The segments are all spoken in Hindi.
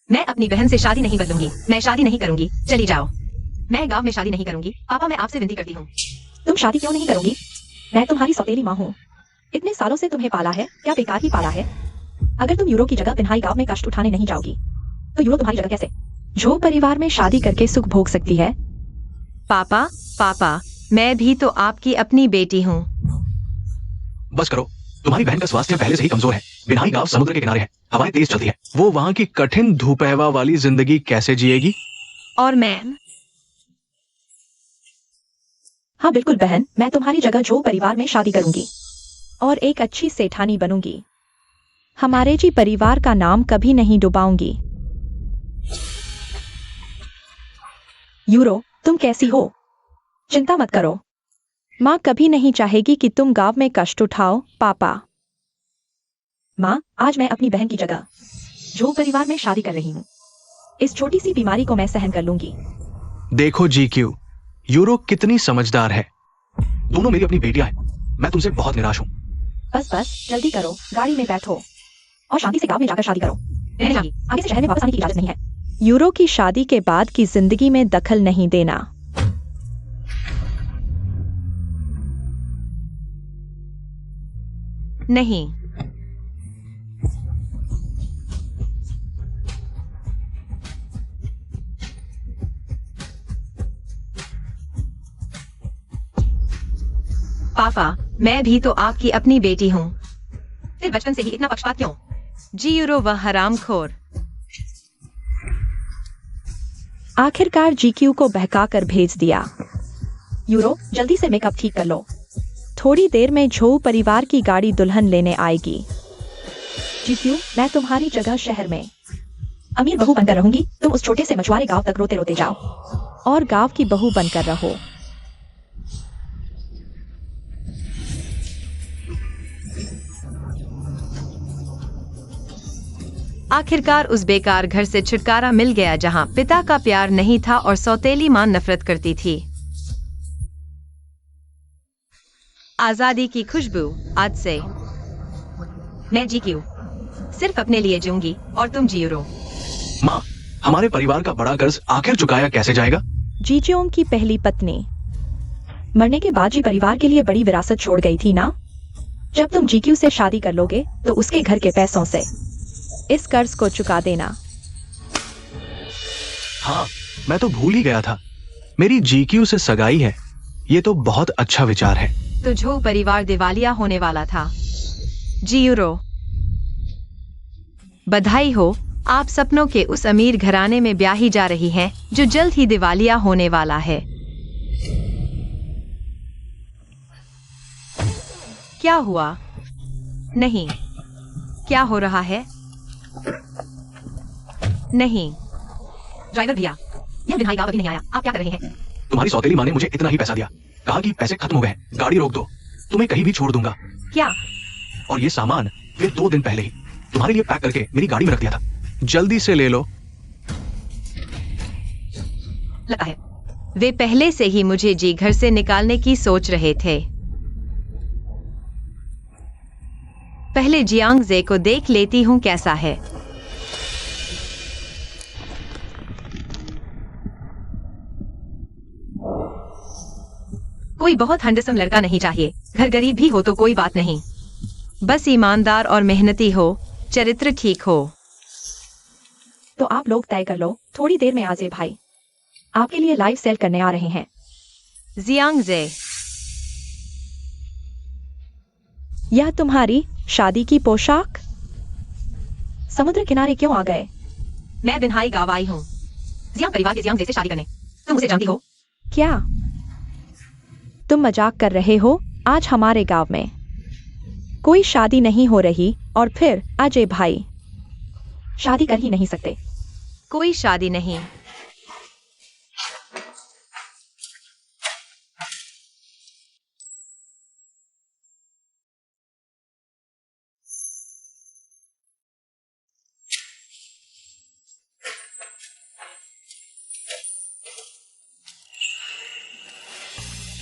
मैं अपनी बहन से शादी नहीं बदलूंगी। मैं शादी नहीं करूंगी, चली जाओ। मैं गांव में शादी नहीं करूंगी। पापा, मैं आपसे विनती करती हूँ। तुम शादी क्यों नहीं करोगी? मैं तुम्हारी सौतेली माँ हूँ। इतने सालों से तुम्हें पाला है, क्या बेकार ही पाला है? अगर तुम यूरो की जगह बिन्हाई गांव में कष्ट उठाने नहीं जाओगी तो यूरो तुम्हारी जगह कैसे जो परिवार में शादी करके सुख भोग सकती है? पापा, पापा, मैं भी तो आपकी अपनी बेटी हूँ। बस करो, तुम्हारी बहन का स्वास्थ्य पहले से ही कमजोर है। बिन्हाई गांव समुद्र के किनारे है, हवाएं तेज चलती है। वो वहाँ की कठिन धूपहवा वाली जिंदगी कैसे जिएगी? और मैं? हाँ बिल्कुल बहन, मैं तुम्हारी जगह जो परिवार में शादी करूंगी और एक अच्छी सेठानी बनूंगी। हमारे जी परिवार का नाम कभी नहीं डुबाऊंगी। यूरो, तुम कैसी हो? चिंता मत करो, माँ कभी नहीं चाहेगी कि तुम गांव में कष्ट उठाओ। पापा, माँ, आज मैं अपनी बहन की जगह जो परिवार में शादी कर रही हूँ। इस छोटी सी बीमारी को मैं सहन कर लूंगी। देखो जीक्यू, यूरो कितनी समझदार है। दोनों मेरी अपनी बेटियां हैं। मैं तुमसे बहुत निराश हूँ। बस बस जल्दी करो, गाड़ी में बैठो और शांति से गांव में जाकर शादी करो। आगे से शहर में वापस आने की इजाजत नहीं है। यूरो की शादी के बाद की जिंदगी में दखल नहीं देना। नहीं। पापा, मैं भी तो आपकी अपनी बेटी हूँ। फिर बचपन से ही इतना पक्षपात क्यों? जी यूरो, वह हरामखोर। आखिरकार जीक्यू को बहकाकर भेज दिया। यूरो, जल्दी से मेकअप ठीक कर लो। थोड़ी देर में झोऊ परिवार की गाड़ी दुल्हन लेने आएगी। जीक्यू, मैं तुम्हारी जगह शहर में अमीर बहू बनकर रहूंगी। तुम उस छोटे से मछुआरे गांव तक रोते रोते जाओ और गांव की बहू बनकर रहो। आखिरकार उस बेकार घर से छुटकारा मिल गया जहाँ पिता का प्यार नहीं था और सौतेली माँ नफरत करती थी। आजादी की खुशबू आज से। मैं जीक्यू सिर्फ अपने लिए जीऊंगी और तुम जियो। माँ, हमारे परिवार का बड़ा कर्ज आखिर चुकाया कैसे जाएगा? जीजोंग की पहली पत्नी मरने के बाद जी परिवार के लिए बड़ी विरासत छोड़ गई थी ना। जब तुम जीक्यू से शादी कर लोगे तो उसके घर के पैसों से इस कर्ज को चुका देना। हाँ, मैं तो भूल ही गया था। मेरी जीक्यू से सगाई है। ये तो बहुत अच्छा विचार है। तो झो परिवार दिवालिया होने वाला था। जी यूरो, बधाई हो, आप सपनों के उस अमीर घराने में ब्याही जा रही हैं जो जल्द ही दिवालिया होने वाला है। क्या हुआ? नहीं, क्या हो रहा है? नहीं। ड्राइवर भैया, यह बिन्हाई गांव अभी नहीं आया, आप क्या कर रहे हैं? तुम्हारी सौतेली माँ ने मुझे इतना ही पैसा दिया, कहा कि पैसे खत्म हो गए, गाड़ी रोक दो, तुम्हें कहीं भी छोड़ दूंगा। क्या? और ये सामान फिर 2 दिन पहले ही तुम्हारे लिए पैक करके मेरी गाड़ी में रख दिया था। जल्दी से ले लो। लगता है वे पहले से ही मुझे जी घर से निकालने की सोच रहे थे। पहले जियांग जे को देख लेती हूँ कैसा है। कोई बहुत हैंडसम लड़का नहीं चाहिए। घर गरीब भी हो तो कोई बात नहीं, बस ईमानदार और मेहनती हो, चरित्र ठीक हो। तो आप लोग तय कर लो, थोड़ी देर में आजे भाई आपके लिए लाइव सेल करने आ रहे हैं। जियांग जे, यह तुम्हारी शादी की पोशाक? समुद्र किनारे क्यों आ गए? मैं बिन्हाई गांव आई हूँ जियांग परिवार के जियांग जे से शादी करने। तुम उसे जानती हो? क्या तुम मजाक कर रहे हो? आज हमारे गांव में कोई शादी नहीं हो रही और फिर अजय भाई शादी कर ही नहीं सकते। कोई शादी नहीं।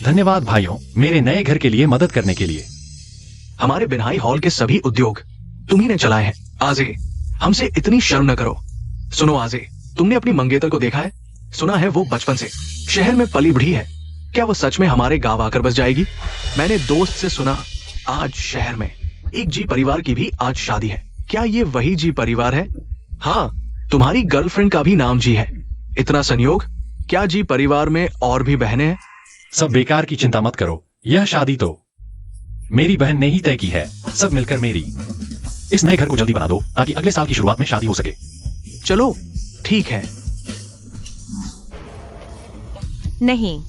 धन्यवाद भाइयों, मेरे नए घर के लिए मदद करने के लिए। हमारे बिन्हाई हॉल के सभी उद्योग तुम्ही ने चलाए हैं। आजे, हमसे इतनी शर्म न करो। सुनो आजे, तुमने अपनी मंगेतर को देखा है? सुना है वो बचपन से शहर में पली बढ़ी है। क्या वो सच में हमारे गांव आकर बस जाएगी? मैंने दोस्त से सुना आज शहर में एक जी परिवार की भी आज शादी है। क्या ये वही जी परिवार है? हाँ, तुम्हारी गर्लफ्रेंड का भी नाम जी है। इतना संयोग? क्या जी परिवार में और भी बहनें हैं? सब बेकार की चिंता मत करो, यह शादी तो मेरी बहन ने ही तय की है। सब मिलकर मेरी इस नए घर को जल्दी बना दो ताकि अगले साल की शुरुआत में शादी हो सके। चलो ठीक है। नहीं,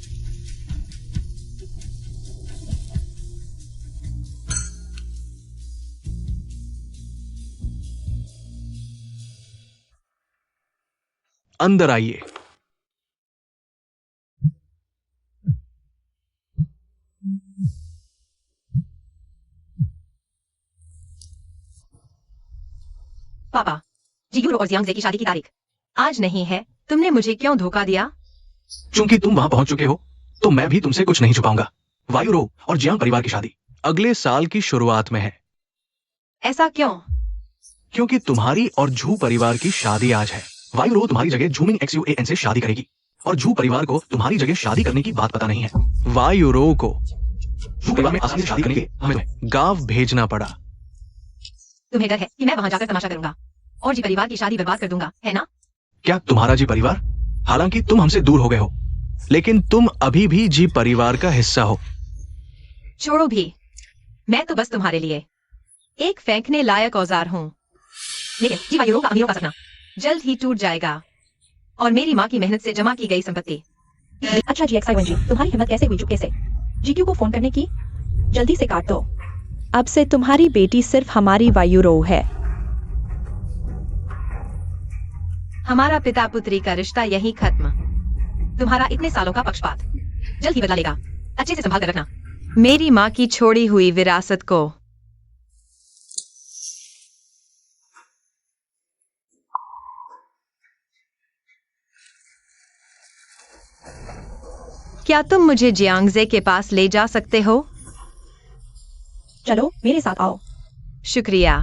अंदर आइए। पापा, जिगुरो और जियांगजे की शादी की तारीख आज नहीं है। तुमने मुझे क्यों धोखा दिया? चूंकि तुम वहां पहुंच चुके हो तो मैं भी तुमसे कुछ नहीं छुपाऊंगा। वायुरो और जियांग परिवार की शादी अगले साल की शुरुआत में है। ऐसा क्यों? क्योंकि तुम्हारी और झू परिवार की शादी आज है। वायुरो तुम्हारी जगह झूमिंग XUAN से शादी करेगी और झू परिवार को तुम्हारी जगह शादी करने की बात पता नहीं है। वायुरो को झू परिवार में आसानी से शादी करने के लिए हमें गांव भेजना पड़ा। तुम्हें डर है कि मैं वहां जाकर तमाशा करूंगा और जी परिवार की शादी बर्बाद कर दूंगा, है ना? क्या तुम्हारा जी परिवार? हालांकि तुम हमसे दूर हो गए हो, लेकिन तुम अभी भी जी परिवार का हिस्सा हो। छोड़ो भी, मैं तो बस तुम्हारे लिए एक फेंकने लायक औजार हूँ। लेकिन जी वायुरो का अमीरों का सपना जल्द ही टूट जाएगा और मेरी माँ की मेहनत से जमा की गई संपत्ति। अच्छा जी XI1 जी, तुम्हारी हिम्मत कैसे हुई चुपके से GQ को फोन करने की? जल्दी से काट दो। अब से तुम्हारी बेटी सिर्फ हमारी वायुरो है। हमारा पिता पुत्री का रिश्ता यही खत्म। तुम्हारा इतने सालों का पक्षपात जल्द ही बदला लेगा। अच्छे से संभाल कर रखना मेरी माँ की छोड़ी हुई विरासत को। क्या तुम मुझे जियांगजे के पास ले जा सकते हो? चलो मेरे साथ आओ। शुक्रिया।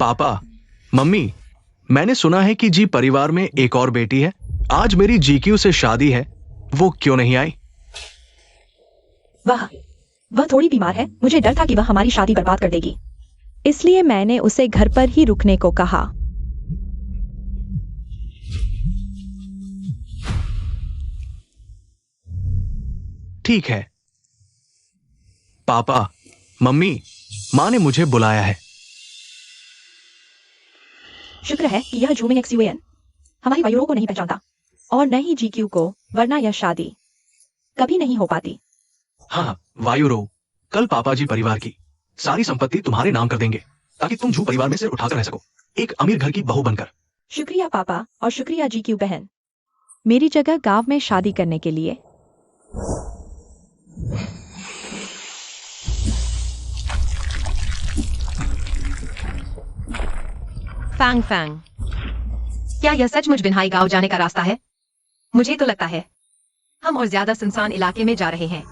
पापा, मम्मी, मैंने सुना है कि जी परिवार में एक और बेटी है। आज मेरी GQ से शादी है, वो क्यों नहीं आई? वह थोड़ी बीमार है। मुझे डर था कि वह हमारी शादी बर्बाद कर देगी, इसलिए मैंने उसे घर पर ही रुकने को कहा। ठीक है। पापा, मम्मी, माँ ने मुझे बुलाया है। शुक्र है कि यह झूमिंग XUAN हमारी वायुरो को नहीं पहचानता और न ही GQ को, वरना यह शादी कभी नहीं हो पाती। हाँ, वायुरो, कल पापा जी परिवार की सारी संपत्ति तुम्हारे नाम कर देंगे ताकि तुम झू परिवार में सिर उठाकर रह सको, एक अमीर घर की बहू बनकर। शुक्रिया पापा और शुक्रिया GQ बहन, मेरी जगह गांव में शादी करने के लिए। फैंग फैंग, क्या यह सचमुच बिन्हाई गांव जाने का रास्ता है? मुझे तो लगता है हम और ज्यादा सुनसान इलाके में जा रहे हैं।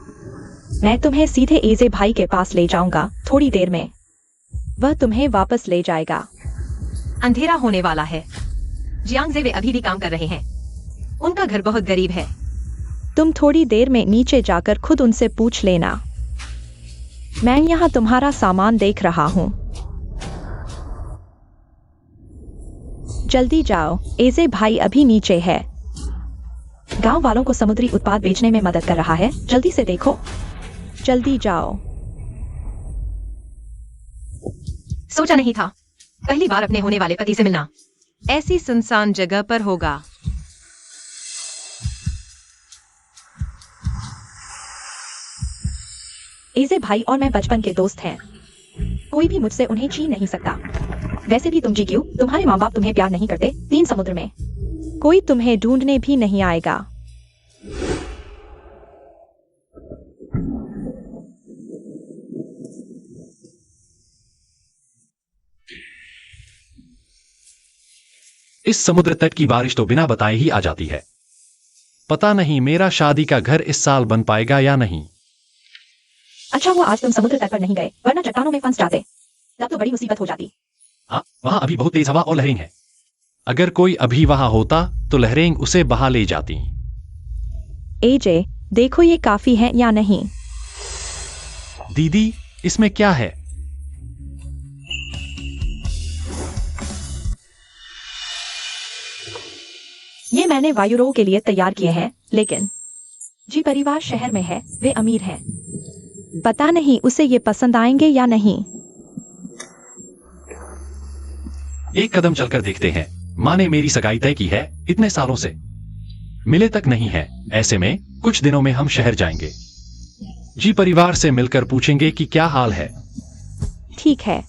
मैं तुम्हें सीधे एजे भाई के पास ले जाऊंगा। थोड़ी देर में वह तुम्हें वापस ले जाएगा। अंधेरा होने वाला है। जियांगजे वे अभी भी काम कर रहे हैं। उनका घर बहुत गरीब है। तुम थोड़ी देर में नीचे जाकर खुद उनसे पूछ लेना। मैं यहाँ तुम्हारा सामान देख रहा हूँ। जल्दी जाओ, एजे भाई अभी नीचे है। गांव वालों को समुद्री उत्पाद बेचने में मदद कर रहा है। जल्दी से देखो, जल्दी जाओ। सोचा नहीं था पहली बार अपने होने वाले पति से मिलना ऐसी सुनसान जगह पर होगा। एजे भाई और मैं बचपन के दोस्त हैं। कोई भी मुझसे उन्हें छीन नहीं सकता। वैसे भी तुम GQ, तुम्हारे माँ बाप तुम्हें प्यार नहीं करते। 3 समुद्र में कोई तुम्हें ढूंढने भी नहीं आएगा। इस समुद्र तट की बारिश तो बिना बताए ही आ जाती है। पता नहीं मेरा शादी का घर इस साल बन पाएगा या नहीं। अच्छा हुआ आज तुम समुद्र तट पर नहीं गए, वरना चट्टानों में फंस जाते। तब तो बड़ी मुसीबत हो जाती। हाँ, वहाँ अभी बहुत तेज हवा और लहरें हैं। अगर कोई अभी वहां होता तो लहरें उसे बहा ले जाती। एजे, देखो ये काफी है या नहीं? दीदी, इसमें क्या है? ये मैंने वायुरोह के लिए तैयार किए हैं, लेकिन जी परिवार शहर में है, वे अमीर हैं। पता नहीं उसे ये पसंद आएंगे या नहीं। एक कदम चलकर देखते हैं। माँ ने मेरी सगाई तय की है, इतने सालों से मिले तक नहीं है। ऐसे में कुछ दिनों में हम शहर जाएंगे। जी परिवार से मिलकर पूछेंगे कि क्या हाल है। ठीक है।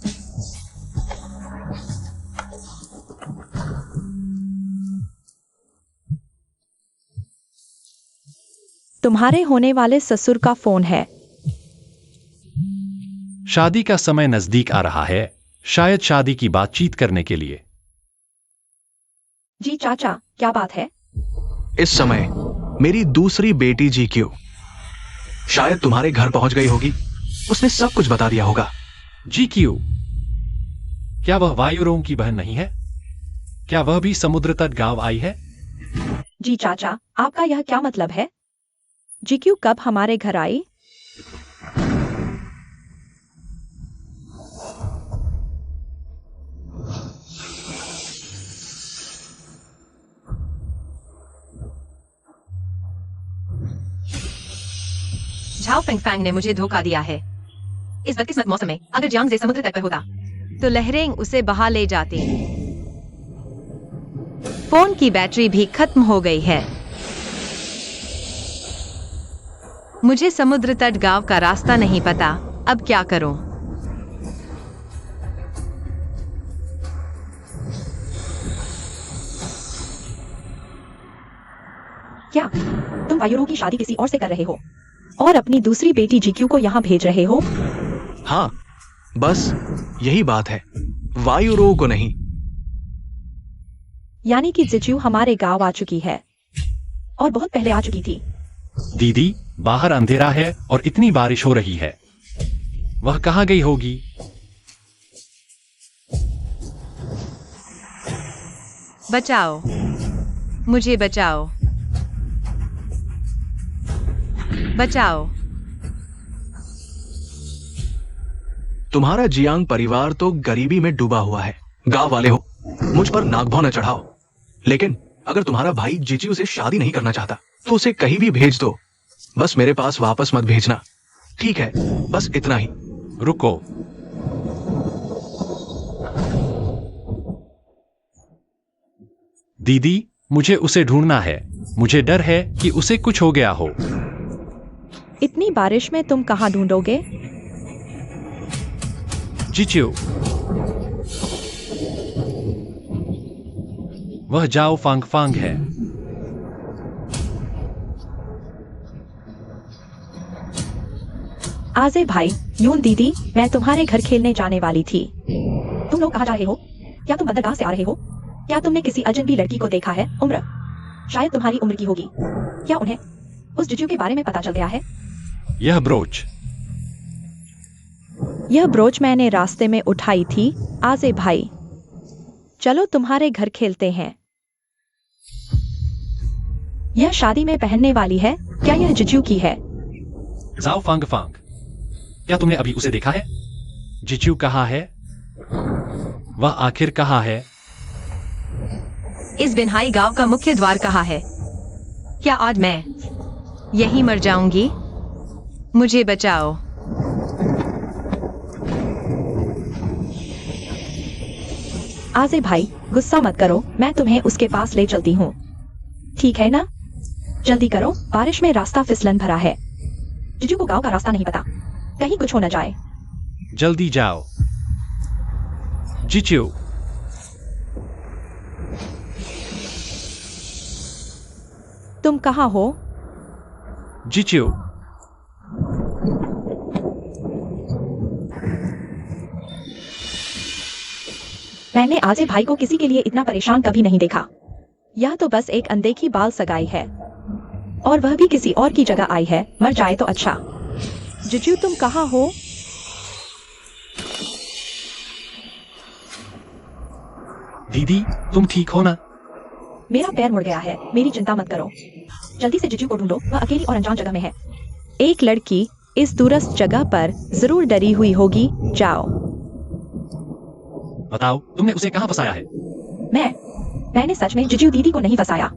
तुम्हारे होने वाले ससुर का फोन है। शादी का समय नजदीक आ रहा है, शायद शादी की बातचीत करने के लिए। जी चाचा, क्या बात है? इस समय मेरी दूसरी बेटी जीक्यू शायद तुम्हारे घर पहुंच गई होगी। उसने सब कुछ बता दिया होगा। जीक्यू, क्या वह वायुरों की बहन नहीं है? क्या वह भी समुद्र तट गांव आई है? जी चाचा, आपका यह क्या मतलब है? जीक्यू कब हमारे घर आई? झाओ फेंगफैंग ने मुझे धोखा दिया है। इस बदकिस्मत मौसम में अगर जियांगजे समुद्र तट पर होता तो लहरें उसे बहा ले जाती। फोन की बैटरी भी खत्म हो गई है। मुझे समुद्र तट गांव का रास्ता नहीं पता। अब क्या करूं? क्या तुम वायुरोह की शादी किसी और से कर रहे हो और अपनी दूसरी बेटी जीक्यू को यहाँ भेज रहे हो? हाँ, बस यही बात है, वायुरोह को नहीं। यानी कि जीक्यू हमारे गांव आ चुकी है और बहुत पहले आ चुकी थी। दीदी, बाहर अंधेरा है और इतनी बारिश हो रही है। वह कहाँ गई होगी? बचाओ, मुझे बचाओ, बचाओ। तुम्हारा जियांग परिवार तो गरीबी में डूबा हुआ है। गांव वाले हो, मुझ पर नागभौ न चढ़ाओ। लेकिन अगर तुम्हारा भाई जीजीऊ से शादी नहीं करना चाहता तो उसे कहीं भी भेज दो। बस मेरे पास वापस मत भेजना, ठीक है? बस इतना ही। रुको, दीदी, मुझे उसे ढूंढना है। मुझे डर है कि उसे कुछ हो गया हो। इतनी बारिश में तुम कहाँ ढूंढोगे? जीच्यू, वह जाओ फांग है। आजे भाई, यून दीदी, मैं तुम्हारे घर खेलने जाने वाली थी। तुम लोग कहाँ जा रहे हो? क्या तुम बंदरगाह से आ रहे हो? क्या तुमने किसी अजनबी लड़की को देखा है? उम्र शायद तुम्हारी उम्र की होगी। क्या उन्हें उस जीजू के बारे में पता चल गया है? यह ब्रोच मैंने रास्ते में उठाई थी। आजे भाई, चलो तुम्हारे घर खेलते हैं। यह शादी में पहनने वाली है। क्या यह जीजू की है? जाओ फांग, क्या तुमने अभी उसे देखा है? जीच्यू कहाँ है? वह आखिर कहाँ है? इस बिनहाई गांव का मुख्य द्वार कहाँ है? क्या आज मैं यहीं मर जाऊंगी? मुझे बचाओ। आजे भाई, गुस्सा मत करो, मैं तुम्हें उसके पास ले चलती हूँ, ठीक है ना? जल्दी करो, बारिश में रास्ता फिसलन भरा है। जीजू को गांव का रास्ता नहीं पता, कहीं कुछ हो न जाए। जल्दी जाओ। जीच्यू, तुम कहाँ हो? जीच्यू, मैंने आजे भाई को किसी के लिए इतना परेशान कभी नहीं देखा। यह तो बस एक अनदेखी बाल सगाई है और वह भी किसी और की जगह आई है। मर जाए तो अच्छा। जीजू, तुम कहाँ हो? दीदी, तुम ठीक हो ना? मेरा पैर मुड़ गया है, मेरी चिंता मत करो। जल्दी से जीजू को ढूंढो, वह अकेली और अनजान जगह में है। एक लड़की इस दूरस्थ जगह पर जरूर डरी हुई होगी। जाओ। बताओ, तुमने उसे कहाँ फंसाया है? मैंने सच में जीजू दीदी को नहीं फंसाया।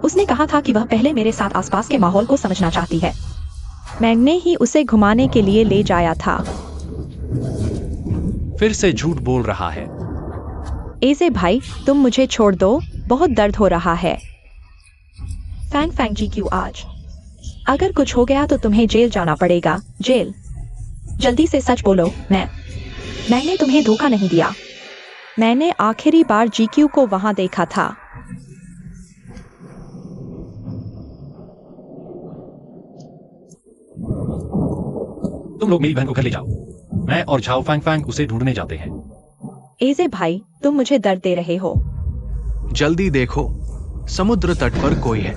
उसने कहा था कि वह पहले मेरे साथ आसपास के माहौल को समझना चाहती है। मैंने ही उसे घुमाने के लिए ले जाया था। फिर से झूठ बोल रहा है। एजे भाई, तुम मुझे छोड़ दो, बहुत दर्द हो रहा है। फैंग फैंग जीक्यू आज। अगर कुछ हो गया तो तुम्हें जेल जाना पड़ेगा। जेल? जल्दी से सच बोलो। मैंने तुम्हें धोखा नहीं दिया। मैंने आखिरी बार जीक्यू को वहां देखा था। तुम लोग मेरी बहन को घर ले जाओ। मैं और झाओ फैंग फैंग उसे ढूंढने जाते हैं। एजे भाई, तुम मुझे दर्द दे रहे हो। जल्दी देखो, समुद्र तट पर कोई है।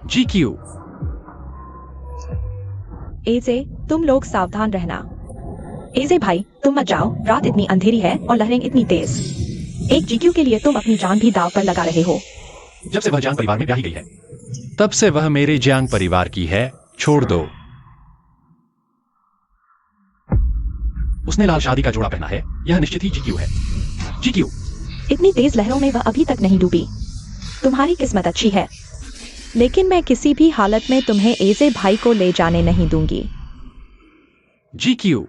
GQ। एजे, तुम लोग सावधान रहना। एजे भाई, तुम मत जाओ, रात इतनी अंधेरी है और लहरें इतनी तेज। एक जीक्यू के लिए तुम अपनी जान भी दांव पर लगा रहे हो। जब से वह जियांग परिवार में ब्याही गई है, तब से वह मेरे जियांग परिवार की है। छोड़ दो। उसने लाल शादी का जोड़ा पहना है, यह निश्चित ही GQ है। GQ। इतनी तेज लहरों में वह अभी तक नहीं डूबी। तुम्हारी किस्मत अच्छी है। लेकिन मैं किसी भी हालत में तुम्हें एजे भाई को ले जाने नहीं दूंगी। GQ।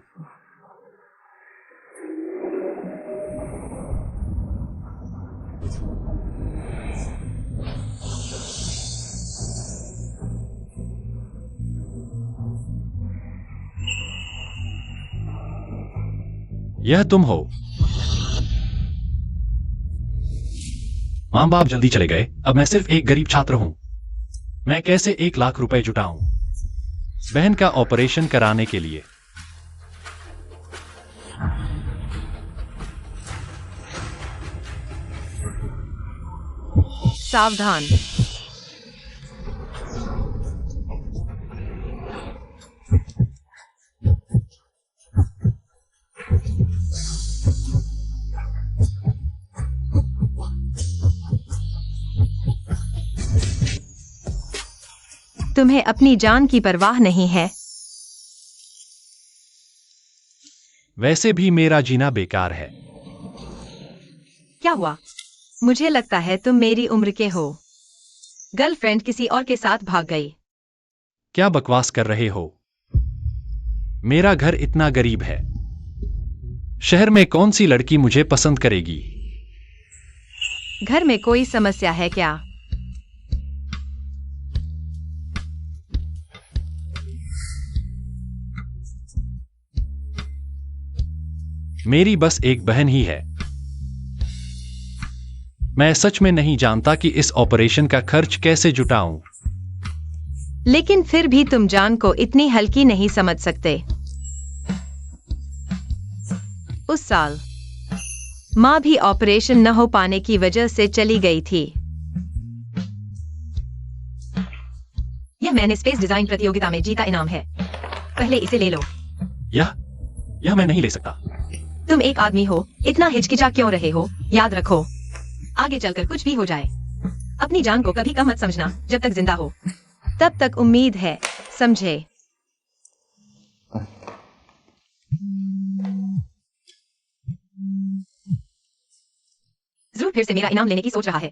यह तुम हो। मां बाप जल्दी चले गए, अब मैं सिर्फ एक गरीब छात्र हूं। मैं कैसे 1 लाख रुपए जुटाऊं बहन का ऑपरेशन कराने के लिए? सावधान। तुम्हें अपनी जान की परवाह नहीं है। वैसे भी मेरा जीना बेकार है। क्या हुआ? मुझे लगता है तुम मेरी उम्र के हो। गर्लफ्रेंड किसी और के साथ भाग गई। क्या बकवास कर रहे हो? मेरा घर इतना गरीब है, शहर में कौन सी लड़की मुझे पसंद करेगी? घर में कोई समस्या है क्या? मेरी बस एक बहन ही है। मैं सच में नहीं जानता कि इस ऑपरेशन का खर्च कैसे जुटाऊं। लेकिन फिर भी तुम जान को इतनी हल्की नहीं समझ सकते। उस साल मां भी ऑपरेशन न हो पाने की वजह से चली गई थी। यह मैंने स्पेस डिजाइन प्रतियोगिता में जीता इनाम है। पहले इसे ले लो। यह मैं नहीं ले सकता। तुम एक आदमी हो, इतना हिचकिचा क्यों रहे हो? याद रखो, आगे चलकर कुछ भी हो जाए, अपनी जान को कभी कम मत समझना। जब तक जिंदा हो, तब तक उम्मीद है, समझे? जरूर फिर से मेरा इनाम लेने की सोच रहा है।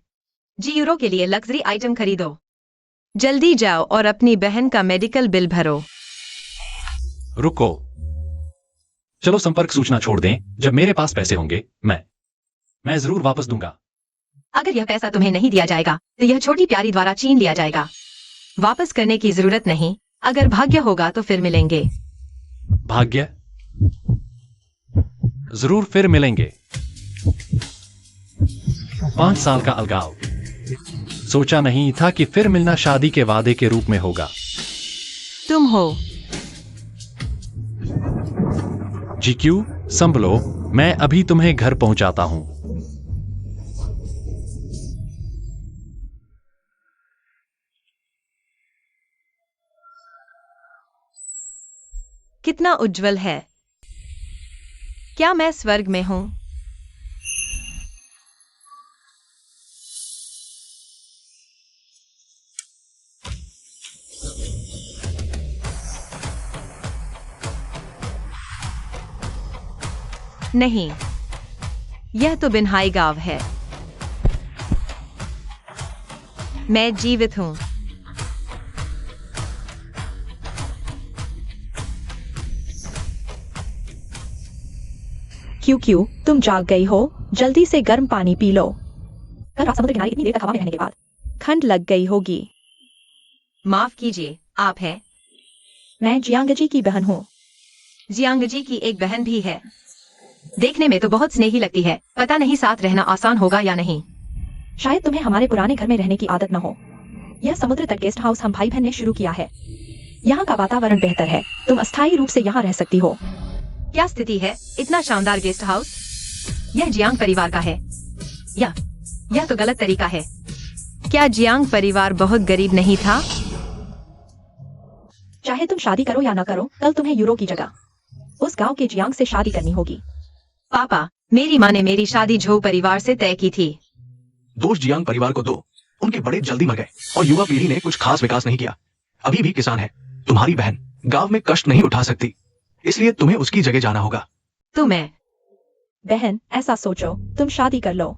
€G के लिए लग्जरी आइटम खरीदो। जल्दी जाओ और अपनी बहन का मेडिकल बिल भरो। रुको, चलो संपर्क सूचना छोड़ दें। जब मेरे पास पैसे होंगे, मैं जरूर वापस दूंगा। अगर यह पैसा तुम्हें नहीं दिया जाएगा तो यह छोटी प्यारी द्वारा छीन लिया जाएगा। वापस करने की जरूरत नहीं। अगर भाग्य होगा तो फिर मिलेंगे। भाग्य? जरूर फिर मिलेंगे। 5 साल का अलगाव। सोचा नहीं था कि फिर मिलना शादी के वादे के रूप में होगा। तुम हो। GQ, संभलो, मैं अभी तुम्हें घर पहुंचाता हूं। कितना उज्जवल है। क्या मैं स्वर्ग में हूं? नहीं, यह तो बिन्हाई गांव है। मैं जीवित हूं। क्यों तुम जाग गई हो? जल्दी से गर्म पानी पी लो। कल रात समुद्र किनारे इतनी देर तक हवा में रहने के बाद ठंड लग गई होगी। माफ कीजिए, आप हैं? मैं जियांगजी की बहन हूँ। जियांगजी की एक बहन भी है। देखने में तो बहुत स्नेही लगती है। पता नहीं साथ रहना आसान होगा या नहीं। शायद तुम्हें हमारे पुराने घर में रहने की आदत न हो। यह समुद्र तट गेस्ट हाउस हम भाई बहन ने शुरू किया है। यहाँ का वातावरण बेहतर है। तुम अस्थायी रूप से यहाँ रह सकती हो। क्या स्थिति है? इतना शानदार गेस्ट हाउस? यह जियांग परिवार का है। यह तो गलत तरीका है। क्या जियांग परिवार बहुत गरीब नहीं था? चाहे तुम शादी करो या न करो, कल तुम्हें यूरो की जगह उस गांव के जियांग से शादी करनी होगी। पापा, मेरी माँ ने मेरी शादी झो परिवार से तय की थी। दोष जियांग परिवार को दो। उनके बड़े जल्दी मर गए और युवा पीढ़ी ने कुछ खास विकास नहीं किया। अभी भी किसान है। तुम्हारी बहन गांव में कष्ट नहीं उठा सकती, इसलिए तुम्हें उसकी जगह जाना होगा। तो मैं? बहन, ऐसा सोचो, तुम शादी कर लो।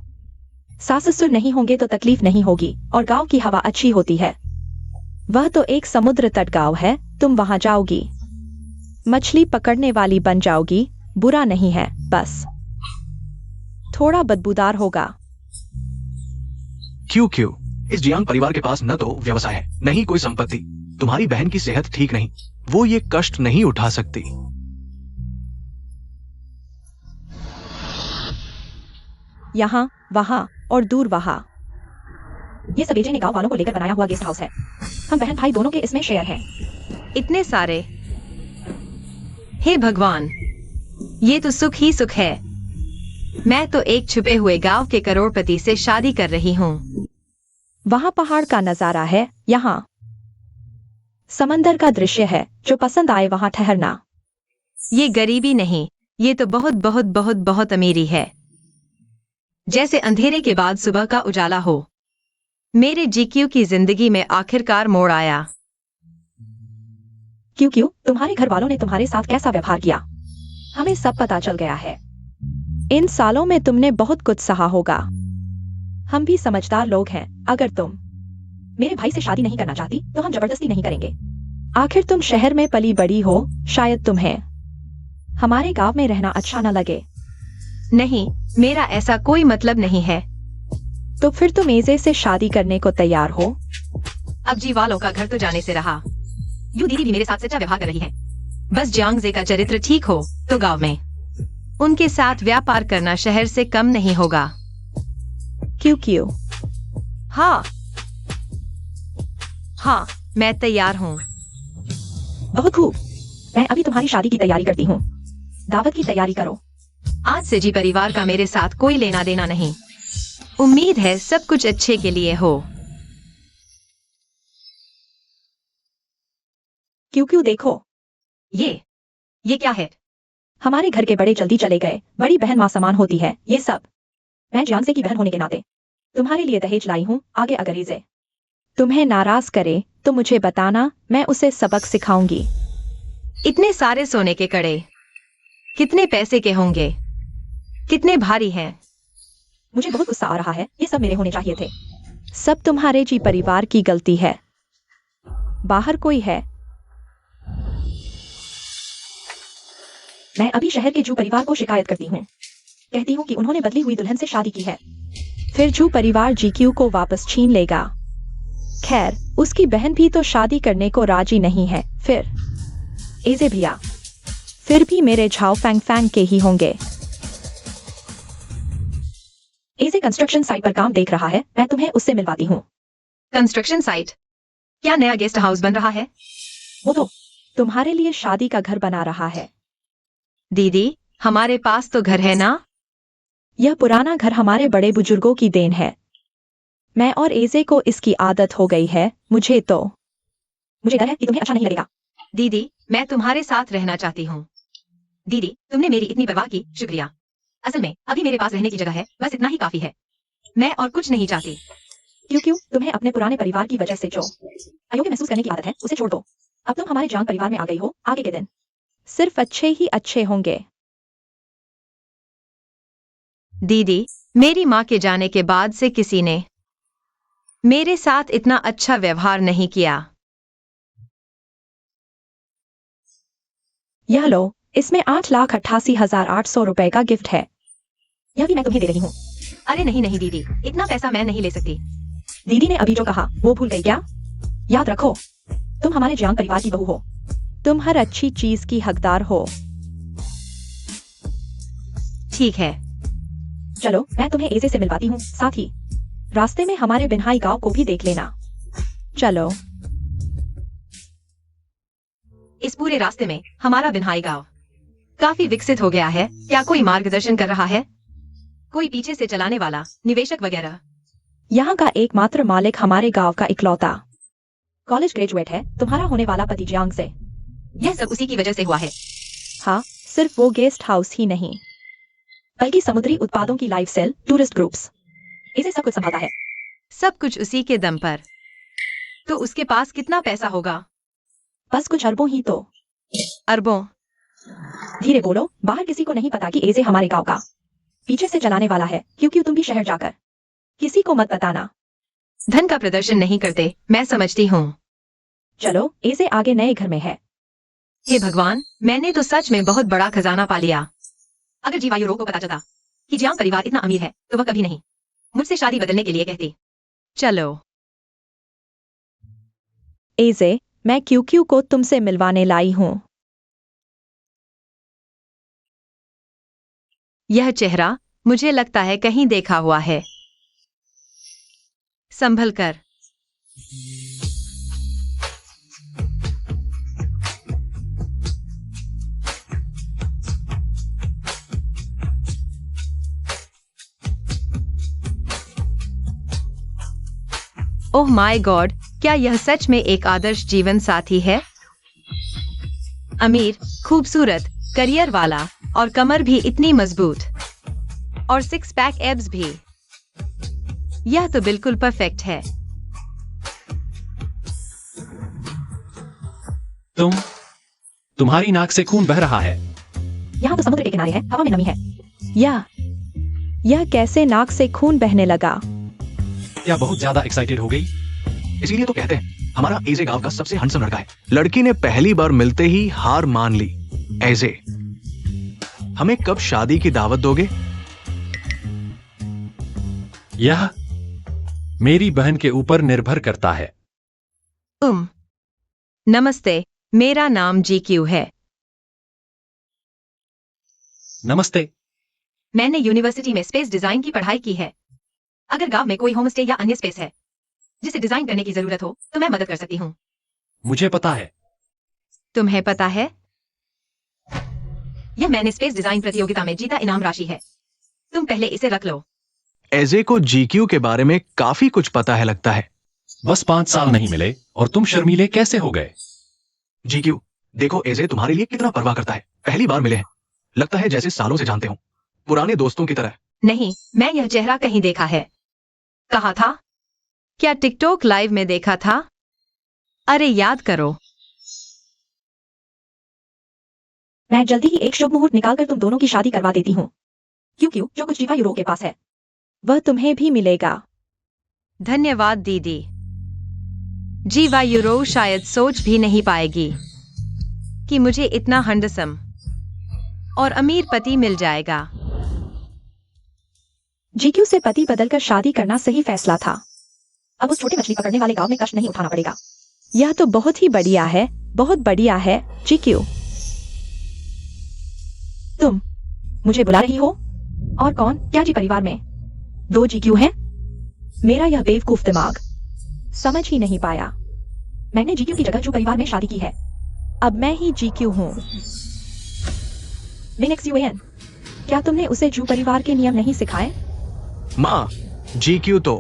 सास ससुर नहीं होंगे तो तकलीफ नहीं होगी और गांव की हवा अच्छी होती है। वह तो एक समुद्र तट गांव है। तुम वहां जाओगी, मछली पकड़ने वाली बन जाओगी। बुरा नहीं है, बस थोड़ा बदबूदार होगा। क्यों? इस जियांग परिवार के पास न तो व्यवसाय है, न ही कोई संपत्ति। तुम्हारी बहन की सेहत ठीक नहीं, वो ये कष्ट नहीं उठा सकती। यहाँ, वहाँ और दूर वहाँ। ये सब एजे ने गांव वालों को लेकर बनाया हुआ गेस्ट हाउस है। हम बहन भाई दोनों के इसमें शेयर हैं। इतने सारे? हे भगवान, ये तो सुख ही सुख है। मैं तो एक छुपे हुए गांव के करोड़पति से शादी कर रही हूँ। वहाँ पहाड़ का नजारा है, यहाँ समंदर का दृश्य है। जो पसंद आए वहाँ ठहरना। ये गरीबी नहीं, ये तो बहुत बहुत बहुत बहुत अमीरी है। जैसे अंधेरे के बाद सुबह का उजाला हो। मेरे जीक्यू की जिंदगी में आखिरकार मोड़ आया। क्यों तुम्हारे घर वालों ने तुम्हारे साथ कैसा व्यवहार किया? हमें सब पता चल गया है। इन सालों में तुमने बहुत कुछ सहा होगा। हम भी समझदार लोग हैं। अगर तुम मेरे भाई से शादी नहीं करना चाहती तो हम जबरदस्ती नहीं करेंगे। आखिर तुम शहर में पली बड़ी हो, शायद तुम्हें हमारे गांव में रहना अच्छा न लगे। नहीं, मेरा ऐसा कोई मतलब नहीं है। तो फिर तुम एजे से शादी करने को तैयार हो? अब जी वालों का घर तो जाने से रहा। यू दीदी भी मेरे साथ सच्चा व्यवहार कर रही है। बस जियांगजे का चरित्र ठीक हो तो गांव में उनके साथ व्यापार करना शहर से कम नहीं होगा। क्यों? हाँ, मैं तैयार हूँ। बहुत खूब। मैं अभी तुम्हारी शादी की तैयारी करती हूँ। दावत की तैयारी करो। आज से जी परिवार का मेरे साथ कोई लेना देना नहीं। उम्मीद है सब कुछ अच्छे के लिए हो। क्यों देखो, ये क्या है? हमारे घर के बड़े जल्दी चले गए। बड़ी बहन मां समान होती है। ये सब मैं जियांगजे की बहन होने के नाते तुम्हारे लिए दहेज लाई हूँ। आगे अगर इसे तुम्हें नाराज करे तो मुझे बताना, मैं उसे सबक सिखाऊंगी। इतने सारे सोने के कड़े कितने पैसे के होंगे? कितने भारी हैं? मुझे बहुत गुस्सा आ रहा है। ये सब मेरे होने चाहिए थे। सब तुम्हारे जी परिवार की गलती है। बाहर कोई है? मैं अभी शहर के जू परिवार को शिकायत करती हूँ। कहती हूँ कि उन्होंने बदली हुई दुल्हन से शादी की है। फिर जू परिवार जीक्यू को वापस छीन लेगा। खैर, उसकी बहन भी तो शादी करने को राजी नहीं है। फिर एजे भैया, फिर भी मेरे झाओ फैंग फैंग के ही होंगे। एजे कंस्ट्रक्शन साइट पर काम देख रहा है। मैं तुम्हें उससे मिलवाती हूँ। Construction site? क्या नया गेस्ट हाउस बन रहा है? वो तो तुम्हारे लिए शादी का घर बना रहा है। दीदी, हमारे पास तो घर है ना? यह पुराना घर हमारे बड़े बुजुर्गों की देन है। मैं और एजे को इसकी आदत हो गई है। मुझे डर है कि तुम्हें अच्छा नहीं लगेगा। दीदी, मैं तुम्हारे साथ रहना चाहती हूँ। दीदी, तुमने मेरी इतनी परवाह की, शुक्रिया। असल में अभी मेरे पास रहने की जगह है, बस इतना ही काफी है। मैं और कुछ नहीं चाहती। क्यों तुम्हें अपने पुराने परिवार की वजह से जो अयोग्य महसूस करने की आदत है उसे छोड़ दो। अब तुम हमारे जान परिवार में आ गई हो। आगे के दिन सिर्फ अच्छे ही अच्छे होंगे। दीदी, मेरी माँ के जाने के बाद से किसी ने मेरे साथ इतना अच्छा व्यवहार नहीं किया। यह लो, इसमें 8,88,800 रुपए का गिफ्ट है। यह भी मैं तुम्हें दे रही हूँ। अरे नहीं नहीं दीदी, इतना पैसा मैं नहीं ले सकती। दीदी ने अभी जो कहा वो भूल गई क्या? याद रखो, तुम हमारे जान परिवार की बहू हो। तुम हर अच्छी चीज की हकदार हो। ठीक है। चलो, मैं तुम्हें एजे से मिलवाती हूँ। साथ ही रास्ते में हमारे बिन्हाई गांव को भी देख लेना। चलो। इस पूरे रास्ते में हमारा बिन्हाई गांव काफी विकसित हो गया है। क्या कोई मार्गदर्शन कर रहा है? कोई पीछे से चलाने वाला, निवेशक वगैरह? यहाँ का एकमात्र मालिक हमारे गांव का इकलौता कॉलेज ग्रेजुएट है, तुम्हारा होने वाला पति जियांग से। यह सब उसी की वजह से हुआ है। हाँ, सिर्फ वो गेस्ट हाउस ही नहीं बल्कि समुद्री उत्पादों की लाइफ सेल, टूरिस्ट ग्रुप्स, इसे सब कुछ संभालता है। सब कुछ उसी के दम पर। तो उसके पास कितना पैसा होगा? बस कुछ अरबों ही तो। अरबों? धीरे बोलो, बाहर किसी को नहीं पता कि एजे हमारे गांव का पीछे से चलाने वाला है। क्योंकि तुम भी शहर जाकर किसी को मत बताना। धन का प्रदर्शन नहीं करते, मैं समझती हूँ। चलो, एजे आगे नए घर में है। हे भगवान, मैंने तो सच में बहुत बड़ा खजाना पा लिया। अगर जीवायुरो को पता चला कि जियांग परिवार इतना अमीर है तो वह कभी नहीं मुझसे शादी बदलने के लिए कहती। चलो। एजे, मैं क्यू को तुमसे मिलवाने लाई हूँ। यह चेहरा मुझे लगता है कहीं देखा हुआ है। संभल कर। ओह माय गॉड, क्या यह सच में एक आदर्श जीवन साथी है? अमीर, खूबसूरत, करियर वाला और कमर भी इतनी मजबूत और 6 पैक एब्स भी। यह तो बिल्कुल परफेक्ट है। तुम्हारी नाक से खून बह रहा है। यहाँ तो समुद्र के किनारे है, हवा में नमी है। यह कैसे नाक से खून बहने लगा? क्या बहुत ज्यादा एक्साइटेड हो गई? इसीलिए तो कहते हैं हमारा एजे गांव का सबसे हंसम लड़का है। लड़की ने पहली बार मिलते ही हार मान ली। एजे, हमें कब शादी की दावत दोगे? यह मेरी बहन के ऊपर निर्भर करता है। नमस्ते, मेरा नाम GQ है। नमस्ते। मैंने यूनिवर्सिटी में स्पेस डिजाइन की पढ़ाई की है। अगर गांव में कोई होमस्टे या अन्य स्पेस है जिसे डिजाइन करने की जरूरत हो तो मैं मदद कर सकती हूँ। मुझे पता है। तुम्हें पता है? यह मैंने स्पेस डिजाइन प्रतियोगिता में जीता इनाम राशि है। तुम पहले इसे रख लो। एजे को GQ के बारे में काफी कुछ पता है लगता है। बस 5 साल नहीं मिले और तुम शर्मीले कैसे हो गए? GQ, देखो एजे तुम्हारे लिए कितना परवाह करता है। पहली बार मिले हैं, लगता है जैसे सालों से जानते हो, पुराने दोस्तों की तरह। नहीं, मैं यह चेहरा कहीं देखा है। कहा था? क्या टिकटॉक लाइव में देखा था? अरे याद करो। मैं जल्दी ही एक शुभ मुहूर्त निकालकर तुम दोनों की शादी करवा देती हूँ। क्योंकि जो कुछ जीवायुरो के पास है वह तुम्हें भी मिलेगा। धन्यवाद दीदी। जीवायुरो शायद सोच भी नहीं पाएगी कि मुझे इतना हैंडसम और अमीर पति मिल जाएगा। GQ से पति बदलकर शादी करना सही फैसला था। अब उस छोटी मछली पकड़ने वाले गांव में कष्ट नहीं उठाना पड़ेगा। यह तो बहुत ही बढ़िया है, बहुत बढ़िया है। GQ, तुम मुझे बुला रही हो? और कौन? क्या जी परिवार में 2 GQ हैं? मेरा यह बेवकूफ दिमाग समझ ही नहीं पाया। मैंने GQ की जगह जो परिवार में शादी की है। अब मैं ही GQ हूँ। XUAN, क्या तुमने उसे जू परिवार के नियम नहीं सिखाए? माँ, GQ तो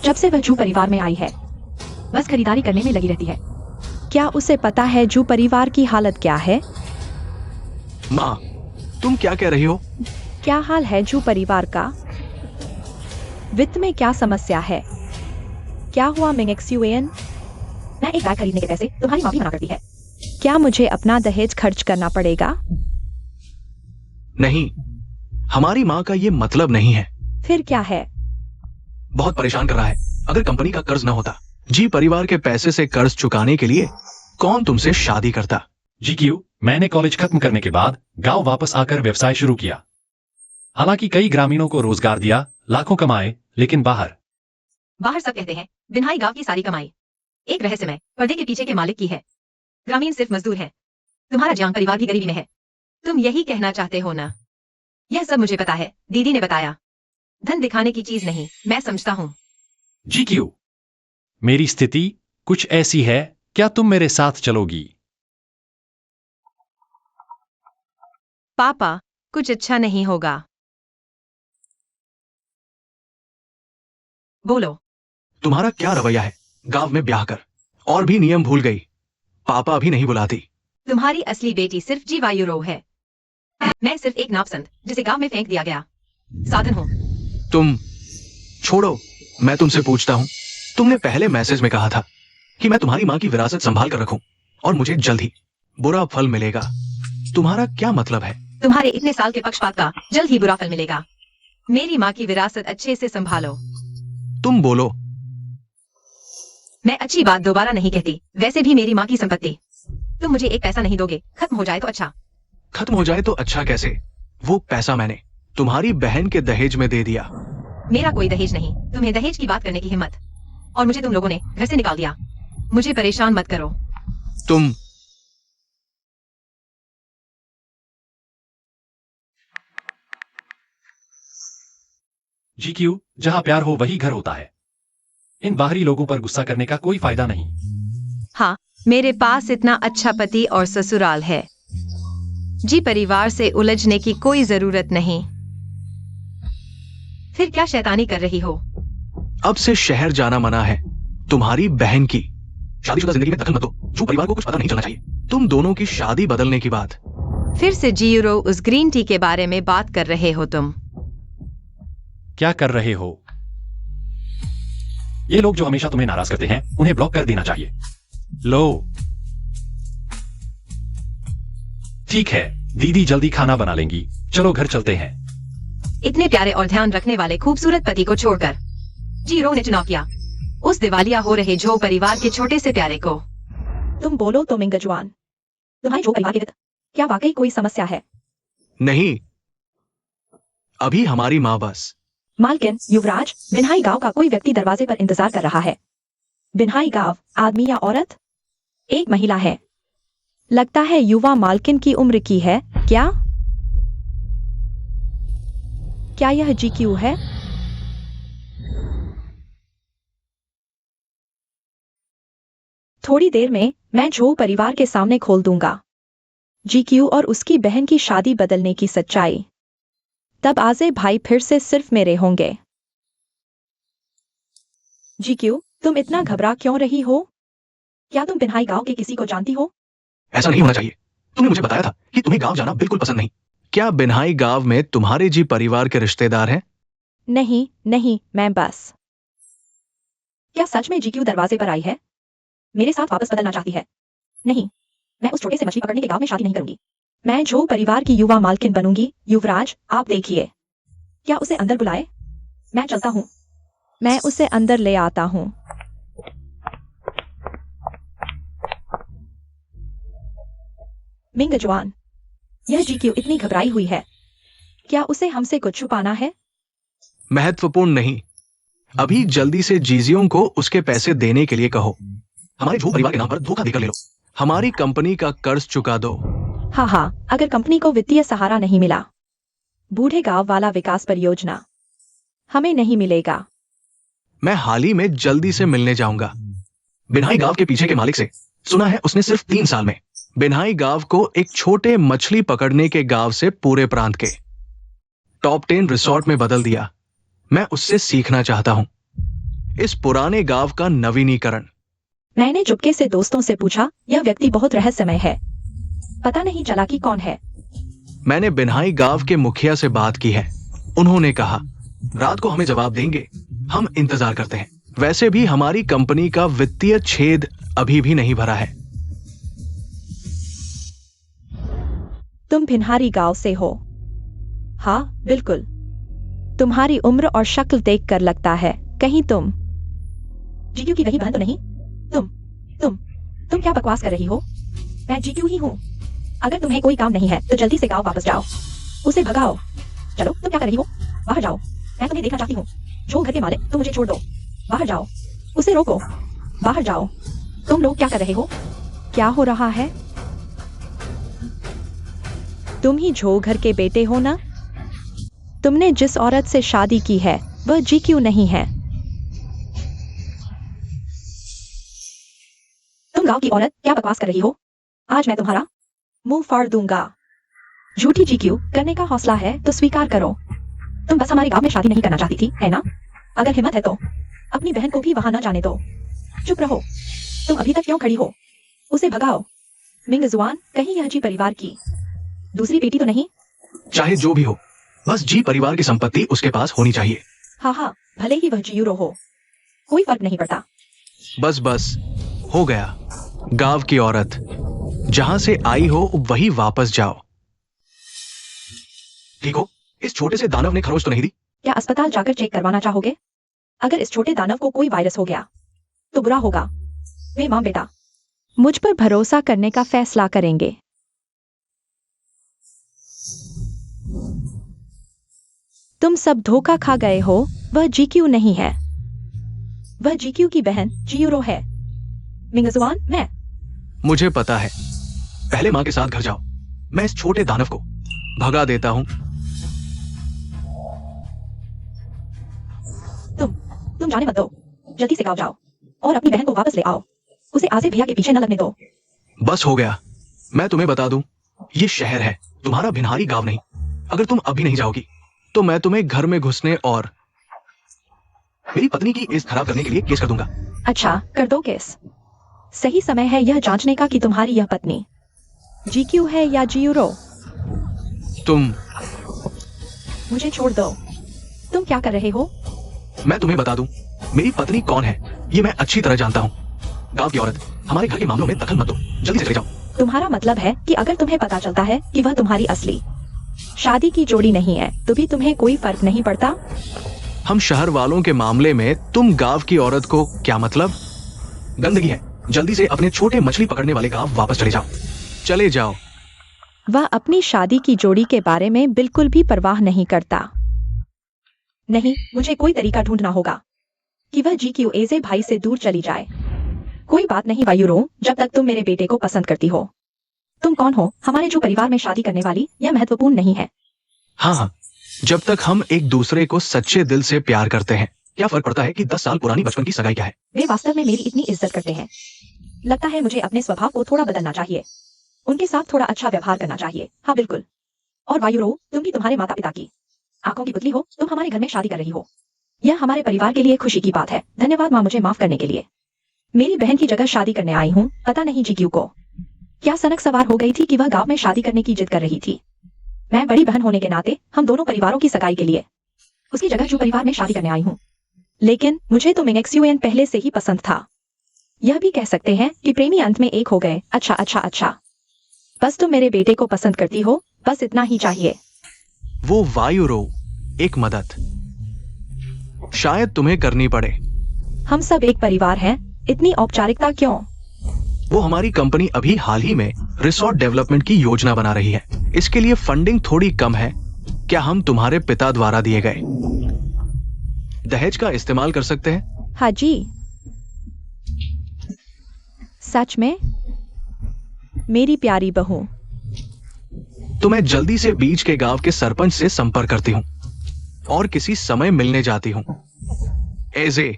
जब से वह जू परिवार में आई है बस खरीदारी करने में लगी रहती है। क्या उसे पता है जू परिवार की हालत क्या है? माँ, तुम क्या कह रही हो? क्या हाल है जू परिवार का? वित्त में क्या समस्या है? क्या हुआ मिंगेक्सुएन? मैं एक बैग खरीदने के पैसे तुम्हारी माँ भी मना करती है। क्या मुझे अपना दहेज खर्च करना पड़ेगा? नहीं, हमारी माँ का ये मतलब नहीं है। फिर क्या है? बहुत परेशान कर रहा है। अगर कंपनी का कर्ज न होता, जी परिवार के पैसे से कर्ज चुकाने के लिए कौन तुमसे शादी करता? GQ, मैंने कॉलेज खत्म करने के बाद गांव वापस आकर व्यवसाय शुरू किया। हालांकि कई ग्रामीणों को रोजगार दिया, लाखों कमाए, लेकिन बाहर सब कहते हैं बिन्हाई गांव की सारी कमाई एक रहस्यमय पर्दे के पीछे के मालिक की है। ग्रामीण सिर्फ मजदूर है। तुम्हारा जियांग परिवार भी गरीबी में है। तुम यही कहना चाहते हो ना? यह सब मुझे पता है, दीदी ने बताया। धन दिखाने की चीज नहीं, मैं समझता हूँ। GQ, मेरी स्थिति कुछ ऐसी है, क्या तुम मेरे साथ चलोगी? पापा, कुछ अच्छा नहीं होगा। बोलो। तुम्हारा क्या रवैया है? गांव में ब्याह कर और भी नियम भूल गई। पापा भी नहीं बुलाती। तुम्हारी असली बेटी सिर्फ जीवायुरो है। मैं सिर्फ एक नापसंद जिसे गांव में फेंक दिया गया साधन हूँ। तुम छोड़ो, मैं तुमसे पूछता हूँ। तुमने पहले मैसेज में कहा था कि मैं तुम्हारी माँ की विरासत संभाल कर रखूं और मुझे जल्द ही बुरा फल मिलेगा। तुम्हारा क्या मतलब है? तुम्हारे इतने साल के पक्षपात का जल्द ही बुरा फल मिलेगा। मेरी माँ की विरासत अच्छे से संभालो। तुम बोलो। मैं अच्छी बात दोबारा नहीं कहती। वैसे भी मेरी माँ की संपत्ति। तुम मुझे एक पैसा नहीं दोगे। खत्म हो जाए तो अच्छा। खत्म हो जाए तो अच्छा कैसे? वो पैसा मैंने तुम्हारी बहन के दहेज में दे दिया। मेरा कोई दहेज नहीं। तुम्हें दहेज की बात करने की हिम्मत, और मुझे तुम लोगों ने घर से निकाल दिया। मुझे परेशान मत करो। तुम GQ, जहां प्यार हो वही घर होता है। इन बाहरी लोगों पर गुस्सा करने का कोई फायदा नहीं। हाँ, मेरे पास इतना अच्छा पति और ससुराल है। जी परिवार से उलझने की कोई जरूरत नहीं। फिर क्या शैतानी कर रही हो? अब से शहर जाना मना है। तुम्हारी बहन की शादीशुदा जिंदगी में दखल मत दो। जो परिवार को कुछ पता नहीं चलना चाहिए। तुम दोनों की शादी बदलने की बात। फिर से जीरो उस ग्रीन टी के बारे में बात कर रहे हो तुम? क्या कर रहे हो? ये लोग जो हमेशा तुम्हें नाराज करते हैं, उन्हें ब्लॉक कर देना चाहिए। लो। ठीक है, दीदी जल्दी खाना बना लेंगी। चलो घर चलते हैं। इतने प्यारे और ध्यान रखने वाले खूबसूरत पति को छोड़कर जीरो ने चुनाव किया उस दिवालिया हो रहे झो परिवार के छोटे से प्यारे को। तुम बोलो तो मिंगजुआन, तुम्हारे जो परिवार के वित्त, क्या वाकई कोई समस्या है? नहीं, अभी हमारी माँ बस। मालकिन, युवराज, बिन्हाई गांव का कोई व्यक्ति दरवाजे पर इंतजार कर रहा है। बिन्हाई गांव, आदमी या औरत? एक महिला है। लगता है युवा मालकिन की उम्र की है। क्या यह GQ है? थोड़ी देर में मैं झो परिवार के सामने खोल दूंगा GQ और उसकी बहन की शादी बदलने की सच्चाई। तब आजे भाई फिर से सिर्फ मेरे होंगे। GQ, तुम इतना घबरा क्यों रही हो? क्या तुम बिन्हाई गांव के किसी को जानती हो? ऐसा नहीं होना चाहिए। तुमने मुझे बताया था कि तुम्हें गांव जाना बिल्कुल पसंद नहीं। क्या बिन्हाई गांव में तुम्हारे जी परिवार के रिश्तेदार हैं? नहीं, मैं बस। क्या सच में GQ दरवाजे पर आई है? मेरे साथ वापस बदलना चाहती है? नहीं, मैं उस छोटे से मछली पकड़ने के गांव में शादी नहीं करूंगी। मैं झो परिवार की युवा मालकिन बनूंगी। युवराज, आप देखिए। क्या उसे अंदर बुलाए? मैं चलता हूँ। मैं उसे अंदर ले आता हूँ। मिंगजुआन, यह GQ इतनी घबराई हुई है। क्या उसे हमसे कुछ छुपाना है? महत्वपूर्ण नहीं। अभी जल्दी से जीजियों को उसके पैसे देने के लिए कहो। हमारे झो परिवार के नाम पर धोखा देकर ले लो। हमारी कंपनी का कर्ज चुका दो। हाँ, अगर कंपनी को वित्तीय सहारा नहीं मिला, बूढ़े गांव वाला विकास परियोजना हमें नहीं मिलेगा। मैं हाल ही में जल्दी से मिलने जाऊंगा। बिन्हाई गांव के पीछे के मालिक से सुना है उसने सिर्फ 3 साल में बिन्हाई गांव को एक छोटे मछली पकड़ने के गांव से पूरे प्रांत के टॉप 10 रिसोर्ट में बदल दिया। मैं उससे सीखना चाहता हूं। इस पुराने गांव का नवीनीकरण। मैंने चुपके से दोस्तों से पूछा, यह व्यक्ति बहुत रहस्यमय है, पता नहीं चला कि कौन है। मैंने बिन्हाई गांव के मुखिया से बात की है। उन्होंने कहा रात को हमें जवाब देंगे। हम इंतजार करते हैं। वैसे भी हमारी कंपनी का वित्तीय छेद अभी भी नहीं भरा है। तुम भिन्हारी गांव से हो? हाँ बिल्कुल। तुम्हारी उम्र और शक्ल देखकर लगता है कहीं तुम जीक्यू की वही बहन तो नहीं? तुम क्या बकवास कर रही हो? मैं जीक्यू ही हूँ। अगर तुम्हें कोई काम नहीं है तो जल्दी से गांव वापस जाओ, उसे भगाओ। चलो, तुम क्या कर रही हो? बाहर जाओ, मैं तुम्हें देखना चाहती हूँ। जो घर के मालिक, तुम मुझे छोड़ दो। बाहर जाओ, उसे रोको। बाहर जाओ। तुम लोग क्या कर रहे हो? क्या हो रहा है? तुम ही झो घर के बेटे हो ना? तुमने जिस औरत से शादी की है वह जीक्यू नहीं है। तुम गांव की औरत क्या बकवास कर रही हो? आज मैं तुम्हारा मुंह फाड़ दूंगा। झूठी जीक्यू करने का हौसला है तो स्वीकार करो। तुम बस हमारे गांव में शादी नहीं करना चाहती थी, है ना? अगर हिम्मत है तो अपनी बहन को भी वहां न जाने दो। चुप रहो। तुम अभी तक क्यों खड़ी हो? उसे भगाओ। मिंगजुआन, कहीं यह जी परिवार की दूसरी बेटी तो नहीं? चाहे जो भी हो, बस जी परिवार की संपत्ति उसके पास होनी चाहिए। हाँ, भले ही वह जीरो हो, कोई फर्क नहीं पड़ता। बस हो गया। गांव की औरत, जहां से आई हो वही वापस जाओ। ठीक हो? इस छोटे से दानव ने खरोच तो नहीं दी? क्या अस्पताल जाकर चेक करवाना चाहोगे? अगर इस छोटे दानव को कोई वायरस हो गया तो बुरा होगा। वे मां बेटा मुझ पर भरोसा करने का फैसला करेंगे। तुम सब धोखा खा गए हो। वह जीक्यू नहीं है, वह जीक्यू की बहन जीरो है। मिंगजुआन, मैं मुझे पता है। पहले मां के साथ घर जाओ। मैं इस छोटे दानव को भगा देता हूं। तुम जाने मत दो। जल्दी से गांव जाओ और अपनी बहन को वापस ले आओ। उसे आसिफ भैया के पीछे न लगने दो। बस हो गया। मैं तुम्हें बता दूं, ये शहर है, तुम्हारा भिन्हारी गांव नहीं। अगर तुम अभी नहीं जाओगी तो मैं तुम्हें घर में घुसने और मेरी पत्नी की इज्जत खराब करने के लिए केस कर दूंगा। अच्छा, कर दो केस। सही समय है यह जांचने का कि तुम्हारी यह पत्नी जीक्यू है या जीरो। तुम मुझे छोड़ दो। तुम क्या कर रहे हो? मैं तुम्हें बता दूं, मेरी पत्नी कौन है ये मैं अच्छी तरह जानता हूं। गांव की औरत, हमारे घर के मामलों में दखल मत दो। जल्दी से चले जाओ। तुम्हारा मतलब है कि अगर तुम्हें पता चलता है कि वह तुम्हारी असली शादी की जोड़ी नहीं है तो भी तुम्हें कोई फर्क नहीं पड़ता? हम शहर वालों के मामले में तुम गांव की औरत को क्या मतलब? गंदगी है। जल्दी से अपने छोटे मछली पकड़ने वाले गांव वापस चले जाओ। चले जाओ। वह अपनी शादी की जोड़ी के बारे में बिल्कुल भी परवाह नहीं करता। नहीं, मुझे कोई तरीका ढूंढना होगा कि वह जीक्यू एजे भाई से दूर चली जाए। कोई बात नहीं वायुरो, जब तक तुम मेरे बेटे को पसंद करती हो। तुम कौन हो हमारे जो परिवार में शादी करने वाली? यह महत्वपूर्ण नहीं है। हाँ, जब तक हम एक दूसरे को सच्चे दिल से प्यार करते हैं, क्या फर्क पड़ता है कि 10 साल पुरानी बचपन की सगाई क्या है? वे वास्तव में मेरी इतनी इज्जत करते हैं। लगता है मुझे अपने स्वभाव को थोड़ा बदलना चाहिए। उनके साथ थोड़ा अच्छा व्यवहार करना चाहिए। हाँ बिल्कुल। और वायुरो, तुम भी तुम्हारे माता पिता की आंखों की पुतली हो। तुम हमारे घर में शादी कर रही हो। यह हमारे परिवार के लिए खुशी की बात है। धन्यवाद माँ, मुझे माफ करने के लिए। मेरी बहन की जगह शादी करने आई हूँ। पता नहीं जीक्यू को क्या सनक सवार हो गई थी कि वह गांव में शादी करने की जिद कर रही थी। मैं बड़ी बहन होने के नाते हम दोनों परिवारों की सगाई के लिए उसकी जगह जो परिवार में शादी करने आई हूँ। लेकिन मुझे तो मिंगजुआन पहले से ही पसंद था। यह भी कह सकते हैं कि प्रेमी अंत में एक हो गए। अच्छा। बस तुम मेरे बेटे को पसंद करती हो, बस इतना ही चाहिए। वो वायुरो, एक मदद शायद तुम्हें करनी पड़े। हम सब एक परिवार हैं, इतनी औपचारिकता क्यों? वो हमारी कंपनी अभी हाल ही में रिसोर्ट डेवलपमेंट की योजना बना रही है। इसके लिए फंडिंग थोड़ी कम है। क्या हम तुम्हारे पिता द्वारा दिए गए दहेज का इस्तेमाल कर सकते हैं? हाँ जी। सच में? मेरी प्यारी बहू, तो मैं जल्दी से बीच के गांव के सरपंच से संपर्क करती हूँ और किसी समय मिलने जाती हूँ। एजे।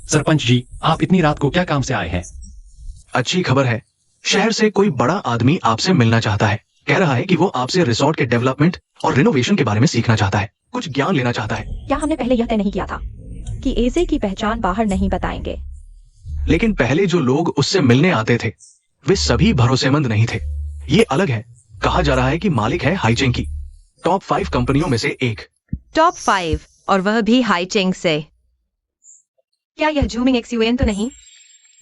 सरपंच जी, आप इतनी रात को क्या काम से आए हैं? अच्छी खबर है। शहर से कोई बड़ा आदमी आपसे मिलना चाहता है। कह रहा है कि वो आपसे रिसोर्ट के डेवलपमेंट और रिनोवेशन के बारे में सीखना चाहता है, कुछ ज्ञान लेना चाहता है। क्या हमने पहले यह तय नहीं किया था कि एजे की पहचान बाहर नहीं बताएंगे? लेकिन पहले जो लोग उससे मिलने आते थे वे सभी भरोसेमंद नहीं थे। ये अलग है। कहा जा रहा है कि मालिक है हाईचेंग की टॉप 5 कंपनियों में से एक। टॉप 5 और वह भी हाईचेंग से। क्या यह झूमिंग XUN तो नहीं?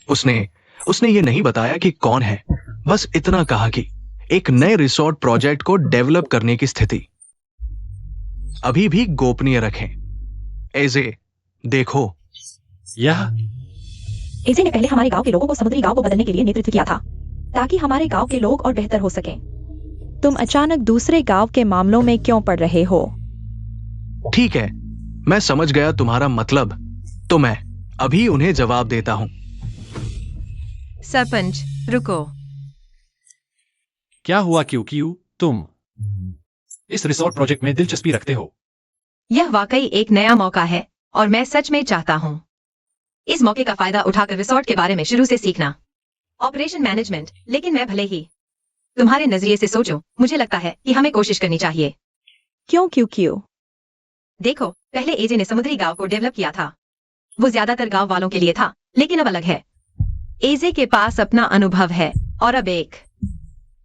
उसने ये नहीं बताया कि कौन है, बस इतना कहा कि एक नए रिसोर्ट प्रोजेक्ट को डेवलप करने की स्थिति अभी भी गोपनीय रखें। एजे देखो, यह एजे ने पहले हमारे गांव के लोगों को समुद्री गांव को बदलने के लिए नेतृत्व किया था ताकि हमारे गांव के लोग और बेहतर हो सकें। तुम अचानक दूसरे गांव के मामलों में क्यों पड़ रहे हो? ठीक है, मैं समझ गया तुम्हारा मतलब, तो मैं अभी उन्हें जवाब देता हूं। सरपंच रुको। क्या हुआ क्यू? तुम इस रिसोर्ट प्रोजेक्ट में दिलचस्पी रखते हो? यह वाकई एक नया मौका है और मैं सच में चाहता हूँ इस मौके का फायदा उठाकर रिसोर्ट के बारे में शुरू से सीखना, ऑपरेशन मैनेजमेंट। लेकिन मैं भले ही तुम्हारे नजरिए से सोचूं, मुझे लगता है कि हमें कोशिश करनी चाहिए। क्यों? देखो, पहले एजे ने समुद्री गांव को डेवलप किया था। वो ज्यादातर गांव वालों के लिए था, लेकिन अब अलग है। एजे के पास अपना अनुभव है और अब एक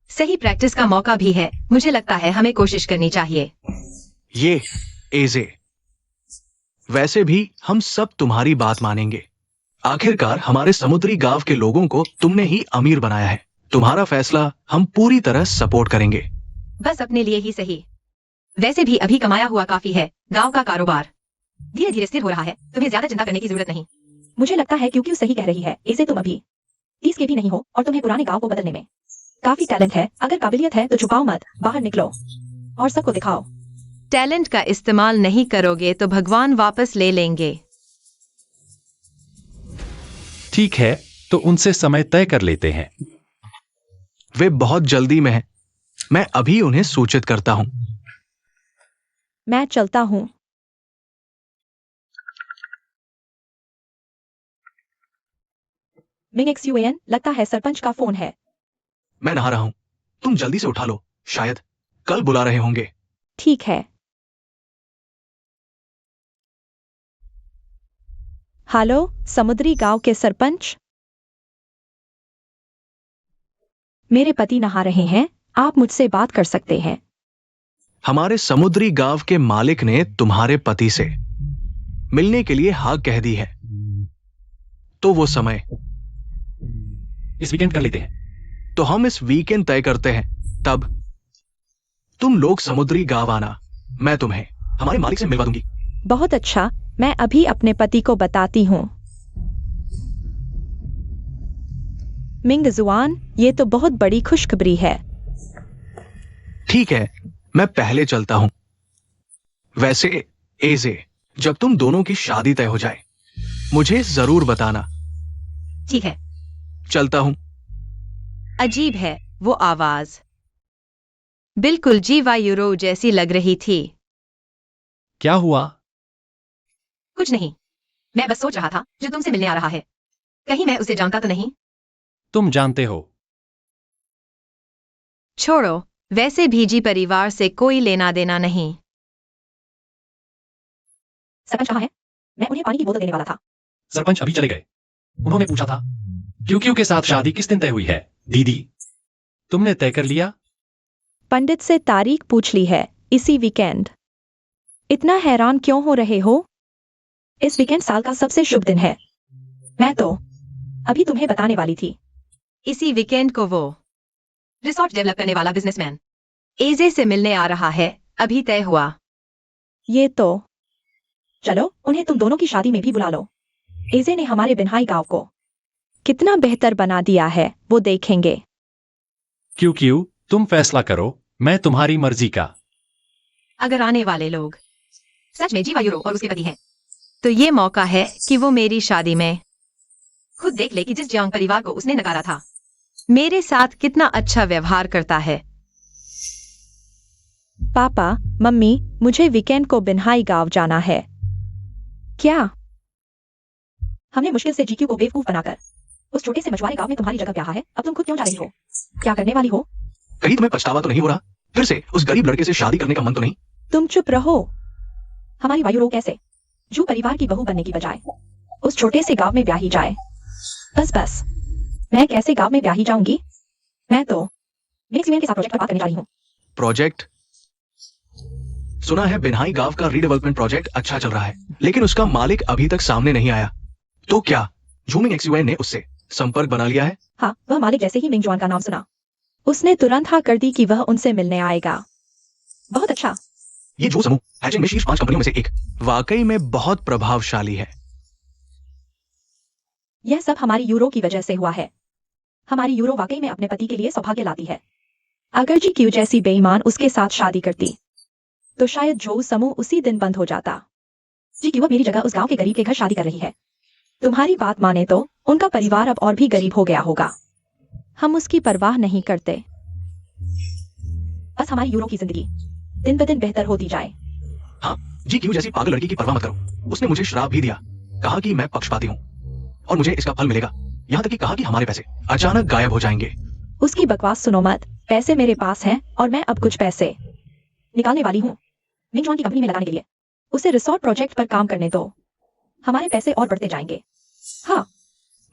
सही प्रैक्टिस का मौका भी है। मुझे लगता है हमें कोशिश करनी चाहिए। ये एजे, वैसे भी हम सब तुम्हारी बात मानेंगे। आखिरकार हमारे समुद्री गांव के लोगों को तुमने ही अमीर बनाया है। तुम्हारा फैसला हम पूरी तरह सपोर्ट करेंगे। बस अपने लिए ही सही। वैसे भी अभी कमाया हुआ काफी है। गांव का कारोबार धीरे धीरे स्थिर हो रहा है। तुम्हें ज्यादा चिंता करने की जरूरत नहीं। मुझे लगता है क्योंकि सही कह रही है। एजे तुम अभी 30 के भी नहीं हो और तुम्हें पुराने गांव को बदलने में काफी टैलेंट है। अगर काबिलियत है तो छुपाओ मत, बाहर निकलो और सबको दिखाओ। टैलेंट का इस्तेमाल नहीं करोगे तो भगवान वापस ले लेंगे। ठीक है, तो उनसे समय तय कर लेते हैं। वे बहुत जल्दी में हैं। मैं अभी उन्हें सूचित करता हूं। मैं चलता हूं। मिंग XUN, लगता है सरपंच का फोन है। मैं नहा रहा हूं, तुम जल्दी से उठा लो, शायद कल बुला रहे होंगे। ठीक है। हेलो, समुद्री गांव के सरपंच। मेरे पति नहा रहे हैं, आप मुझसे बात कर सकते हैं। हमारे समुद्री गांव के मालिक ने तुम्हारे पति से मिलने के लिए हाँ कह दी है, तो वो समय इस वीकेंड कर लेते हैं। तो हम इस वीकेंड तय करते हैं। तब तुम लोग समुद्री गांव आना, मैं तुम्हें हमारे मालिक से मिलवा दूंगी। बहुत अच्छा, मैं अभी अपने पति को बताती हूँ। मिंग जुआन, ये तो बहुत बड़ी खुशखबरी है। ठीक है, मैं पहले चलता हूं। वैसे एजे, जब तुम दोनों की शादी तय हो जाए मुझे जरूर बताना। ठीक है। चलता हूं। अजीब है वो आवाज, बिल्कुल जीवा यूरो जैसी लग रही थी। क्या हुआ? कुछ नहीं, मैं बस सोच रहा था जो तुमसे मिलने आ रहा है, कहीं मैं उसे जानता तो नहीं? तुम जानते हो। छोड़ो, वैसे भी जी परिवार से कोई लेना देना नहीं। सरपंच कहाँ है? मैं उन्हें पानी की बोतल देने वाला था। सरपंच अभी चले गए। उन्होंने पूछा था क्यू के साथ शादी किस दिन तय हुई है। दीदी, तुमने तय कर लिया? पंडित से तारीख पूछ ली है, इसी वीकेंड। इतना हैरान क्यों हो रहे हो? इस वीकेंड साल का सबसे शुभ दिन है। मैं तो अभी तुम्हें बताने वाली थी। इसी वीकेंड को वो रिसोर्ट डेवलप करने वाला बिजनेसमैन एजे से मिलने आ रहा है, अभी तय हुआ। ये तो चलो, उन्हें तुम दोनों की शादी में भी बुला लो। एजे ने हमारे बिन्हाई गांव को कितना बेहतर बना दिया है, वो देखेंगे। क्यू, तुम फैसला करो, मैं तुम्हारी मर्जी का। अगर आने वाले लोग सच में जीवा यूरो और उसके पति हैं, तो ये मौका है कि वो मेरी शादी में खुद देख ले कि जिस जियांग परिवार को उसने नकारा था मेरे साथ कितना अच्छा व्यवहार करता है। पापा, मम्मी, मुझे वीकेंड को बिन्हाई गांव जाना है। क्या? हमने मुश्किल से जीक्यू को बेवकूफ बनाकर उस छोटे से मछुआरे गांव में तुम्हारी जगह ब्याहा है। अब तुम खुद क्यों जा रही हो? क्या करने वाली हो? कहीं तुम्हें पछतावा तो नहीं हो रहा? फिर से उस गरीब लड़के से शादी करने का मन तो नहीं? तुम चुप रहो। हमारी वायु रोग कैसे जू परिवार की बहू बनने की बजाय उस छोटे से गांव में ब्याही जाए। बस मैं कैसे गांव में ब्याही जाऊंगी? मैं तो मिक्स यूनियन के साथ प्रोजेक्ट पर बात करने जा रही हूँ। प्रोजेक्ट? सुना है बिन्हाई गांव का रीडेवलपमेंट प्रोजेक्ट अच्छा चल रहा है, लेकिन उसका मालिक अभी तक सामने नहीं आया। तो क्या झूमिंग एक्सयूएन ने उससे संपर्क बना लिया है? हाँ, वह मालिक जैसे ही मिंग जुआन का नाम सुना, उसने तुरंत हाँ कर दी कि वह उनसे मिलने आएगा। बहुत अच्छा। ये जो समूह हैचिंग में शीर्ष 5 कंपनियों में से एक वाकई में बहुत प्रभावशाली है। यह सब हमारी यूरो की वजह से हुआ है। हमारी यूरो वाकई में अपने पति के लिए सौभाग्य लाती है। अगर GQ जैसी बेईमान उसके साथ शादी करती तो शायद जो समूह उसी दिन बंद हो जाता। GQ अब मेरी जगह उस गांव के गरीब के घर शादी कर रही है। तुम्हारी बात माने तो उनका परिवार अब और भी गरीब हो गया होगा। हम उसकी परवाह नहीं करते। बस हमारी यूरो की जिंदगी दिन ब दिन बेहतर होती जाए। हाँ, GQ जैसी पागल लड़की की परवाह मत करो। उसने मुझे श्राप भी दिया, कहा कि मैं पक्षपाती हूँ और मुझे इसका फल मिलेगा। यहाँ तक कि कहा कि हमारे पैसे अचानक गायब हो जाएंगे। उसकी बकवास सुनो मत। पैसे मेरे पास हैं और मैं अब कुछ पैसे निकालने वाली हूँ मिंग जुआन की कंपनी में लगाने के लिए। उसे रिसोर्ट प्रोजेक्ट पर काम करने दो, हमारे पैसे और बढ़ते जाएंगे। हाँ,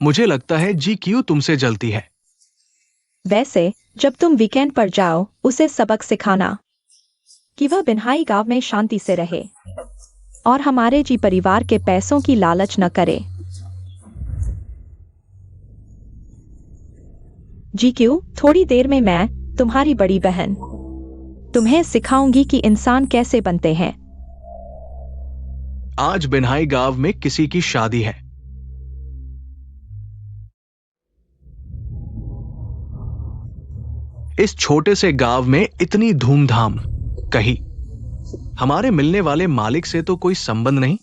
मुझे लगता है GQ तुमसे जलती है। वैसे जब तुम वीकेंड पर जाओ उसे सबक सिखाना कि वह बिन्हाई गांव में शांति से रहे और हमारे जी परिवार के पैसों की लालच न करे। GQ, थोड़ी देर में मैं, तुम्हारी बड़ी बहन, तुम्हें सिखाऊंगी कि इंसान कैसे बनते हैं। आज बिन्हाई गांव में किसी की शादी है। इस छोटे से गांव में इतनी धूमधाम, कहीं हमारे मिलने वाले मालिक से तो कोई संबंध नहीं।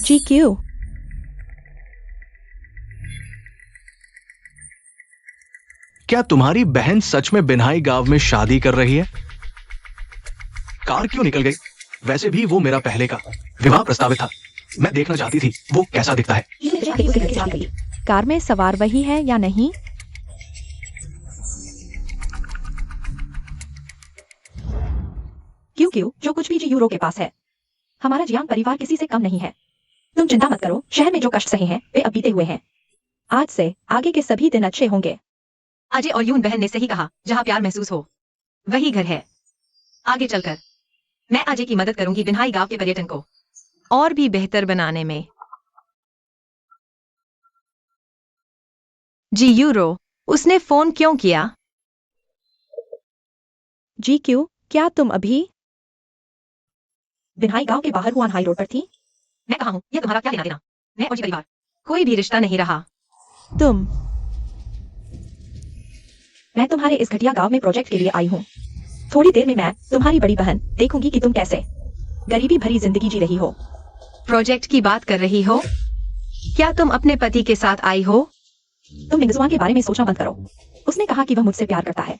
GQ, क्या तुम्हारी बहन सच में बिन्हाई गांव में शादी कर रही है? कार क्यों निकल गई? वैसे भी वो मेरा पहले का विवाह प्रस्तावित था। मैं देखना चाहती थी वो कैसा दिखता है। कार में सवार वही है या नहीं? क्यों जो कुछ भी जी यूरो के पास है, हमारा जियांग परिवार किसी से कम नहीं है। तुम चिंता मत करो, शहर में जो कष्ट सहे हैं वे अब बीते हुए हैं। आज से आगे के सभी दिन अच्छे होंगे। अजय और यून बहन ने सही कहा, जहाँ प्यार महसूस हो वही घर है। आगे चलकर मैं अजय की मदद करूंगी बिन्हाई गांव के पर्यटन को और भी बेहतर बनाने में। जी यूरो, उसने फोन क्यों किया? GQ, क्या तुम अभी बिन्हाई गांव के बाहर हुआन हाई रोड पर थी? मैं कहा हूँ, यह तुम्हारा क्या लेना देना? मैं और जी परिवार कोई भी रिश्ता नहीं रहा। मैं तुम्हारे इस घटिया गांव में प्रोजेक्ट के लिए आई हूँ। थोड़ी देर में मैं, तुम्हारी बड़ी बहन, देखूंगी कि तुम कैसे गरीबी भरी जिंदगी जी रही हो। प्रोजेक्ट की बात कर रही हो? क्या तुम अपने पति के साथ आई हो? तुम मिंगजुआन के बारे में सोचना बंद करो। उसने कहा कि वह मुझसे प्यार करता है।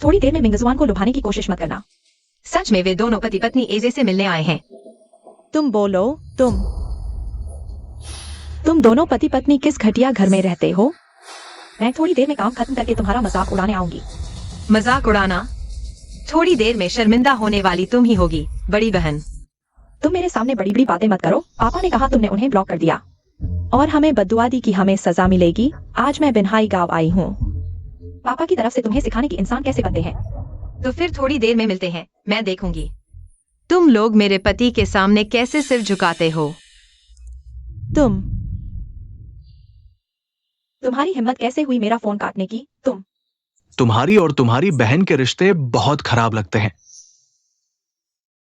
थोड़ी देर में मिंगजुआन को लुभाने की कोशिश मत करना। सच में वे दोनों पति पत्नी एजे से मिलने आए हैं। तुम बोलो, तुम दोनों पति पत्नी किस घटिया घर में रहते हो? मैं थोड़ी देर में काम खत्म करके तुम्हारा मजाक उड़ाने आऊंगी। मजाक उड़ाना? थोड़ी देर में शर्मिंदा होने वाली तुम ही होगी, बड़ी बहन। तुम मेरे सामने बड़ी बड़ी बातें मत करो। पापा ने कहा तुमने उन्हें ब्लॉक कर दिया और हमें बद्दुआ दी कि हमें सजा मिलेगी। आज मैं बिन्हाई गांव आई हूँ पापा की तरफ से तुम्हें सिखाने की इंसान कैसे बनते हैं। तो फिर थोड़ी देर में मिलते हैं, मैं देखूंगी तुम लोग मेरे पति के सामने कैसे सिर झुकाते हो। तुम्हारी हिम्मत कैसे हुई मेरा फोन काटने की? तुम्हारी और तुम्हारी बहन के रिश्ते बहुत खराब लगते हैं।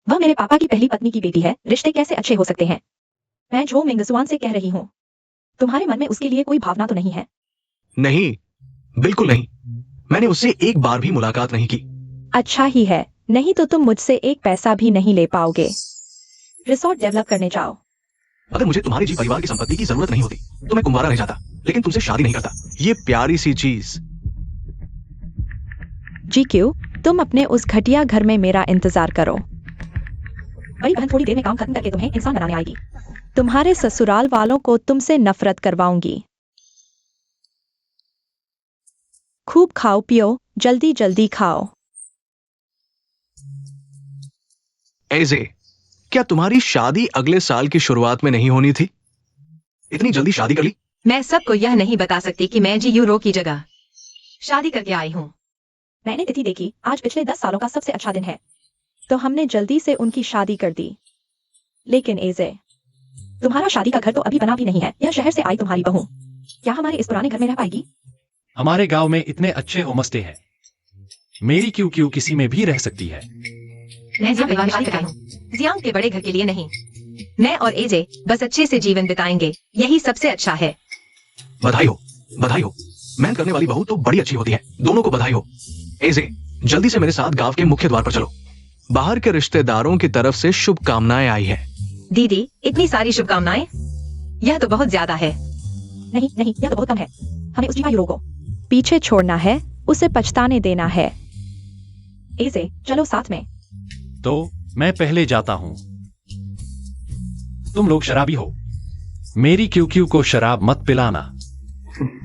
वह मेरे पापा की पहली पत्नी की बेटी है, रिश्ते कैसे अच्छे हो सकते हैं? मैं जो मिंगजुआन से कह रही हूँ, तुम्हारे मन में उसके लिए कोई भावना तो नहीं है? नहीं, बिल्कुल नहीं। मैंने उससे एक बार भी मुलाकात नहीं की। अच्छा ही है, नहीं तो तुम मुझसे एक पैसा भी नहीं ले पाओगे। रिसोर्ट डेवलप करने जाओ। अगर मुझे तुम्हारी जी परिवार की संपत्ति की जरूरत नहीं होती तो मैं कुंवारा रह जाता, लेकिन तुमसे शादी नहीं करता। ये प्यारी सी चीज। GQ, तुम अपने उस घटिया घर में मेरा इंतजार करो। बड़ी बहन थोड़ी देर में काम खत्म करके तुम्हें इंसान बनाने आएगी। तुम्हारे ससुराल वालों को तुमसे नफरत करवाऊंगी। खूब खाओ पियो, जल्दी जल्दी खाओ। एजे, क्या तुम्हारी शादी अगले साल की शुरुआत में नहीं होनी थी? इतनी जल्दी शादी कर ली? मैं सबको यह नहीं बता सकती कि मैं जी यूरो की जगह शादी करके आई हूँ। मैंने तिथि देखी, आज पिछले 10 सालों का सबसे अच्छा दिन है, तो हमने जल्दी से उनकी शादी कर दी। लेकिन एजे, तुम्हारा शादी का घर तो अभी बना भी नहीं है। यह शहर से आई तुम्हारी बहू क्या हमारे इस पुराने घर में रह पाएगी? हमारे गांव में इतने अच्छे होमस्टे हैं, मेरी क्यू क्यू किसी में भी रह सकती है। मैं जियांग परिवार में शादी करके आई हूँ, जियांग के बड़े घर के लिए नहीं। मैं और एजे बस अच्छे से जीवन बिताएंगे, यही सबसे अच्छा है। बधाई हो, बधाई हो। मेहनत करने वाली बहू तो बड़ी अच्छी होती है। दोनों को बधाई हो। एजे, जल्दी से मेरे साथ गांव के मुख्य द्वार पर चलो। बाहर के रिश्तेदारों की तरफ से शुभकामनाएं आई है। दीदी, इतनी सारी शुभकामनाएं? यह तो बहुत ज्यादा है। नहीं नहीं, यह तो बहुत कम है। हमें उस जीवा यूरो को पीछे छोड़ना है, उसे पछताने देना है। एजे, चलो साथ में। तो मैं पहले जाता हूँ। तुम लोग शराबी हो, मेरी क्यू क्यू को शराब मत पिलाना।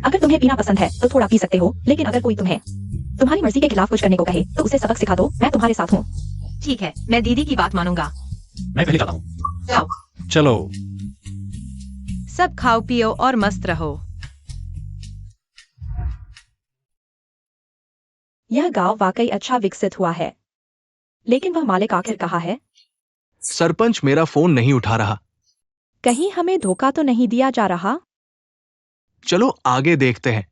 अगर तुम्हें पीना पसंद है तो थोड़ा पी सकते हो, लेकिन अगर कोई तुम्हारी मर्जी के खिलाफ कुछ करने को कहे तो उसे सबक सिखा दो। मैं तुम्हारे साथ हूँ। ठीक है, मैं दीदी की बात मानूंगा। मैं पहले जाता हूँ। जाओ, चलो। सब खाओ पियो और मस्त रहो। यह गांव वाकई अच्छा विकसित हुआ है, लेकिन वह मालिक आखिर कहाँ है? सरपंच मेरा फोन नहीं उठा रहा। कहीं हमें धोखा तो नहीं दिया जा रहा? चलो आगे देखते हैं।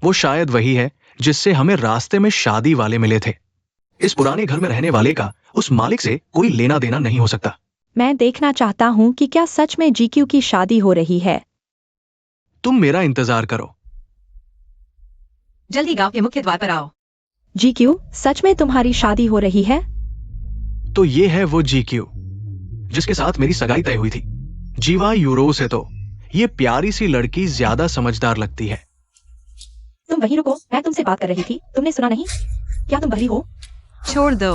वो शायद वही है जिससे हमें रास्ते में शादी वाले मिले थे। इस पुराने घर में रहने वाले का उस मालिक से कोई लेना देना नहीं हो सकता। मैं देखना चाहता हूँ कि क्या सच में जीक्यू की शादी हो रही है। तुम मेरा इंतजार करो। जल्दी गांव के मुख्य द्वार पर आओ। जीक्यू, सच में तुम्हारी शादी हो रही है? तो ये है वो जीक्यू जिसके साथ मेरी सगाई तय हुई थी। जीवा यूरो से तो ये प्यारी सी लड़की ज्यादा समझदार लगती है। तुम वहीं रुको, मैं तुमसे बात कर रही थी। तुमने सुना नहीं? क्या तुम बहरी हो? छोड़ दो।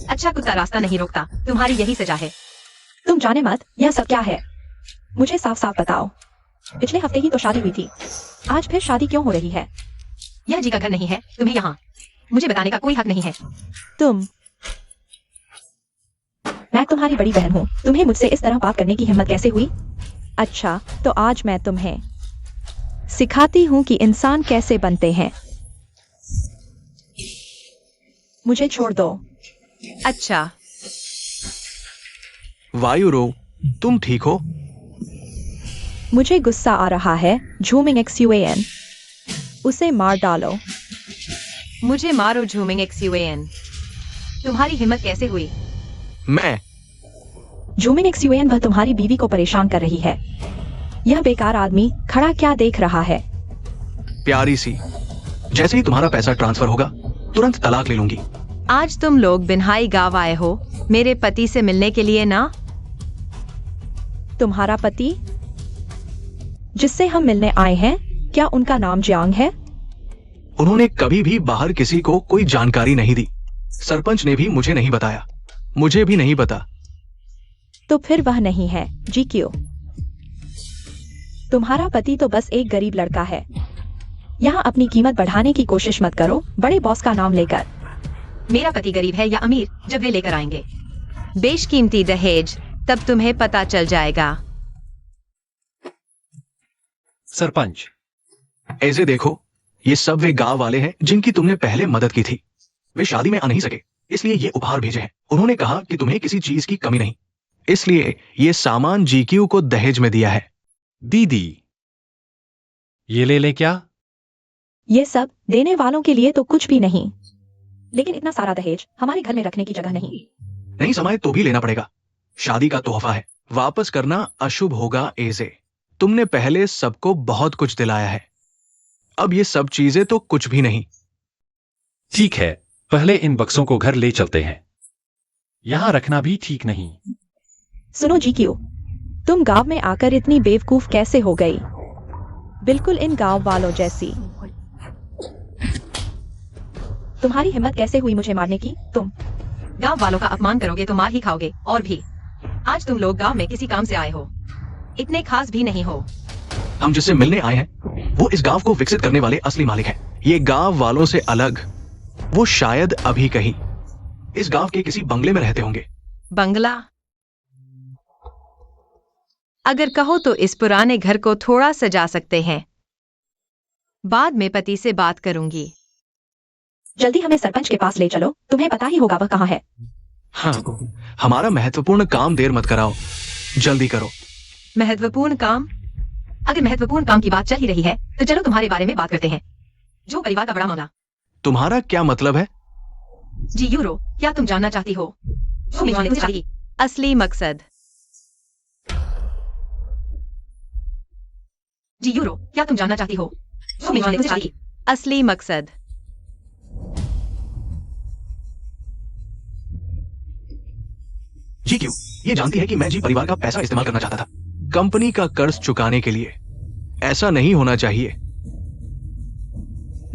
अच्छा कुत्ता रास्ता नहीं रोकता, तुम्हारी यही सजा है। तुम जाने मत, यह सब क्या है? मुझे साफ साफ बताओ। पिछले हफ्ते ही तो शादी हुई थी, आज फिर शादी क्यों हो रही है? यह जी का घर नहीं है, तुम्हें यहाँ मुझे बताने का कोई हक नहीं है। मैं तुम्हारी बड़ी बहन हूँ, तुम्हें मुझसे इस तरह बात करने की हिम्मत कैसे हुई? अच्छा, तो आज मैं तुम्हें सिखाती हूँ कि इंसान कैसे बनते हैं। मुझे छोड़ दो। अच्छा, वायुरो, तुम ठीक हो? मुझे गुस्सा आ रहा है। झूमिंग XUAN, उसे मार डालो। मुझे मारो झूमिंग XUAN। तुम्हारी हिम्मत कैसे हुई? मैं झूमिंग XUAN, वह तुम्हारी बीवी को परेशान कर रही है। यह बेकार आदमी खड़ा क्या देख रहा है? प्यारी सी, जैसे ही तुम्हारा पैसा ट्रांसफर होगा तुरंत तलाक ले लूंगी। आज तुम लोग बिन्हाई गांव आए हो मेरे पति से मिलने के लिए ना? तुम्हारा पति जिससे हम मिलने आए हैं, क्या उनका नाम जियांग है? उन्होंने कभी भी बाहर किसी को कोई जानकारी नहीं दी। सरपंच ने भी मुझे नहीं बताया, मुझे भी नहीं पता। तो फिर वह नहीं है जीक्यू। तुम्हारा पति तो बस एक गरीब लड़का है। यहाँ अपनी कीमत बढ़ाने की कोशिश मत करो बड़े बॉस का नाम लेकर। मेरा पति गरीब है या अमीर, जब वे लेकर आएंगे बेशकीमती दहेज, तब तुम्हें पता चल जाएगा। सरपंच, ऐसे देखो, ये सब वे गांव वाले हैं जिनकी तुमने पहले मदद की थी। वे शादी में आ नहीं सके, इसलिए ये उपहार भेजे हैं। उन्होंने कहा कि तुम्हें किसी चीज की कमी नहीं, इसलिए ये सामान जीक्यू को दहेज में दिया है। दीदी, ये ले लें क्या? ये सब देने वालों के लिए तो कुछ भी नहीं, लेकिन इतना सारा दहेज हमारे घर में रखने की जगह नहीं। नहीं समाये तो भी लेना पड़ेगा, शादी का तोहफा है। वापस करना अशुभ होगा। एजे, तुमने पहले सबको बहुत कुछ दिलाया है, अब ये सब चीजें तो कुछ भी नहीं। ठीक है, पहले इन बक्सों को घर ले चलते हैं, यहां रखना भी ठीक नहीं। सुनो जीक्यू, तुम गांव में आकर इतनी बेवकूफ कैसे हो गई? बिल्कुल इन गांव वालों जैसी। तुम्हारी हिम्मत कैसे हुई मुझे मारने की? तुम गांव वालों का अपमान करोगे तो मार ही खाओगे। और भी, आज तुम लोग गांव में किसी काम से आए हो, इतने खास भी नहीं हो। हम जिससे मिलने आए हैं वो इस गांव को विकसित करने वाले असली मालिक हैं। ये गांव वालों से अलग वो शायद अभी कहीं इस गांव के किसी बंगले में रहते होंगे। बंगला? अगर कहो तो इस पुराने घर को थोड़ा सजा सकते हैं। बाद में पति से बात करूंगी। जल्दी हमें सरपंच के पास ले चलो, तुम्हें पता ही होगा वह कहाँ है। हाँ, हमारा महत्वपूर्ण काम देर मत कराओ, जल्दी करो। महत्वपूर्ण काम? अगर महत्वपूर्ण काम की बात चल ही रही है तो चलो तुम्हारे बारे में बात करते हैं। जो परिवार का बड़ा मामला। तुम्हारा क्या मतलब है? जी यूरो, क्या तुम जानना चाहती हो? असली मकसद। जी यूरो, क्या तुम जानना चाहती हो? असली मकसद। जी क्यों? ये जानती है कि मैं जी परिवार का पैसा इस्तेमाल करना चाहता था कंपनी का कर्ज चुकाने के लिए। ऐसा नहीं होना चाहिए।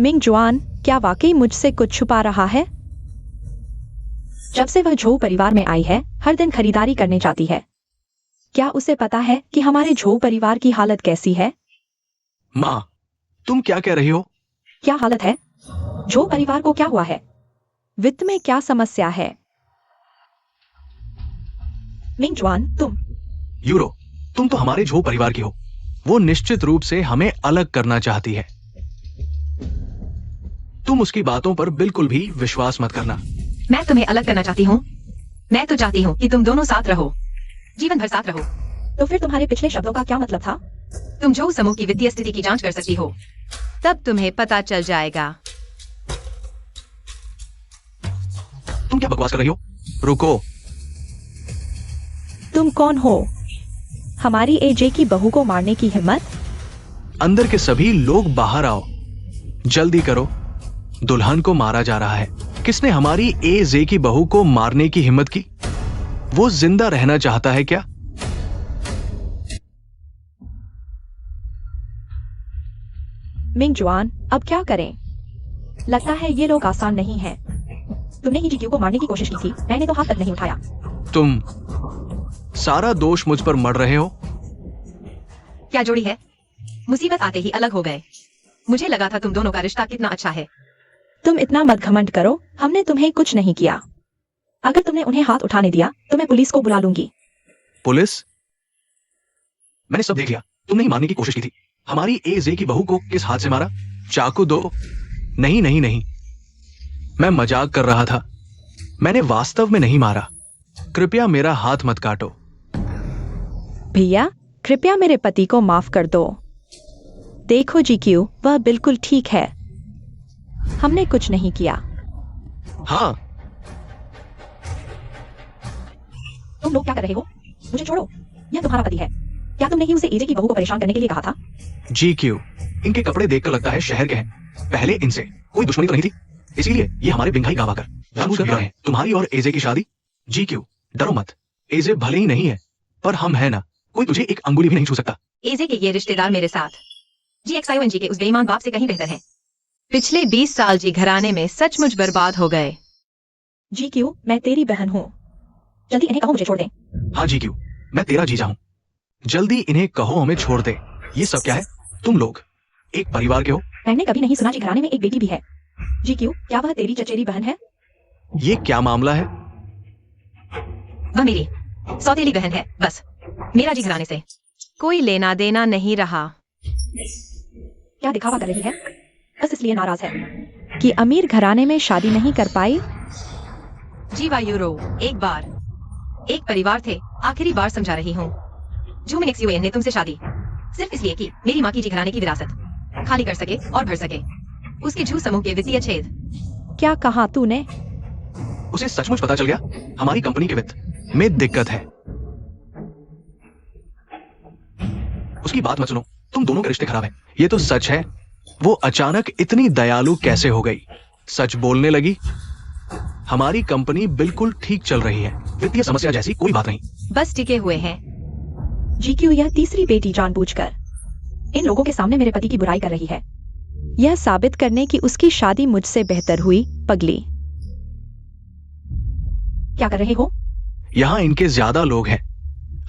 मिंग जुआन क्या वाकई मुझसे कुछ छुपा रहा है? जब से वह झो परिवार में आई है हर दिन खरीदारी करने जाती है। क्या उसे पता है कि हमारे झो परिवार की हालत कैसी है? माँ, तुम क्या कह रही हो? क्या हालत है? झो परिवार को क्या हुआ है? वित्त में क्या समस्या है? मिंग जुआन, तुम यूरो, तुम तो हमारे झो परिवार की हो। वो निश्चित रूप से हमें अलग करना चाहती है। तुम उसकी बातों पर बिल्कुल भी विश्वास मत करना। मैं तुम्हें अलग करना चाहती हूँ? मैं तो चाहती हूँ कि तुम दोनों साथ रहो, जीवन भर साथ रहो। तो फिर तुम्हारे पिछले शब्दों का क्या मतलब था? तुम झो समूह की वित्तीय स्थिति की जांच कर सकती हो, तब तुम्हें पता चल जाएगा। तुम क्या बकवास कर रही हो? रुको। तुम कौन हो? हमारी एजे की बहू को मारने की हिम्मत? अंदर के सभी लोग बाहर आओ, जल्दी करो। दुल्हन को मारा जा रहा है। किसने हमारी एजे की बहू को मारने की हिम्मत की? वो जिंदा रहना चाहता है क्या? मिंग जुआन, अब क्या करें? लगता है ये लोग आसान नहीं हैं। तुमने ही जीक्यू को मारने की कोशिश की थी, मैंने तो हाथ तक नहीं उठाया। तुम सारा दोष मुझ पर मढ़ रहे हो। क्या जोड़ी है? मुसीबत आते ही अलग हो गए। मुझे लगा था तुम दोनों का रिश्ता कितना अच्छा है। तुम इतना मत घमंड करो, हमने तुम्हें कुछ नहीं किया। अगर तुमने उन्हें हाथ उठाने दिया तो मैं पुलिस को बुला लूंगी। पुलिस? मैंने सब देख लिया। तुमने ही मारने की कोशिश की थी। हमारी एजे की बहू को किस हाथ से मारा? चाकू दो। नहीं नहीं नहीं, मैं मजाक कर रहा था। मैंने वास्तव में नहीं मारा। कृपया मेरा हाथ मत काटो। भैया, कृपया मेरे पति को माफ कर दो। देखो जीक्यू, वह बिल्कुल ठीक है। हमने कुछ नहीं किया। हाँ। तुम लोग क्या कर रहे हो? मुझे छोड़ो, यह तुम्हारा पति है। क्या तुमने ही उसे एजे की बहू को परेशान करने के लिए कहा था? जीक्यू, इनके कपड़े देखकर लगता है शहर के हैं। पहले इनसे कोई दुश्मनी तो नहीं थी, इसीलिए ये हमारे बिंगाई गाँव आकर जानबूझ कर रहे हैं तुम्हारी और एजे की शादी। जीक्यू, डरो मत। एजे भले ही नहीं है, पर हम है ना। कोई तुझे एक अंगुली भी नहीं छू सकता। एजे के ये रिश्तेदार मेरे साथ GXIONG के उस बेईमान बाप से कहीं बेहतर हैं। पिछले 20 साल जी घराने में सचमुच बर्बाद हो गए। जीक्यू, मैं तेरी बहन हूँ। जल्दी इन्हें कहो मुझे छोड़ दें। हाँ जीक्यू, मैं तेरा जीजा हूँ। जल्दी इन्हें कहो हमें छोड़ दे। ये सब क्या है? तुम लोग एक परिवार के हो। मैंने कभी नहीं सुना जी घराने में एक बेटी भी है। जीक्यू, क्या वह तेरी चचेरी बहन है? ये क्या मामला है? वह मेरी सौतेली बहन है, बस। मेरा जी घराने से कोई लेना देना नहीं रहा। क्या दिखावा कर रही है? बस इसलिए नाराज है कि अमीर घराने में शादी नहीं कर पाई। जीवा यूरो, एक बार एक परिवार थे, आखिरी बार समझा रही हूँ। ZXUN ने तुमसे शादी सिर्फ इसलिए कि मेरी माँ की जी घराने की विरासत खाली कर सके और भर सके उसके झू समूह के वित्तीय छेद। क्या कहा तूने? उसे सचमुच पता चल गया हमारी कंपनी के वित्त में दिक्कत है। उसकी बात मत सुनो, तुम दोनों के रिश्ते खराब हैं। ये तो सच है। वो अचानक इतनी दयालु कैसे हो गई? सच बोलने लगी। हमारी कंपनी बिल्कुल ठीक चल रही है। वित्तीय समस्या जैसी कोई बात नहीं। बस टिके हुए हैं। जीक्यू, यह तीसरी बेटी जानबूझकर इन लोगों के सामने मेरे पति की बुराई कर रही है। यह साबित करने कि उसकी शादी मुझसे बेहतर हुई। पगली, क्या कर रहे हो? यहाँ इनके ज्यादा लोग हैं,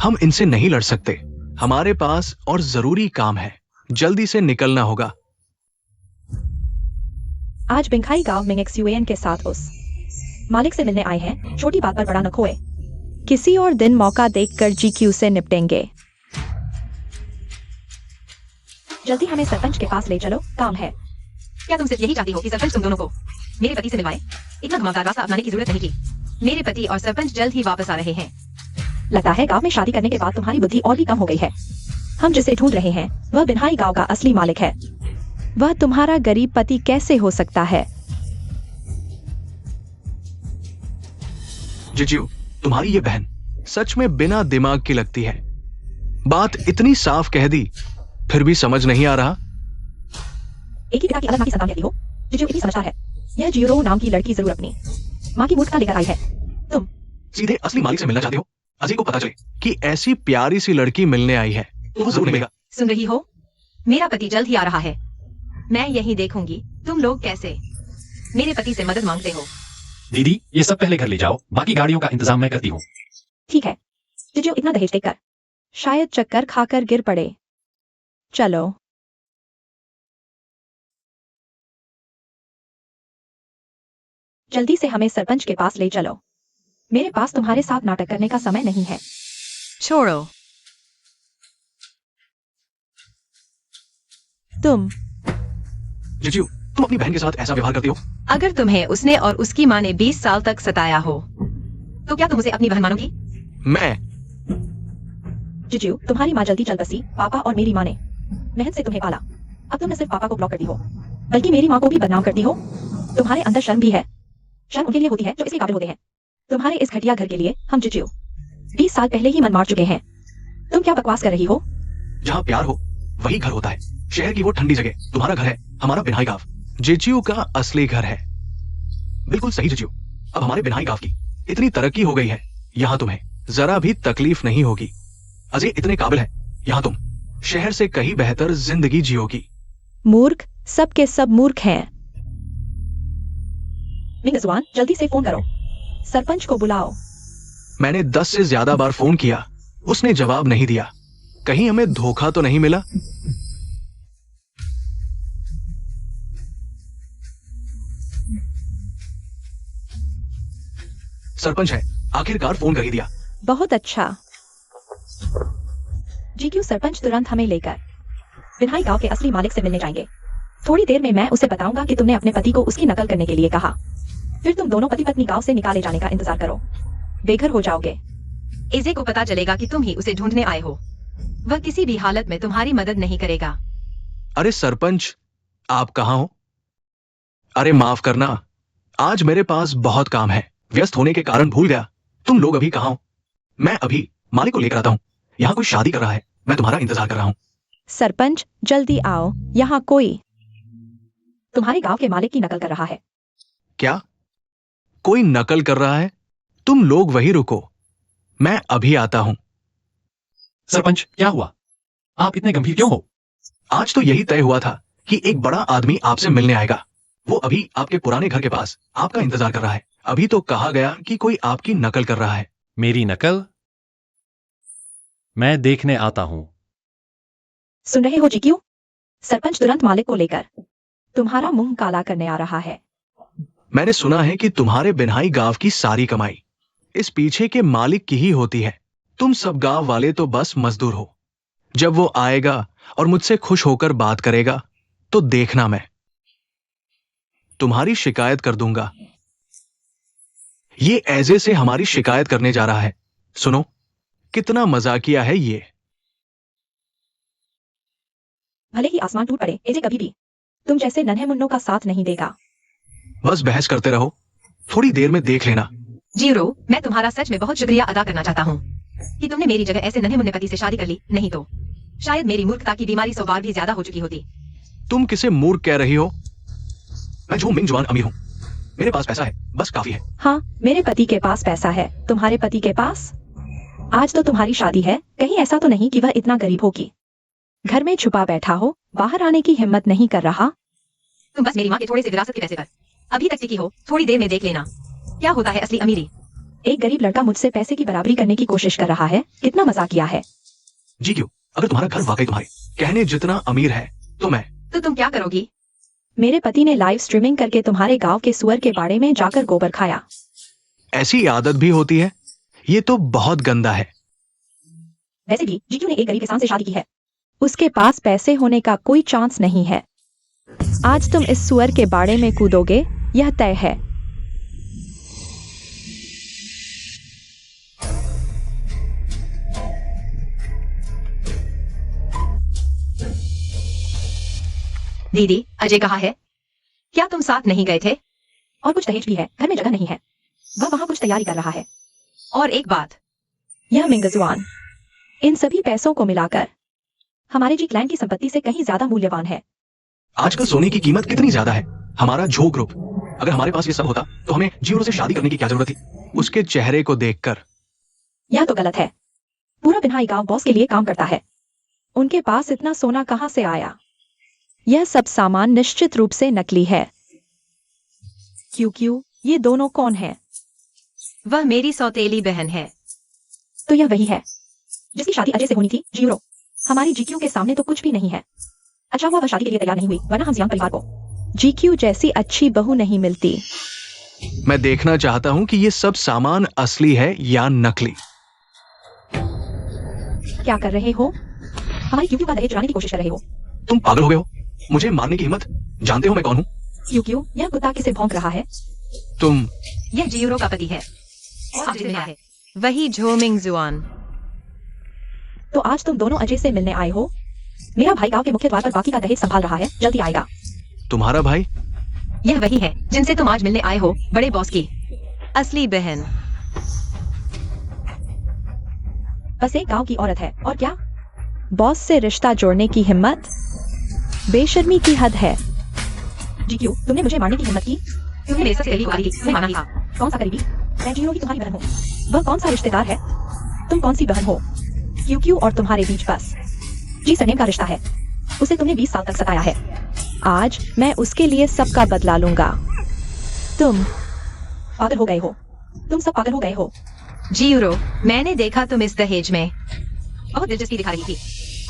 हम इनसे नहीं लड़ सकते। हमारे पास और जरूरी काम है, जल्दी से निकलना होगा। आज बिंखाई गांव में XUAN के साथ उस मालिक से मिलने आए हैं। छोटी बात पर बड़ा न खोए। किसी और दिन मौका देखकर GQ से निपटेंगे। जल्दी हमें सरपंच के पास ले चलो, काम है। क्या तुम सिर्फ यही चाहती हो कि सरपंच तुम दोनों को मेरे पति से मिलवाए? इतना घुमावदार रास्ता अपनाने की जरूरत नहीं की। मेरे पति और सरपंच जल्द ही वापस आ रहे हैं। लगता है गांव में शादी करने के बाद तुम्हारी बुद्धि और भी कम हो गई है। हम जिसे ढूंढ रहे हैं वह बिन्हाई गांव का असली मालिक है। वह तुम्हारा गरीब पति कैसे हो सकता है? जीजू, तुम्हारी ये बहन सच में बिना दिमाग की लगती है। बात इतनी साफ कह दी, फिर भी समझ नहीं आ रहा। एक ही पिता की अलग मां की संतान कहती हो। जीजू इतनी समझदार है। यह जियो नाम की लड़की जरूर अपनी मां की मूर्खता लेकर आई है। तुम सीधे असली मालिक से मिलना चाहते हो? अजय को पता चले कि ऐसी प्यारी सी लड़की मिलने आई है तो वो जरूर मिलेगा। सुन रही हो? मेरा पति जल्द ही आ रहा है। मैं यही देखूंगी तुम लोग कैसे मेरे पति से मदद मांगते हो। दीदी, ये सब पहले घर ले जाओ, बाकी गाड़ियों का इंतजाम मैं करती हूँ। ठीक है। जीजू इतना दहेज देकर शायद चक्कर खाकर गिर पड़े। चलो। जल्दी से हमें सरपंच के पास ले चलो। मेरे पास तुम्हारे साथ नाटक करने का समय नहीं है। छोड़ो। तुम जीजू, तुम अपनी बहन के साथ ऐसा व्यवहार करती हो? अगर तुम्हें उसने और उसकी माँ ने 20 साल तक सताया हो तो क्या तुम उसे अपनी बहन मानोगी? मैं जीजू तुम्हारी माँ जल्दी चल बसी। पापा और मेरी माँ ने मेहनत से तुम्हें पाला। अब तुम न सिर्फ पापा को ब्लॉक करती हो बल्कि मेरी माँ को भी बदनाम करती हो। तुम्हारे अंदर शर्म भी है। शर्म उनके लिए होती है जो इसलिए काबिल होते हैं। तुम्हारे इस घटिया घर के लिए हम जीजू 20 साल पहले ही मन मार चुके हैं। तुम क्या बकवास कर रही हो? जहाँ प्यार हो वही घर होता है। शहर की वो ठंडी जगह तुम्हारा घर है, हमारा बिन्हाई गांव जीजू का असली घर है। बिल्कुल सही जीजू। अब हमारे बिन्हाई गांव की इतनी तरक्की हो गई है, यहाँ तुम्हें जरा भी तकलीफ नहीं होगी। अजय इतने काबिल है, यहाँ तुम शहर से कहीं बेहतर जिंदगी जियोगी। मूर्ख, सब के सब मूर्ख हैं। मिंगजवान जल्दी से फोन करो। सरपंच को बुलाओ। मैंने 10 से ज्यादा बार फोन किया, उसने जवाब नहीं दिया। कहीं हमें धोखा तो नहीं मिला? सरपंच है, आखिरकार फोन कर ही दिया। बहुत अच्छा। GQ सरपंच तुरंत हमें लेकर बिन्हाई गांव के असली मालिक से मिलने जाएंगे। थोड़ी देर में मैं उसे बताऊंगा कि तुमने अपने पति को उसकी नकल करने के लिए कहा। फिर तुम दोनों पति पत्नी गांव से निकाले जाने का इंतजार करो। बेघर हो जाओगे। इजे को पता चलेगा कि तुम ही उसे ढूंढने आए हो। वह किसी भी हालत में तुम्हारी मदद नहीं करेगा। अरे सरपंच, आप कहाँ हो? अरे माफ करना, आज मेरे पास बहुत काम है। व्यस्त होने के कारण भूल गया। तुम लोग अभी कहाँ हो? मैं अभी मालिक को लेकर आता हूँ। यहाँ कोई शादी कर रहा है, मैं तुम्हारा इंतजार कर रहा हूँ। सरपंच जल्दी आओ, यहाँ कोई तुम्हारे गांव के मालिक की नकल कर रहा है। क्या कोई नकल कर रहा है? तुम लोग वही रुको, मैं अभी आता हूं। सरपंच, क्या हुआ? आप इतने गंभीर क्यों हो? आज तो यही तय हुआ था कि एक बड़ा आदमी आपसे मिलने आएगा। वो अभी आपके पुराने घर के पास आपका इंतजार कर रहा है। अभी तो कहा गया कि कोई आपकी नकल कर रहा है। मेरी नकल? मैं देखने आता हूं। सुन रहे हो GQ? सरपंच तुरंत मालिक को लेकर तुम्हारा मुंह काला करने आ रहा है। मैंने सुना है कि तुम्हारे बिन्हाई गांव की सारी कमाई इस पीछे के मालिक की ही होती है। तुम सब गांव वाले तो बस मजदूर हो। जब वो आएगा और मुझसे खुश होकर बात करेगा तो देखना, मैं तुम्हारी शिकायत कर दूंगा। ये ऐजे से हमारी शिकायत करने जा रहा है। सुनो, कितना मजाकिया है ये। भले ही आसमान टूट पड़े, ऐजे कभी भी तुम जैसे नन्हे मुन्नों का साथ नहीं देगा। बस बहस करते रहो, थोड़ी देर में देख लेना। जीरो, मैं तुम्हारा सच में बहुत शुक्रिया अदा करना चाहता हूँ कि तुमने मेरी जगह ऐसे नन्हे मुन्ने पति से शादी कर ली। नहीं तो शायद मेरी मूर्खता की बीमारी 100 बार भी ज्यादा हो चुकी होती। तुम किसे मूर्ख कह रही हो? मैं जो मिंग जवान अमीर हूँ, मेरे पास पैसा है, बस काफी है। हाँ, मेरे पति के पास पैसा है। तुम्हारे पति के पास? आज तो तुम्हारी शादी है, कहीं ऐसा तो नहीं कि वह इतना गरीब होगी, घर में छुपा बैठा हो, बाहर आने की हिम्मत नहीं कर रहा। तुम बस मेरी माँ के थोड़े से विरासत के पैसे पर अभी तक टिकी हो। थोड़ी देर में देख लेना क्या होता है असली अमीरी। एक गरीब लड़का मुझसे पैसे की बराबरी करने की कोशिश कर रहा है। कितना मजाकिया है। जी क्यों? अगर तुम्हारा घर वाकई तुम्हारे कहने जितना अमीर है तो मैं तो तुम क्या करोगी? मेरे पति ने लाइव स्ट्रीमिंग करके तुम्हारे गांव के सुअर के बाड़े में जाकर गोबर खाया। ऐसी आदत भी होती है? ये तो बहुत गंदा है। वैसे भी जीक्यू ने एक गरीब किसान से शादी की है। उसके पास पैसे होने का कोई चांस नहीं है। आज तुम इस सुअर के बाड़े में कूदोगे, यह तय है। दीदी, अजय कहाँ है? क्या तुम साथ नहीं गए थे? और कुछ दहेज भी है, घर में जगह नहीं है। वह वहां कुछ तैयारी कर रहा है। और एक बात, यह मिंगजुआन, इन सभी पैसों को मिलाकर हमारे जी क्लैन की संपत्ति से कहीं ज्यादा मूल्यवान है। आजकल सोने की कीमत कितनी ज्यादा है। हमारा झो ग्रुप, अगर हमारे पास ये सब होता तो हमें जियोरो से शादी करने की क्या जरूरत थी? उसके चेहरे को देखकर। यह तो गलत है। पूरा बिन्हाई गांव बॉस के लिए काम करता है। उनके पास इतना सोना कहां से आया? यह सब सामान निश्चित रूप से नकली है। क्यों ये दोनों कौन है? वह मेरी सौतेली बहन है। तो यह वही है जिसकी शादी अजय से होनी थी। जियोरो, हमारी जीक्यू के सामने तो कुछ भी नहीं है। अच्छा हुआ वह शादी के लिए तैयार नहीं हुई, वरना हम जियांग परिवार को जीक्यू जैसी अच्छी बहू नहीं मिलती। मैं देखना चाहता हूं कि ये सब सामान असली है या नकली। क्या कर रहे हो? हमारी क्यों का दहेज चुराने की कोशिश कर रहे हो? तुम पागल हो गए हो? मुझे मारने की हिम्मत? जानते हो मैं कौन हूँ? क्यों यह कुत्ता किसे भौंक रहा है? तुम। यह जियोरो का पति है और आज मिला है, वही झो मिंगजुआन। तो आज तुम दोनों अजय से मिलने आए हो? मेरा भाई गांव के मुख्य द्वार पर बाकी का दहेज संभाल रहा है, जल्दी आएगा। तुम्हारा भाई? यह वही है जिनसे तुम आज मिलने आए हो, बड़े बॉस की असली बहन। बस एक गांव की औरत है, और क्या? बॉस से रिश्ता जोड़ने की हिम्मत? बेशर्मी की हद है। जीक्यू, तुमने मुझे मारने की हिम्मत की? तुमने मेरे साथ करीबी वाली तुम्हें माना था। कौन सा करीबी? मैं जियोरो की तुम्हारी बहन हूँ। वह कौन सा रिश्तेदार है? तुम कौन सी बहन हो? क्यों और तुम्हारे बीच बस जी सरनेम का रिश्ता है। उसे तुमने 20 साल तक सताया है। आज मैं उसके लिए सबका बदला लूंगा। तुम पागल हो गए हो। तुम सब पागल हो गए हो। जियोरो, मैंने देखा तुम इस दहेज में बहुत दिलचस्पी दिखा रही थी।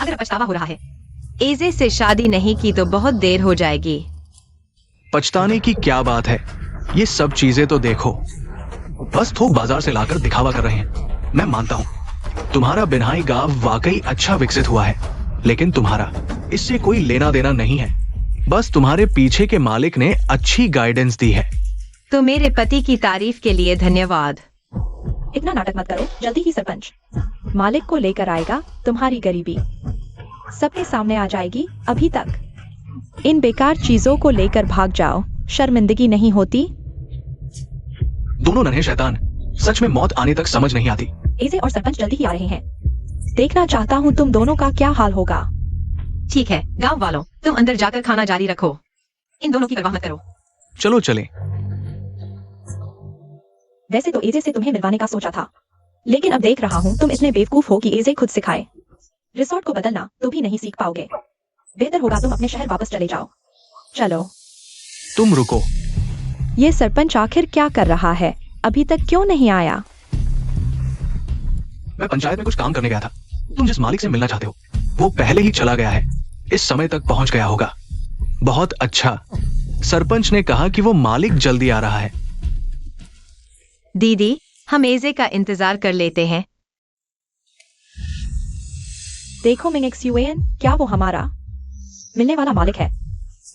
अगर पछतावा हो रहा है, एजे से शादी नहीं की तो बहुत देर हो जाएगी। पछताने की क्या बात है? ये सब चीजें तो देखो, बस थोक बाजार से लाकर दिखावा कर रहे हैं। मैं मानता हूँ तुम्हारा बिन्हाई गांव वाकई अच्छा विकसित हुआ है, लेकिन तुम्हारा इससे कोई लेना देना नहीं है। बस तुम्हारे पीछे के मालिक ने अच्छी गाइडेंस दी है। तो मेरे पति की तारीफ के लिए धन्यवाद। इतना नाटक मत करो, जल्दी ही सरपंच मालिक को लेकर आएगा। तुम्हारी गरीबी सबके सामने आ जाएगी। अभी तक इन बेकार चीजों को लेकर भाग जाओ, शर्मिंदगी नहीं होती? दोनों नन्हे शैतान, सच में मौत आने तक समझ नहीं आती। एजे और सरपंच जल्दी ही आ रहे हैं। देखना चाहता हूँ तुम दोनों का क्या हाल होगा। ठीक है गांव वालों, तुम अंदर जाकर खाना जारी रखो। इन दोनों की परवाह मत करो। चलो चलें। वैसे तो एजे से तुम्हें मिलवाने का सोचा था, लेकिन अब देख रहा हूँ तुम इतने बेवकूफ हो कि एजे खुद सिखाए। रिसोर्ट को बदलना तो भी नहीं सीख पाओगे। बेहतर होगा तुम अपने शहर वापस चले जाओ। चलो। तुम रुको। ये सरपंच आखिर क्या कर रहा है? अभी तक क्यों नहीं आया? मैं पंचायत में कुछ काम करने गया था। तुम जिस मालिक से मिलना चाहते हो वो पहले ही चला गया है। इस समय तक पहुंच गया होगा। बहुत अच्छा। सरपंच ने कहा कि वो मालिक जल्दी आ रहा है। दीदी, हम एजे का इंतजार कर लेते हैं। देखो मिंगजुआन, क्या वो हमारा मिलने वाला मालिक है?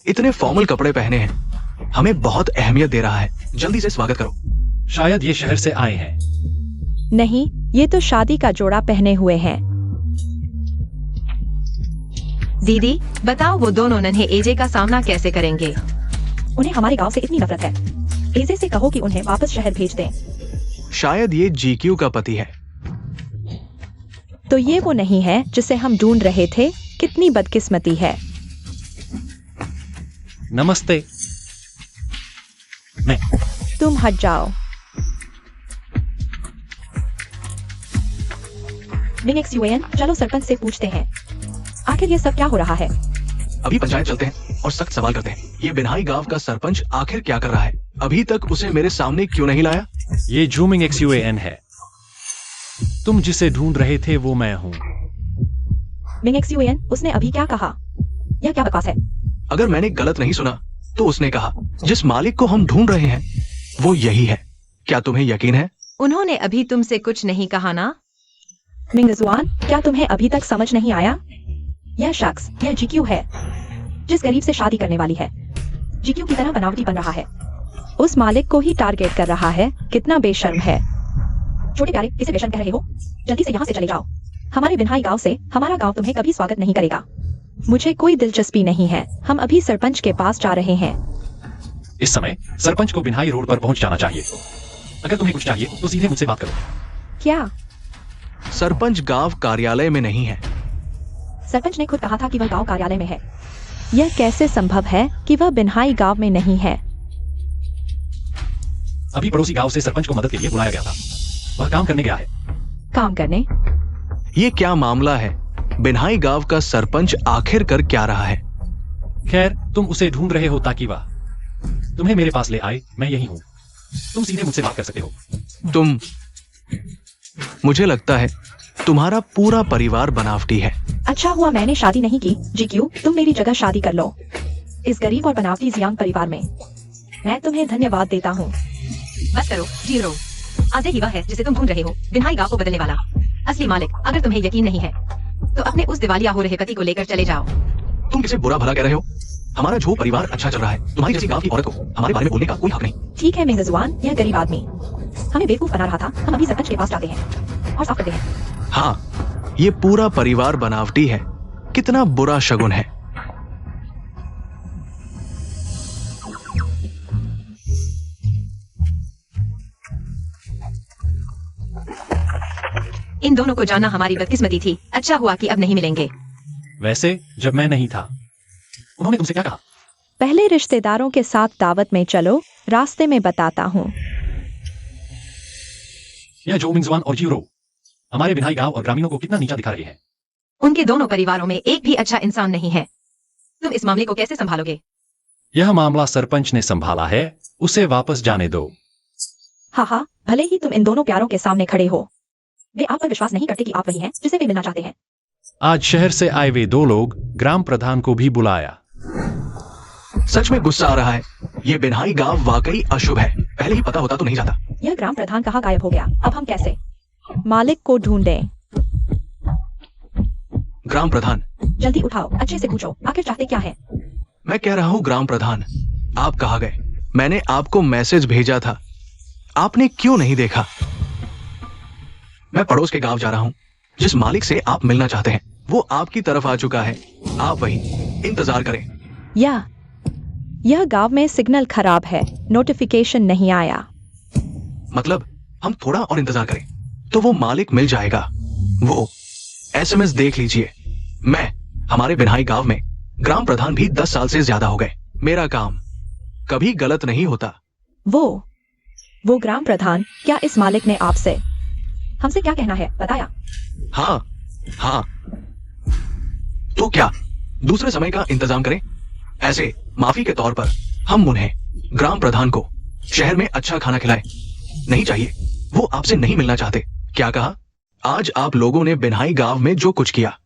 इतने फॉर्मल कपड़े पहने हैं, हमें बहुत अहमियत दे रहा है। जल्दी से स्वागत करो। शायद ये शहर से आए हैं। नहीं, ये तो शादी का जोड़ा पहने हुए हैं। दीदी, बताओ वो दोनों नन्हे एजे का सामना कैसे करेंगे? उन्हें हमारे गांव से इतनी नफरत है। एजे से कहो कि उन्हें वापस शहर भेज दें। शायद ये जीक्यू का पति है। तो ये वो नहीं है जिसे हम ढूंढ रहे थे। कितनी बदकिस्मती है। नमस्ते। मैं तुम हट जाओ। मिंगजुआन, चलो सरपंच से पूछते हैं आखिर ये सब क्या हो रहा है। अभी पंचायत चलते हैं और सख्त सवाल करते हैं। ये बिन्हाई गांव का सरपंच आखिर क्या कर रहा है? अभी तक उसे मेरे सामने क्यों नहीं लाया? ये झो मिंगजुआन है। तुम जिसे ढूंढ रहे थे वो मैं हूँ। मिंगजुआन, उसने अभी क्या कहा? यह क्या बकवास है? अगर मैंने गलत नहीं सुना तो उसने कहा, जिस मालिक को हम ढूंढ रहे हैं वो यही है। क्या तुम्हें यकीन है? उन्होंने अभी तुमसे कुछ नहीं कहा ना? मिंगजुआन, क्या तुम्हें अभी तक समझ नहीं आया? यह शख्स, यह जीक्यू है, जिस गरीब से शादी करने वाली है। जीक्यू की तरह बनावटी बन रहा है, उस मालिक को ही टारगेट कर रहा है। कितना बेशर्म है। छोटे प्यारे, इसे बेशर्म कह रहे हो? जल्दी से यहाँ से चले जाओ। हमारे बिन्हाई गांव से हमारा गांव तुम्हें कभी स्वागत नहीं करेगा। मुझे कोई दिलचस्पी नहीं है। हम अभी सरपंच के पास जा रहे हैं। इस समय सरपंच को बिन्हाई रोड पर पहुंच जाना चाहिए। अगर तुम्हें कुछ चाहिए तो सीधे मुझसे बात करो। क्या? सरपंच गांव कार्यालय में नहीं है। सरपंच ने खुद कहा था कि वह गांव कार्यालय में है। यह कैसे संभव है कि वह बिन्हाई गांव में नहीं है? अभी पड़ोसी गांव से सरपंच को मदद के लिए बुलाया गया था। वह काम करने गया है। काम करने? ये क्या मामला है? बिन्हाई गांव का सरपंच आखिर कर क्या रहा है? खैर, तुम उसे ढूंढ रहे हो ताकि वह तुम्हें मेरे पास ले आए। मैं यही हूँ। तुम सीधे मुझसे बात कर सकते हो। मुझे लगता है तुम्हारा पूरा परिवार बनावटी है। अच्छा हुआ मैंने शादी नहीं की। जीक्यू, तुम मेरी जगह शादी कर लो इस गरीब और बनावटी जियांग परिवार में। मैं तुम्हें धन्यवाद देता हूँ। बस करो, जीरो। आजे ही वह है जिसे तुम ढूंढ रहे हो, बिन्हाई गांव को बदलने वाला असली मालिक। अगर तुम्हें यकीन नहीं है तो अपने उस दिवालिया हो रहे पति को लेकर चले जाओ। तुम किसे बुरा भला कह रहे हो? हमारा जो परिवार अच्छा चल रहा है, तुम्हारी जैसी गांव की औरत को हमारे बारे में बोलने का कोई हक नहीं। ठीक है मिंगजुआन, यह गरीब आदमी हमें बेवकूफ बना रहा था। हम अभी सरपंच के पास जाते हैं और साफ करते हैं। हाँ, ये पूरा परिवार बनावटी है। कितना बुरा शगुन है। इन दोनों को जानना हमारी बदकिस्मती थी। अच्छा हुआ कि अब नहीं मिलेंगे। वैसे जब मैं नहीं था उन्होंने तुमसे क्या कहा? पहले रिश्तेदारों के साथ दावत में चलो, रास्ते में बताता हूँ। यह जो मिंगजुआन और जीरो हमारे बिन्हाई गांव और ग्रामीणों को कितना नीचा दिखा रहे हैं। उनके दोनों परिवारों में एक भी अच्छा इंसान नहीं है। तुम इस मामले को कैसे संभालोगे? यह मामला सरपंच ने संभाला है, उसे वापस जाने दो। हाँ, भले ही तुम इन दोनों प्यारों के सामने खड़े हो, वे आप पर विश्वास नहीं करते कि आप वही हैं जिसे वे मिलना चाहते हैं। आज शहर से आए वे दो लोग ग्राम प्रधान को भी बुलाया। सच में गुस्सा आ रहा है। ये बिन्हाई गांव वाकई अशुभ है। पहले ही पता होता तो नहीं जाता। यह ग्राम प्रधान कहाँ गायब हो गया? अब हम कैसे मालिक को ढूंढें? ग्राम प्रधान, जल्दी उठाओ, अच्छे से पूछो, आखिर चाहते क्या है? मैं कह रहा हूँ ग्राम प्रधान, आप कहाँ गए? मैंने आपको मैसेज भेजा था, आपने क्यों नहीं देखा? मैं पड़ोस के गांव जा रहा हूँ। जिस मालिक से आप मिलना चाहते हैं वो आपकी तरफ आ चुका है। आप वही इंतजार करें। यह गांव में सिग्नल खराब है, नोटिफिकेशन नहीं आया। मतलब हम थोड़ा और इंतजार करें तो वो मालिक मिल जाएगा। वो एसएमएस देख लीजिए। हमारे बिन्हाई गांव में ग्राम प्रधान भी 10 साल से ज्यादा हो गए। मेरा काम कभी गलत नहीं होता। वो ग्राम प्रधान, क्या इस मालिक ने आपसे हमसे क्या कहना है बताया? हाँ। तो क्या दूसरे समय का इंतजाम करें? ऐसे माफी के तौर पर हम उन्हें, ग्राम प्रधान को शहर में अच्छा खाना खिलाएं। नहीं चाहिए, वो आपसे नहीं मिलना चाहते। क्या कहा? आज आप लोगों ने बिन्हाई गांव में जो कुछ किया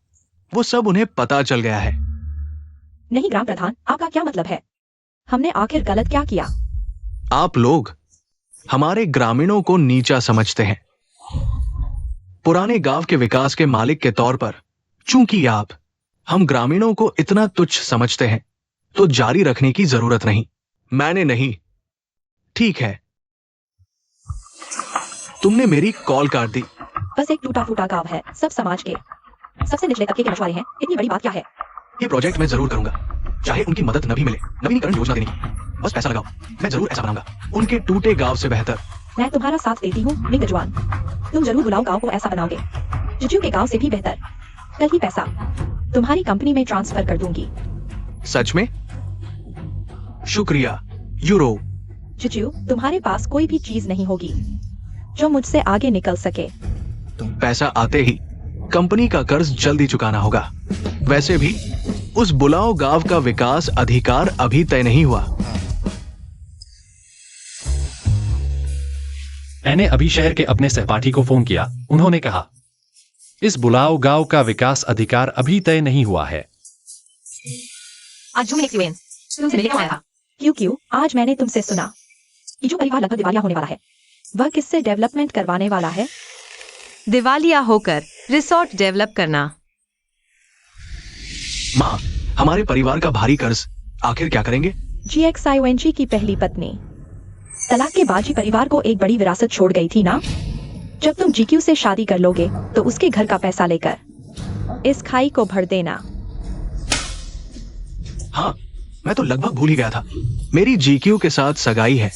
वो सब उन्हें पता चल गया है। नहीं ग्राम प्रधान, आपका क्या मतलब है? हमने आखिर गलत क्या किया? आप लोग हमारे ग्रामीणों को नीचा समझते हैं। पुराने गांव के विकास के मालिक के तौर पर चूंकि आप हम ग्रामीणों को इतना तुच्छ समझते हैं तो जारी रखने की जरूरत नहीं। मैंने नहीं। ठीक है, तुमने मेरी कॉल काट दी। बस एक टूटा फूटा गांव है, सब समाज के सबसे निचले तबके के मशवरे हैं। इतनी बड़ी बात क्या है? ये प्रोजेक्ट मैं जरूर करूंगा, चाहे उनकी मदद न भी मिले। नवीनीकरण योजना देनी, बस पैसा लगाओ। मैं जरूर ऐसा बनाऊंगा, उनके टूटे गांव से बेहतर। मैं तुम्हारा साथ देती हूँ मिंगजुआन, तुम जरूर बुलाओ, गांव को ऐसा बनाओगे जिजू के गांव से भी बेहतर। कल ही पैसा तुम्हारी कंपनी में ट्रांसफर कर दूंगी। सच में? शुक्रिया यूरो। जिजू, तुम्हारे पास कोई भी चीज नहीं होगी जो मुझसे आगे निकल सके। पैसा आते ही कंपनी का कर्ज जल्दी चुकाना होगा। वैसे भी उस बुलाओ गांव का विकास अधिकार अभी तय नहीं हुआ। मैंने अभी शहर के अपने सहपाठी को फोन किया। उन्होंने कहा इस बुलाओ गांव का विकास अधिकार अभी तय नहीं हुआ है। आज जून तुमसे मिलने क्यों आया था? क्यों आज मैंने तुमसे सुना कि जो परिवार लगभग दिवालिया होने वाला है वह किससे डेवलपमेंट करवाने वाला है? दिवालिया होकर रिसोर्ट डेवलप करना। माँ, हमारे परिवार का भारी कर्ज आखिर क्या करेंगे? GXIONG की पहली पत्नी तलाक के बाद जी परिवार को एक बड़ी विरासत छोड़ गई थी ना। जब तुम GQ से शादी कर लोगे तो उसके घर का पैसा लेकर इस खाई को भर देना। हाँ, मैं तो लगभग भूल ही गया था। मेरी GQ के साथ सगाई है।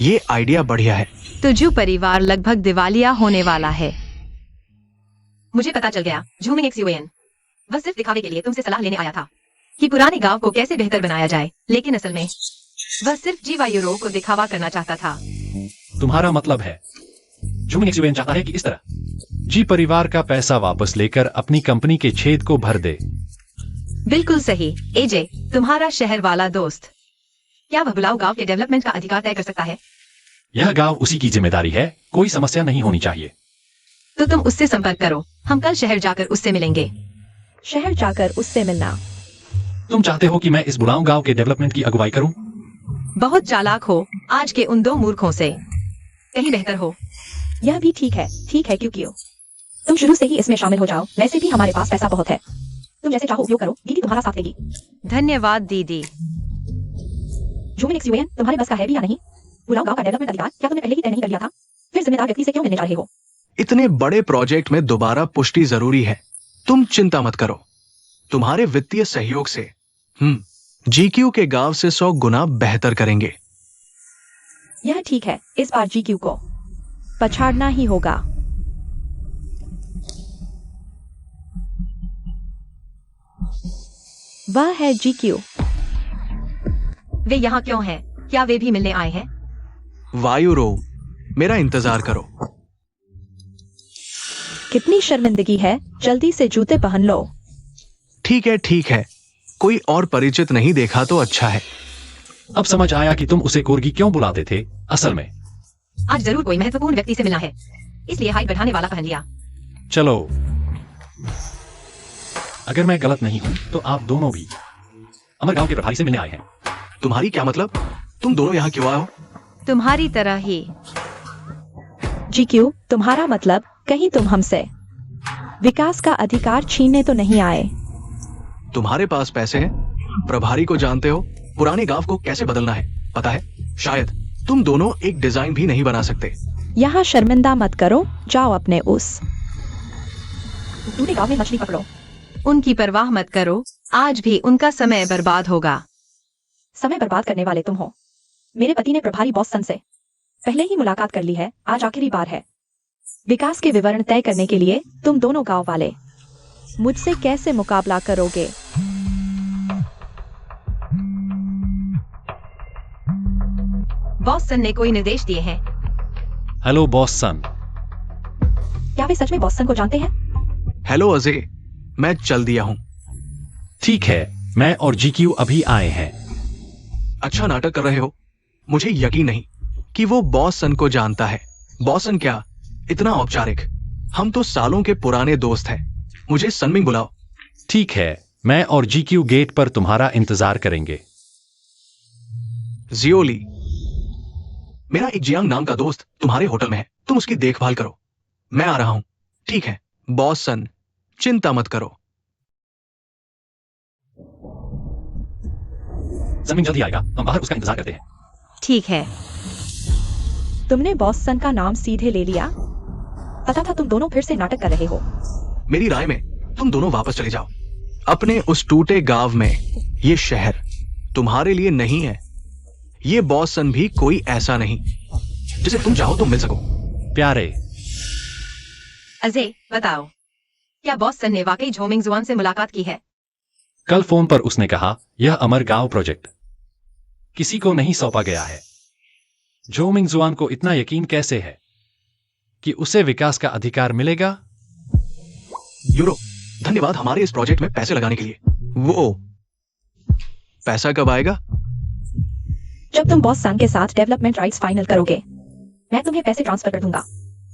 ये आइडिया बढ़िया है। तो जो परिवार लगभग दिवालिया होने वाला है। मुझे पता चल गया, झूमिंग XUAN वह सिर्फ दिखावे के लिए तुमसे सलाह लेने आया था कि पुराने गांव को कैसे बेहतर बनाया जाए, लेकिन असल में वह सिर्फ जीवा यूरो को दिखावा करना चाहता था। तुम्हारा मतलब है झूमिंग XUAN चाहता है कि इस तरह जी परिवार का पैसा वापस लेकर अपनी कंपनी के छेद को भर दे। बिल्कुल सही। एजे, तुम्हारा शहर वाला दोस्त, क्या वह बुलाओ गांव के डेवलपमेंट का अधिकार तय कर सकता है? यह गांव उसी की जिम्मेदारी है, कोई समस्या नहीं होनी चाहिए। तो तुम उससे संपर्क करो, हम कल शहर जाकर उससे मिलेंगे। शहर जाकर उससे मिलना। तुम चाहते हो कि मैं इस बुलाऊ गांव के डेवलपमेंट की अगुवाई करूं? बहुत चालाक हो, आज के उन दो मूर्खों से कहीं बेहतर हो। यह भी ठीक है क्यों तुम शुरू से ही इसमें शामिल हो जाओ। वैसे भी हमारे पास पैसा बहुत है, तुम जैसे चाहो उपयोग करो, दीदी तुम्हारा साथ देगी। धन्यवाद दीदी। झूमिंग XUAN तुम्हारे बस का है भी या नहीं? बुलाओ गांव का डेवलपमेंट अधिकार क्या तुमने पहले ही तय नहीं कर लिया था? फिर जिम्मेदार व्यक्ति से क्यों मिलने जा रहे हो? इतने बड़े प्रोजेक्ट में दोबारा पुष्टि जरूरी है। तुम चिंता मत करो, तुम्हारे वित्तीय सहयोग से GQ के गांव से 100 गुना बेहतर करेंगे। यह ठीक है, इस बार GQ को पछाड़ना ही होगा। वह है GQ। वे यहाँ क्यों हैं? क्या वे भी मिलने आए हैं? वायुरो, मेरा इंतजार करो। कितनी शर्मिंदगी है, जल्दी से जूते पहन लो। ठीक है, कोई और परिचित नहीं देखा तो अच्छा है। अब समझ आया कि तुम उसे कोर्गी क्यों बुलाते थे। असल में आज जरूर कोई महत्वपूर्ण व्यक्ति से मिलना है, इसलिए हाइट बढ़ाने वाला पहन लिया। चलो, अगर मैं गलत नहीं हूं तो आप दोनों भी अमर गांव के प्रभारी से मिलने आए हैं। तुम्हारी क्या मतलब? तुम दोनों यहाँ क्यों आए हो? तुम्हारी तरह ही। GQ, तुम्हारा मतलब कहीं तुम हमसे विकास का अधिकार छीनने तो नहीं आए? तुम्हारे पास पैसे हैं, प्रभारी को जानते हो, पुराने गांव को कैसे बदलना है पता है। शायद तुम दोनों एक डिजाइन भी नहीं बना सकते। यहाँ शर्मिंदा मत करो, जाओ अपने उस पूरे गांव में मछली पकड़ो। उनकी परवाह मत करो, आज भी उनका समय बर्बाद होगा। समय बर्बाद करने वाले तुम हो। मेरे पति ने प्रभारी बॉस सन से पहले ही मुलाकात कर ली है, आज आखिरी बार है। विकास के विवरण तय करने के लिए तुम दोनों गांव वाले मुझसे कैसे मुकाबला करोगे? बॉस सन ने कोई निर्देश दिए हैं। हेलो बॉस सन। क्या वे सच में बॉस सन को जानते हैं? हेलो अजय, मैं चल दिया हूँ। ठीक है, मैं और GQ अभी आए हैं। अच्छा नाटक कर रहे हो। मुझे यकीन नहीं कि वो बॉस सन को जानता है। बॉस सन क्या, इतना औपचारिक। हम तो सालों के पुराने दोस्त हैं। मुझे सनमिंग बुलाओ। ठीक है, मैं और GQ गेट पर तुम्हारा इंतजार करेंगे। जियोली, मेरा एक जियांग नाम का दोस्त तुम्हारे होटल में है, तुम उसकी देखभाल करो। मैं आ रहा हूं। ठीक है बॉस सन, चिंता मत करो। जमीन जल्दी आएगा, हम बाहर उसका इंतजार करते हैं। ठीक है। तुमने बॉस सन का नाम सीधे ले लिया। पता था तुम दोनों फिर से नाटक कर रहे हो। मेरी राय में तुम दोनों वापस चले जाओ अपने उस टूटे गांव में। ये शहर तुम्हारे लिए नहीं है। ये बॉस सन भी कोई ऐसा नहीं जिसे तुम चाहो तो मिल सको। प्यारे, अजय बताओ, क्या बॉस सन ने वाकई झोमिंग जुआन से मुलाकात की है? कल फोन पर उसने कहा यह अमर गांव प्रोजेक्ट किसी को नहीं सौंपा गया है। झोमिंग जुआन को इतना यकीन कैसे है कि उसे विकास का अधिकार मिलेगा? यूरो, धन्यवाद हमारे इस प्रोजेक्ट में पैसे लगाने के लिए। वो पैसा कब आएगा? जब तुम बॉस सन के साथ डेवलपमेंट राइट्स फाइनल करोगे, मैं तुम्हें पैसे ट्रांसफर कर दूंगा।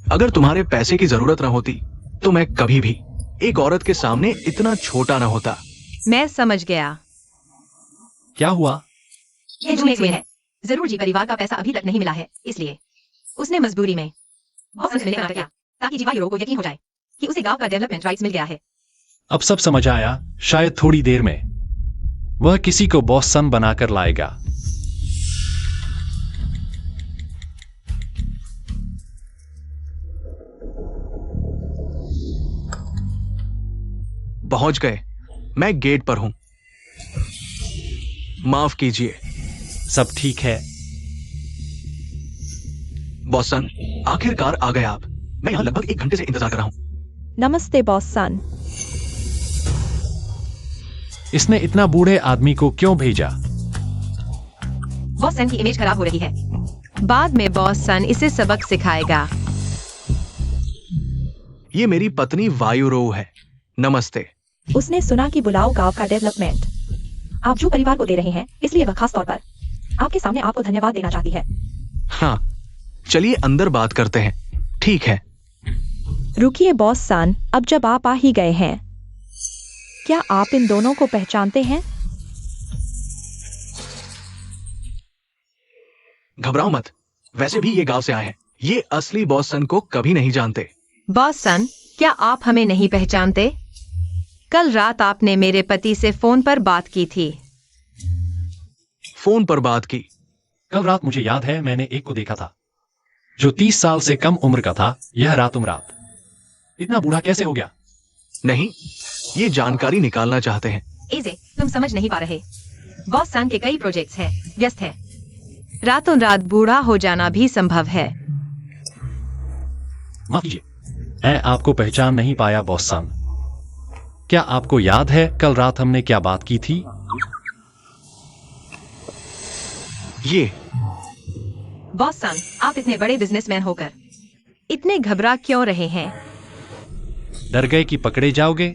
अगर तुम्हारे पैसे की जरूरत न होती तो मैं कभी भी एक औरत के सामने इतना छोटा न होता। मैं समझ गया। क्या हुआ? ये जो एक है, जरूर जी परिवार का पैसा अभी तक नहीं मिला है, इसलिए उसने मजबूरी में बॉस से मिलने का नाटक किया ताकि जीवा यूरो को यकीन हो जाए कि उसे गांव का डेवलपमेंट राइट्स मिल गया है। अब सब समझ आया। शायद थोड़ी देर में वह किसी को बॉस सन बनाकर लाएगा। पहुंच गए। मैं गेट पर हूं। माफ कीजिए। सब ठीक है। बॉस सन, आखिरकार आ गए आप। मैं यहां लगभग 1 घंटे से इंतजार कर रहा हूं। नमस्ते बॉस सन। इसने इतना बूढ़े आदमी को क्यों भेजा? बॉस सन की इमेज खराब हो रही है। बाद में बॉस सन इसे सबक सिखाएगा। ये मेरी पत्नी वायुरो है। नमस्ते। उसने सुना कि बुलाओ गांव का डेवलपमेंट आप जो परिवार को दे रहे हैं, इसलिए वह खास तौर पर आपके सामने आपको धन्यवाद देना चाहती है। हाँ, चलिए अंदर बात करते हैं। ठीक है। रुकिए बॉस सन, अब जब आप आ ही गए हैं, क्या आप इन दोनों को पहचानते हैं? घबराओ मत, वैसे भी ये गांव से आए हैं। ये असली बॉस सन को कभी नहीं जानते। बॉस सन, क्या आप हमें नहीं पहचानते? कल रात आपने मेरे पति से फोन पर बात की थी। फोन पर बात की? कल रात मुझे याद है, मैंने एक को देखा था जो 30 साल से कम उम्र का था। यह रातों रात इतना बूढ़ा कैसे हो गया? नहीं, ये जानकारी निकालना चाहते हैं। इसे तुम समझ नहीं पा रहे। बॉस सन के कई प्रोजेक्ट्स हैं, व्यस्त है। रातों रात बूढ़ा हो जाना भी संभव है। माफ कीजिए, मैं आपको पहचान नहीं पाया बॉस सन। क्या आपको याद है कल रात हमने क्या बात की थी? ये बॉस सन, आप इतने बड़े बिजनेसमैन होकर इतने घबरा क्यों रहे हैं? डर गए कि पकड़े जाओगे?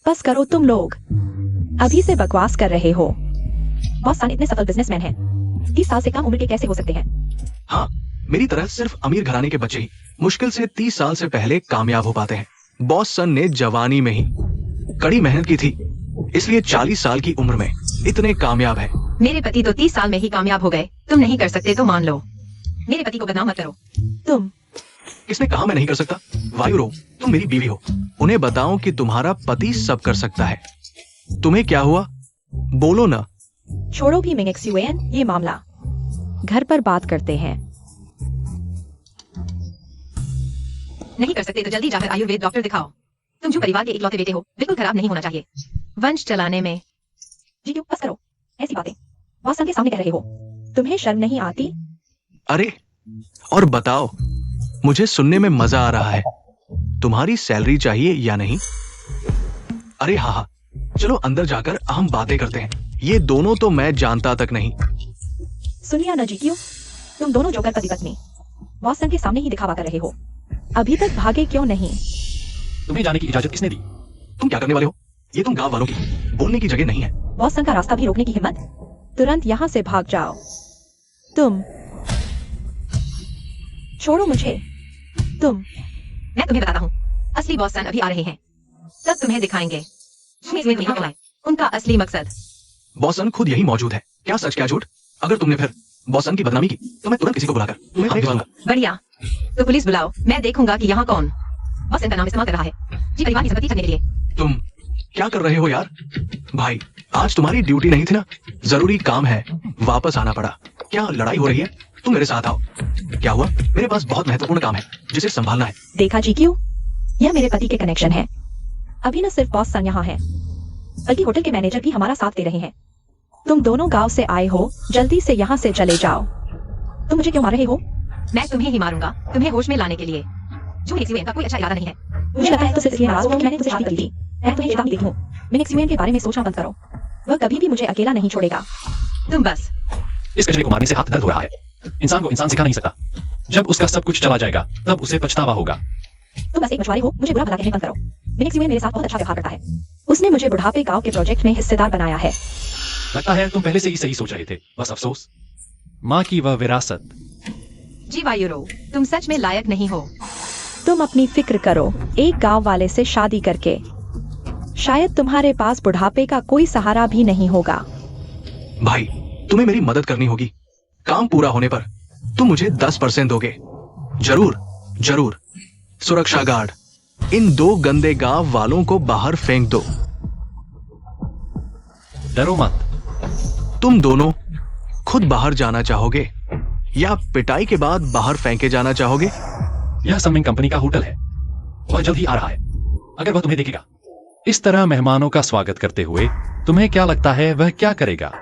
बस करो तुम लोग, अभी से बकवास कर रहे हो। बॉस सन इतने सफल बिजनेसमैन हैं, 30 साल से कम उम्र के कैसे हो सकते हैं? हाँ, मेरी तरह सिर्फ अमीर घराने के बच्चे ही मुश्किल से 30 साल से पहले कामयाब हो पाते हैं। बॉस सन ने जवानी में ही कड़ी मेहनत की थी, इसलिए 40 साल की उम्र में इतने कामयाब है। मेरे पति तो 30 साल में ही कामयाब हो गए। तुम नहीं कर सकते तो मान लो। मेरे पति को बदनाम मत करो। तुम किसने कहा मैं नहीं कर सकता? वायुरो, तुम मेरी बीवी हो। उन्हें बताओ कि तुम्हारा पति सब कर सकता है। तुम्हें क्या हुआ? बोलो ना। छोड़ो भी मिंगेक्सुएन, ये मामला घर पर बात करते हैं। नहीं कर सकते तो जल्दी जाकर आयुर्वेद डॉक्टर दिखाओ। तुम जो परिवार के इकलौते बेटे हो, बिल्कुल खराब नहीं होना चाहिए वंश चलाने में। जी क्यों? बस करो ऐसी बातें बॉस सन के सामने कह रहे हो। तुम्हें शर्म नहीं आती? अरे, और बताओ, मुझे सुनने में मजा आ रहा है। तुम्हारी सैलरी चाहिए या नहीं? अरे हाँ हाँ, चलो अंदर जाकर हम बातें करते हैं। ये दोनों तो मैं जानता तक नहीं। सुनिए ना जी क्यों, तुम दोनों जोकर पति पत्नी बॉस सन के सामने ही दिखावा कर रहे हो। अभी तक भागे क्यों नहीं? तुम्हें जाने की इजाजत किसने दी? तुम क्या करने वाले हो? ये तुम गांव वालों की बोलने की जगह नहीं है। बॉस सन का रास्ता भी रोकने की हिम्मत? तुरंत यहाँ से भाग जाओ। तुम छोड़ो मुझे। तुम मैं तुम्हें बताता हूँ, असली बॉस सन अभी आ रहे हैं। तब तुम्हें दिखाएंगे उनका असली मकसद। बॉस सन खुद यही मौजूद है। क्या सच क्या झूठ? अगर तुमने फिर बॉस सन की बदनामी की तो मैं तुरंत किसी को बुलाकर तुम्हें भिजवाऊंगा। बढ़िया, तो पुलिस बुलाओ। मैं देखूंगा कि यहाँ कौन बॉस सन का नाम इस्तेमाल कर रहा है जी परिवार की संपत्ति करने के लिए। तुम क्या कर रहे हो यार? भाई, आज तुम्हारी ड्यूटी नहीं थी ना? जरूरी काम है, वापस आना पड़ा। क्या लड़ाई हो रही है? तुम मेरे साथ आओ। क्या हुआ? मेरे पास बहुत महत्वपूर्ण काम है जिसे संभालना है। देखा जी क्यों, यह मेरे पति के कनेक्शन है। अभी न सिर्फ बॉस सन यहाँ है, बल्कि होटल के मैनेजर भी हमारा साथ दे रहे हैं। तुम दोनों गांव से आए हो, जल्दी से यहाँ से चले जाओ। तुम मुझे क्यों मार रहे हो? मैं तुम्हें ही मारूंगा, तुम्हें होश में लाने के लिए। जो मिंगेक्सुएन का कोई अच्छा इरादा नहीं है। मुझे लगता है तो सिर्फ इसलिए नाराज हो क्योंकि मैंने तुझसे शादी की थी। मैं तुम्हें चेतावनी देती हूँ, मिंगेक्सुएन के बारे में सोचना बंद करो। वह कभी भी मुझे अकेला नहीं छोड़ेगा। तुम बस इस कचरे को मारने से हाथ दर्द हो रहा है। इंसान को इंसान सिखा नहीं सकता। जब उसका सब कुछ चला जाएगा तब उसे पछतावा होगा। तुम बस एक मछुआरे हो, मुझे बुरा भला कहने बंद करो। मिंगेक्सुएन मेरे साथ बहुत अच्छा व्यवहार करता है। उसने मुझे बुढ़ापे गांव के प्रोजेक्ट में हिस्सेदार बनाया है। लगता है तुम पहले से ही सही सोच रहे थे, बस अफसोस माँ की वह विरासत। जी वायुरो, तुम सच में लायक नहीं हो। तुम अपनी फिक्र करो, एक गांव वाले से शादी करके शायद तुम्हारे पास बुढ़ापे का कोई सहारा भी नहीं होगा। भाई, तुम्हें मेरी मदद करनी होगी। काम पूरा होने पर तुम मुझे 10% दोगे। जरूर, जरूर। सुरक्षा गार्ड, इन 2 गंदे गांव वालों को बाहर फेंक दो। डरो मत। तुम दोनों खुद बाहर जाना चाहोगे या पिटाई के बाद बाहर फेंके जाना चाहोगे? यह समिंग कंपनी का होटल है। वह जल्द ही आ रहा है। अगर वह तुम्हें देखेगा इस तरह मेहमानों का स्वागत करते हुए, तुम्हें क्या लगता है वह क्या करेगा?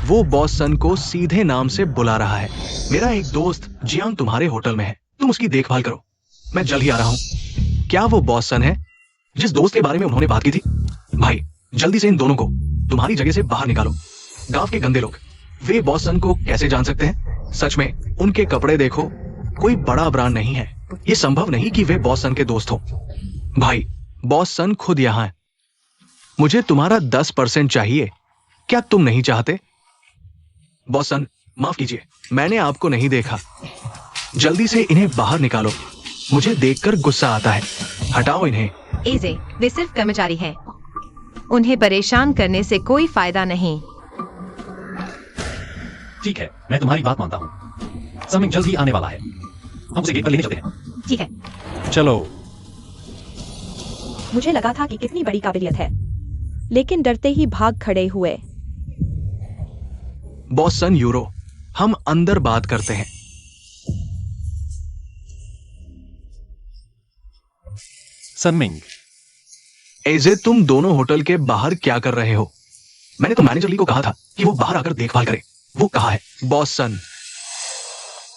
वो बॉस सन को सीधे नाम से बुला रहा है। मेरा एक दोस्त जियांग तुम्हारे होटल में है, तुम उसकी देखभाल करो। मैं जल्द ही आ रहा हूं। क्या वो बॉस सन है जिस दोस्त के बारे में उन्होंने बात की थी? भाई, जल्दी से इन दोनों को तुम्हारी जगह से बाहर निकालो। गांव के गंदे लोग, वे बॉस सन को कैसे जान सकते हैं? सच में उनके कपड़े देखो, कोई बड़ा ब्रांड नहीं है। ये संभव नहीं कि वे बॉस सन के दोस्त हो। भाई, बॉस सन खुद यहां है। मुझे तुम्हारा 10% चाहिए। क्या तुम नहीं चाहते? बॉस सन, माफ कीजिए, मैंने आपको नहीं देखा। जल्दी से इन्हें बाहर निकालो। मुझे देखकर गुस्सा आता है। हटाओ इन्हें। एजे, वे सिर्फ कर्मचारी हैं। उन्हें परेशान करने से कोई फायदा नहीं। ठीक है, मैं तुम्हारी बात मानता हूँ। समिंग जल्द ही आने वाला है। हम उसे गेट पर लेने चलते हैं। ठीक है। चलो। मुझे लगा था कि कितनी बड़ी काबिलियत है, लेकिन डरते ही भाग खड़े हुए। बॉस सन, यूरो, हम अंदर बात करते हैं। समिंग, एजे, तुम दोनों होटल के बाहर क्या कर रहे हो? मैंने तो मैनेजर ली को कहा था कि वो बाहर आकर देखभाल करे। वो कहाँ है? बॉस सन,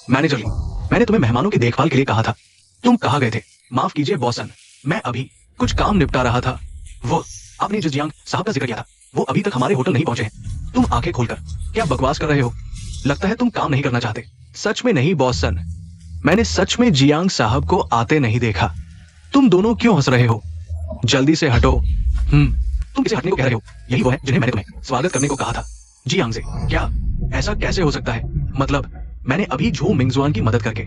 मैनेजर ली, मैंने तुम्हें मेहमानों की देखभाल के लिए कहा था। तुम कहाँ गए थे? माफ कीजिए बॉस सन, मैं अभी कुछ काम निपटा रहा था। वो आपने जिस जियांग साहब का जिक्र किया था, वो अभी तक हमारे होटल नहीं पहुंचे हैं। तुम आंखें खोलकर क्या बकवास कर रहे हो? लगता है तुम काम नहीं करना चाहते। सच में नहीं बॉस सन, मैंने सच में जियांग साहब को आते नहीं देखा। तुम दोनों क्यों हंस रहे हो? जल्दी से हटो। तुम किसे हटने को कह रहे हो? यही वो है जिन्हें मैंने तुम्हें स्वागत करने को कहा था, जियांग से। क्या ऐसा कैसे हो सकता है? मतलब मैंने अभी झू मिंगजुआन की मदद करके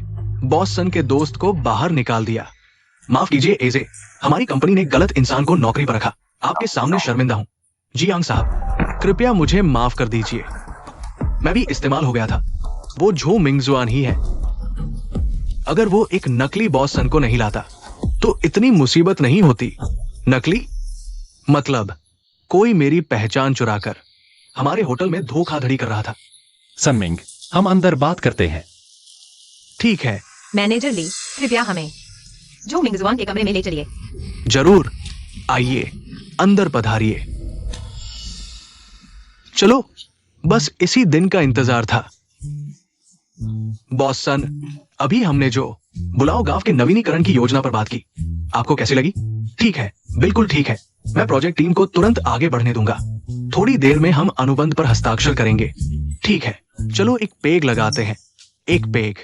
बॉस सन के दोस्त को बाहर निकाल दिया। माफ कीजिए एजे, हमारी कंपनी ने गलत इंसान को नौकरी पर रखा। आपके सामने शर्मिंदा हूं। जियांग साहब, कृपया मुझे माफ कर दीजिए। मैं भी इस्तेमाल हो गया था। वो झू मिंगजुआन ही है। अगर वो एक नकली बॉस सन को नहीं लाता तो इतनी मुसीबत नहीं होती। नकली मतलब कोई मेरी पहचान चुराकर हमारे होटल में धोखाधड़ी कर रहा था। समिंग, हम अंदर बात करते हैं। ठीक है। मैनेजर ली, कृपया हमें जो मिंगजुआन के कमरे में ले चलिए। जरूर, आइए, अंदर पधारिए। चलो, बस इसी दिन का इंतजार था। बॉस सन, अभी हमने जो बुलाओ गांव के नवीनीकरण की योजना पर बात की, आपको कैसी लगी? ठीक है, बिल्कुल ठीक है। मैं प्रोजेक्ट टीम को तुरंत आगे बढ़ने दूंगा। थोड़ी देर में हम अनुबंध पर हस्ताक्षर करेंगे। ठीक है, चलो एक पेग लगाते हैं। एक पेग।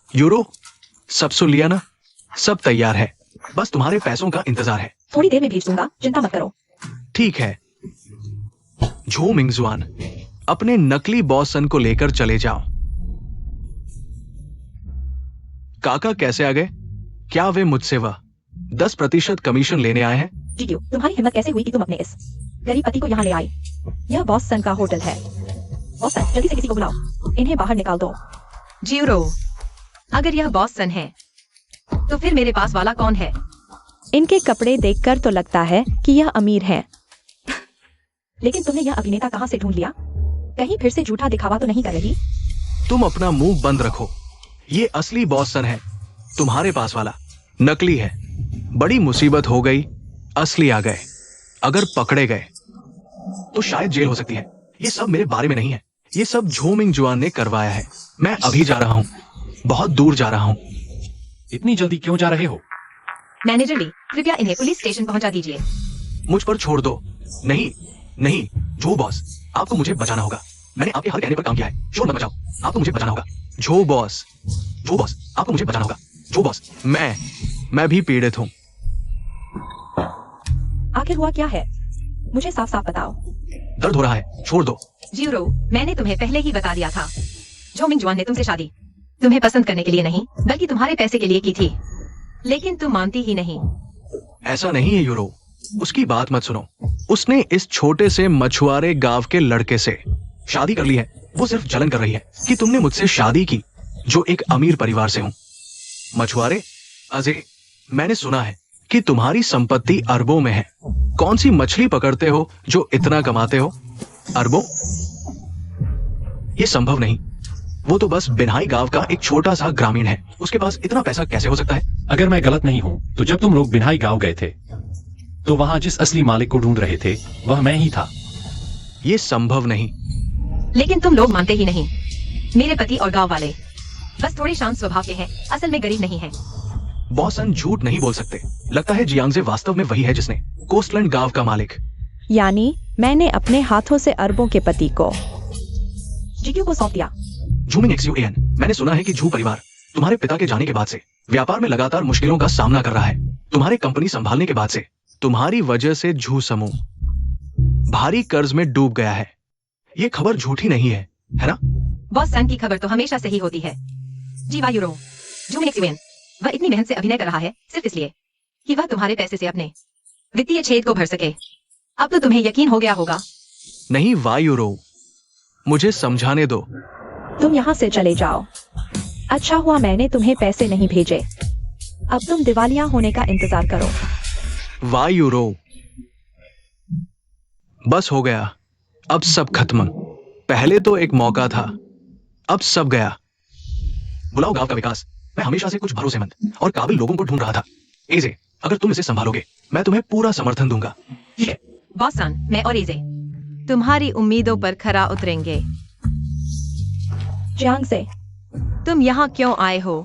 यूरो, सब सुन लिया ना? सब तैयार है, बस तुम्हारे पैसों का इंतजार है। थोड़ी देर में भेज दूंगा, चिंता मत करो। ठीक है। झू मिंगजुआन, अपने नकली बॉस सन को लेकर चले जाओ। काका कैसे आ गए? क्या वे मुझसे वह 10% कमीशन लेने आए हैं? जीक्यू, तुम्हारी हिम्मत कैसे हुई कि तुम अपने इस गरीब पति को यहाँ ले आए? यह बॉस सन का होटल है। बॉस सन, जल्दी से किसी को बुलाओ। इन्हें बाहर निकाल दो। जीरो, अगर यह बॉस सन है तो फिर मेरे पास वाला कौन है? इनके कपड़े देखकर तो लगता है कि यह अमीर है। लेकिन तुमने यह अभिनेता कहाँ से ढूंढ लिया? कहीं फिर से झूठा दिखावा तो नहीं कर रही? तुम अपना मुंह बंद रखो। ये असली बॉस सन है, तुम्हारे पास वाला नकली है। बड़ी मुसीबत हो गई, असली आ गए। अगर पकड़े गए तो शायद जेल हो सकती है। ये सब मेरे बारे में नहीं है, ये सब झू मिंगजुआन ने करवाया है। मैं अभी जा रहा हूँ, बहुत दूर जा रहा हूँ। इतनी जल्दी क्यों जा रहे हो? मैनेजर ली, कृपया इन्हें पुलिस स्टेशन पहुंचा दीजिए। मुझ पर छोड़ दो। नहीं नहीं, झू बॉस, आपको मुझे बचाना होगा। मैंने आपके हर कहने पर काम किया है। शोर मत मचाओ, आपको मुझे बचाना होगा। झू बॉस, आपको मुझे बचाना होगा। झू बॉस, मैं भी पीड़ित हूँ। आखिर हुआ क्या है? मुझे साफ साफ बताओ। दर्द हो रहा है, छोड़ दो। जीरो, मैंने तुम्हें पहले ही बता दिया था, झू मिंगजुआन ने तुमसे शादी तुम्हें पसंद करने के लिए नहीं, बल्कि तुम्हारे पैसे के लिए की थी। लेकिन तुम मानती ही नहीं। ऐसा नहीं है यूरो, उसकी बात मत सुनो। उसने इस छोटे से मछुआरे गांव के लड़के से शादी कर ली है। वो सिर्फ जलन कर रही है कि तुमने मुझसे शादी की, जो एक अमीर परिवार से हूं। मछुआरे, अजय, मैंने सुना है कि तुम्हारी संपत्ति अरबों में है। कौन सी मछली पकड़ते हो जो इतना कमाते हो? अरबों? ये संभव नहीं। वो तो बस बिन्हाई गांव का एक छोटा सा ग्रामीण है। उसके पास इतना पैसा कैसे हो सकता है? अगर मैं गलत नहीं हूं तो जब तुम लोग बिन्हाई गांव गए थे तो वहां जिस असली मालिक को ढूंढ रहे थे वह मैं ही था। ये संभव नहीं। लेकिन तुम लोग मानते ही नहीं। मेरे पति और गांव वाले बस थोड़े शांत स्वभाव के हैं, असल में गरीब नहीं हैं। बॉसन झूठ नहीं बोल सकते। लगता है जियांगजे वास्तव में वही है जिसने कोस्टलैंड गांव का मालिक। यानी मैंने अपने हाथों से अरबों के पति को जीक्यू को सौंप दिया। झूमिंग XUAN, मैंने सुना है कि झू परिवार तुम्हारे पिता के जाने के बाद से व्यापार में लगातार मुश्किलों का सामना कर रहा है। तुम्हारे कंपनी संभालने के बाद से तुम्हारी वजह से झू समूह भारी कर्ज में डूब गया है। ये खबर झूठी नहीं है ना? बॉस सन की खबर तो हमेशा सही होती है। जी वाह यूरो, झूमिंग XUAN, वह इतनी मेहनत से अभिनय कर रहा है सिर्फ इसलिए कि वह तुम्हारे पैसे से अपने वित्तीय छेद को भर सके। अब तो तुम्हें यकीन हो गया होगा। नहीं वायुरो, मुझे समझाने दो। तुम यहाँ से चले जाओ। अच्छा हुआ मैंने तुम्हें पैसे नहीं भेजे। अब तुम दिवालिया होने का इंतजार करो। वायुरो, बस हो गया। अब सब खत्म। पहले तो एक मौका था, अब सब गया। बुलाओ गांव का विकास। मैं हमेशा से कुछ भरोसेमंद और काबिल लोगों को ढूंढ रहा था। एजे, अगर तुम इसे संभालोगे मैं तुम्हें पूरा समर्थन दूंगा। बॉस सन, मैं और एजे तुम्हारी उम्मीदों पर खरा उतरेंगे। जियांगजे, तुम यहाँ क्यों आए हो?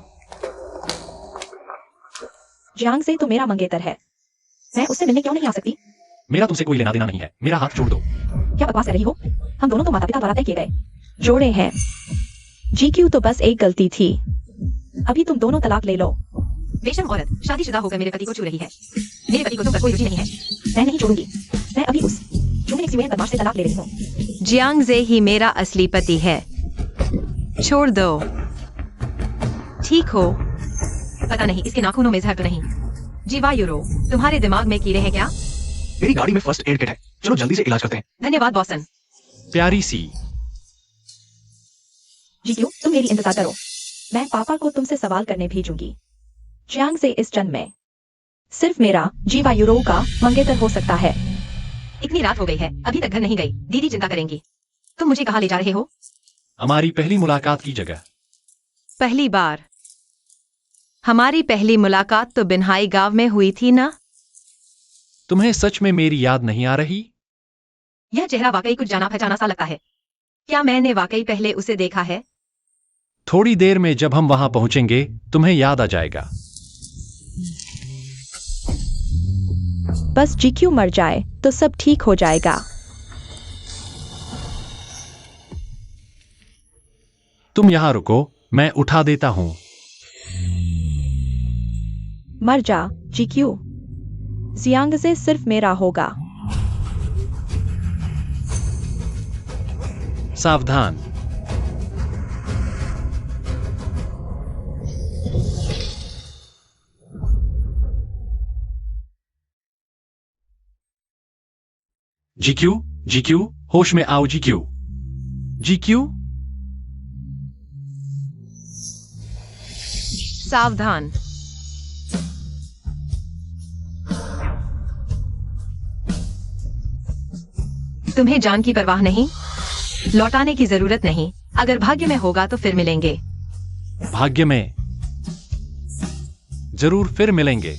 जियांगजे तो मेरा मंगेतर है। मैं उससे मिलने क्यों नहीं आ सकती? मेरा तुमसे कोई लेना देना नहीं है। मेरा हाथ छोड़ दो। क्या बकवास कर रही हो? हम दोनों तो माता पिता द्वारा तय किए गए जोड़े हैं। जीक्यू तो बस एक गलती थी। अभी तुम दोनों तलाक ले लो। बेशर्म औरत शादीशुदा होकर मेरे पति को छू रही है। मेरे पति को तुम पर कोई रुचि नहीं है। मैं नहीं छोड़ूंगी। मैं अभी उस झूमिंग XUAN बदमाश से तलाक ले रही हूँ। जियांगजे ही मेरा असली पति है। छोड़ दो। ठीक हो? पता नहीं इसके नाखूनों में जहर तो नहीं। जीवा यूरो, तुम्हारे दिमाग में कीड़े हैं क्या? मेरी गाड़ी में फर्स्ट एड किट है। चलो जल्दी से इलाज करते हैं। धन्यवाद बॉसन। प्यारी सी। जीक्यू, तुम मेरी इंतजार करो। मैं पापा को तुमसे सवाल करने भेजूंगी। जियांगजे इस जन्म में सिर्फ मेरा जीवा यूरो का मंगेतर हो सकता है। इतनी रात हो गई है, अभी तक घर नहीं गई। दीदी चिंता करेंगी। तुम मुझे कहाँ ले जा रहे हो? हमारी पहली मुलाकात की जगह। पहली बार? हमारी पहली मुलाकात तो बिन्हाई गांव में हुई थी ना? तुम्हें सच में मेरी याद नहीं आ रही? यह चेहरा वाकई कुछ जाना पहचाना सा लगता है। क्या मैंने वाकई पहले उसे देखा है? थोड़ी देर में जब हम वहां पहुंचेंगे तुम्हें याद आ जाएगा। बस जीक्यू मर जाए तो सब ठीक हो जाएगा। तुम यहां रुको, मैं उठा देता हूं। मर जा जीक्यू। जियांगजे सिर्फ मेरा होगा। सावधान। जीक्यू, जीक्यू, होश में आओ जीक्यू। जीक्यू, सावधान। तुम्हें जान की परवाह नहीं? लौटाने की जरूरत नहीं। अगर भाग्य में होगा तो फिर मिलेंगे। भाग्य में जरूर फिर मिलेंगे।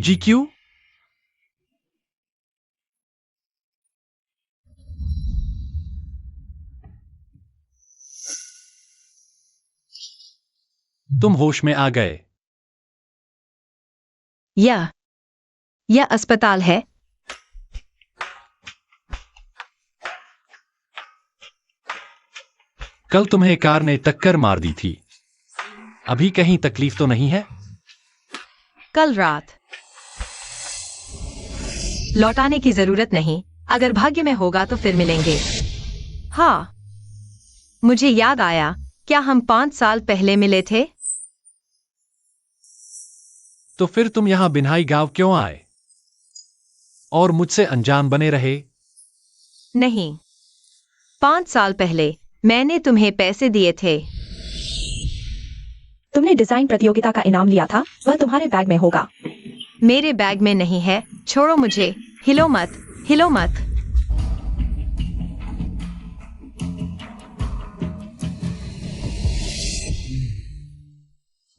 जीक्यू, तुम होश में आ गए। यह अस्पताल है। कल तुम्हें कार ने टक्कर मार दी थी। अभी कहीं तकलीफ तो नहीं है? कल रात। लौटाने की जरूरत नहीं। अगर भाग्य में होगा तो फिर मिलेंगे। हाँ, मुझे याद आया। क्या हम 5 साल पहले मिले थे? तो फिर तुम यहां बिन्हाई गांव क्यों आए और मुझसे अनजान बने रहे? नहीं, 5 साल पहले मैंने तुम्हें पैसे दिए थे। तुमने डिजाइन प्रतियोगिता का इनाम लिया था, वह तुम्हारे बैग में होगा। मेरे बैग में नहीं है। छोड़ो मुझे। हिलो मत, हिलो मत।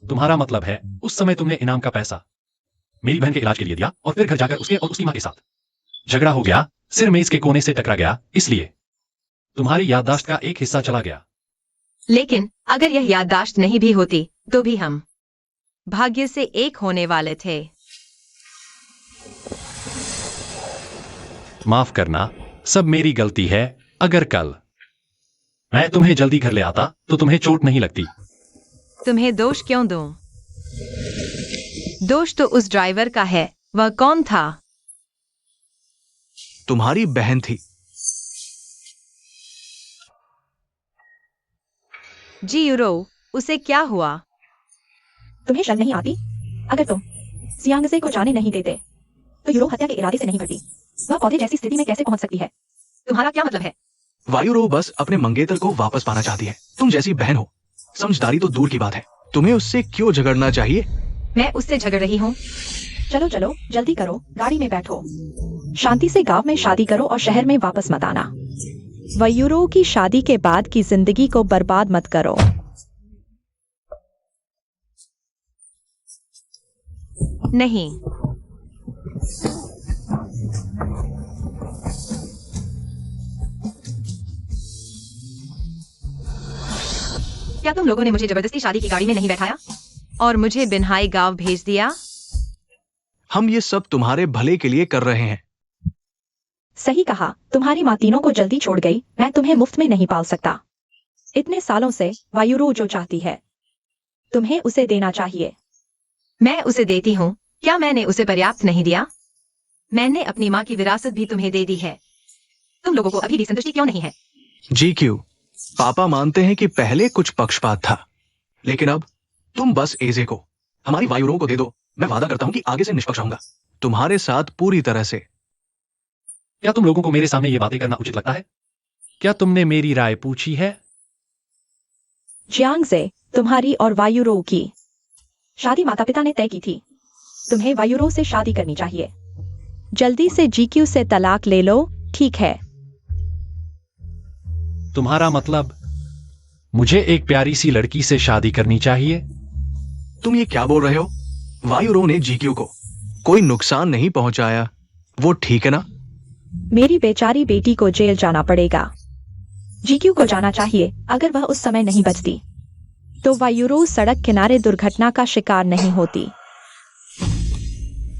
तुम्हारा मतलब है उस समय तुमने इनाम का पैसा मेरी बहन के इलाज के लिए दिया और फिर घर जाकर उसके और उसकी मां के साथ झगड़ा हो गया, सिर मेज के कोने से टकरा गया, इसलिए तुम्हारी याददाश्त का एक हिस्सा चला गया। लेकिन अगर यह याददाश्त नहीं भी होती तो भी हम भाग्य से एक होने वाले थे। माफ करना, सब मेरी गलती है। अगर कल मैं तुम्हें जल्दी घर ले आता तो तुम्हें चोट नहीं लगती। तुम्हें दोष क्यों दूं? दोष तो उस ड्राइवर का है। वह कौन था? तुम्हारी बहन थी। जी यूरो, उसे क्या हुआ? तुम्हें शर्म नहीं आती? अगर तुम सियांगसे को जाने नहीं देते तो यूरो हत्या के इरादे से नहीं करती। वह पौधे जैसी स्थिति में कैसे पहुंच सकती है? तुम्हारा क्या मतलब है? वायुरो बस अपने मंगेतर को वापस पाना चाहती है। तुम जैसी बहन हो, समझदारी तो दूर की बात है। तुम्हें उससे क्यों झगड़ना चाहिए? मैं उससे झगड़ रही हूँ? चलो चलो जल्दी करो, गाड़ी में बैठो। शांति से गांव में शादी करो और शहर में वापस मत आना। वयूरो की शादी के बाद की जिंदगी को बर्बाद मत करो। नहीं। क्या तुम लोगों ने मुझे जबरदस्ती शादी की गाड़ी में नहीं बैठाया और मुझे बिन्हाई गांव भेज दिया? हम ये सब तुम्हारे भले के लिए कर रहे हैं। सही कहा, तुम्हारी माँ तीनों को जल्दी छोड़ गई। मैं तुम्हें मुफ्त में नहीं पाल सकता। इतने सालों से वायुरो जो चाहती है तुम्हें उसे देना चाहिए। मैं उसे देती हूँ। क्या मैंने उसे पर्याप्त नहीं दिया? मैंने अपनी माँ की विरासत भी तुम्हें दे दी है। तुम लोगों को अभी भी संतुष्टि क्यों नहीं है? जी क्यों? पापा मानते हैं कि पहले कुछ पक्षपात था, लेकिन अब तुम बस एजे को हमारी वायुरों को दे दो। मैं वादा करता हूं कि आगे से निष्पक्ष रहूंगा, तुम्हारे साथ पूरी तरह से। क्या तुम लोगों को मेरे सामने ये बातें करना उचित लगता है? क्या तुमने मेरी राय पूछी है? जियांगसे, तुम्हारी और वायुरो की शादी माता पिता ने तय की थी। तुम्हें वायुरो से शादी करनी चाहिए। जल्दी से जीक्यू से तलाक ले लो, ठीक है? तुम्हारा मतलब मुझे एक प्यारी सी लड़की से शादी करनी चाहिए? तुम ये क्या बोल रहे हो? वायुरो ने जीक्यू को कोई नुकसान नहीं पहुंचाया, वो ठीक है ना? मेरी बेचारी बेटी को जेल जाना पड़ेगा। जीक्यू को जाना चाहिए। अगर वह उस समय नहीं बचती तो वायुरो सड़क किनारे दुर्घटना का शिकार नहीं होती।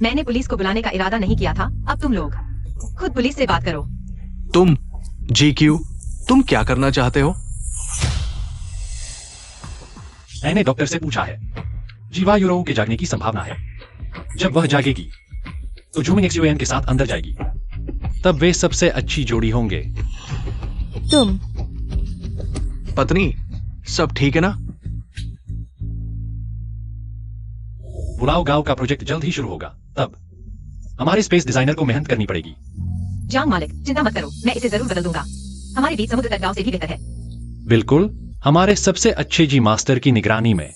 मैंने पुलिस को बुलाने का इरादा नहीं किया था। अब तुम लोग खुद पुलिस से बात करो। तुम जीक्यू, तुम क्या करना चाहते हो? मैंने डॉक्टर से पूछा है। जीवा यूरो के जागने की संभावना है। जब वह जागेगी तो जूमिंग एक्सयूएन के साथ अंदर जाएगी। तब वे सबसे अच्छी जोड़ी होंगे। तुम पत्नी, सब ठीक है ना? बुलाओ गांव का प्रोजेक्ट जल्द ही शुरू होगा। तब हमारे स्पेस डिजाइनर को मेहनत करनी पड़ेगी। जांग मालिक, चिंता मत करो, मैं इसे जरूर बदल दूंगा। हमारे बीच समुद्र तक गांव से भी बेहतर है। बिल्कुल, हमारे सबसे अच्छे जी मास्टर की निगरानी में।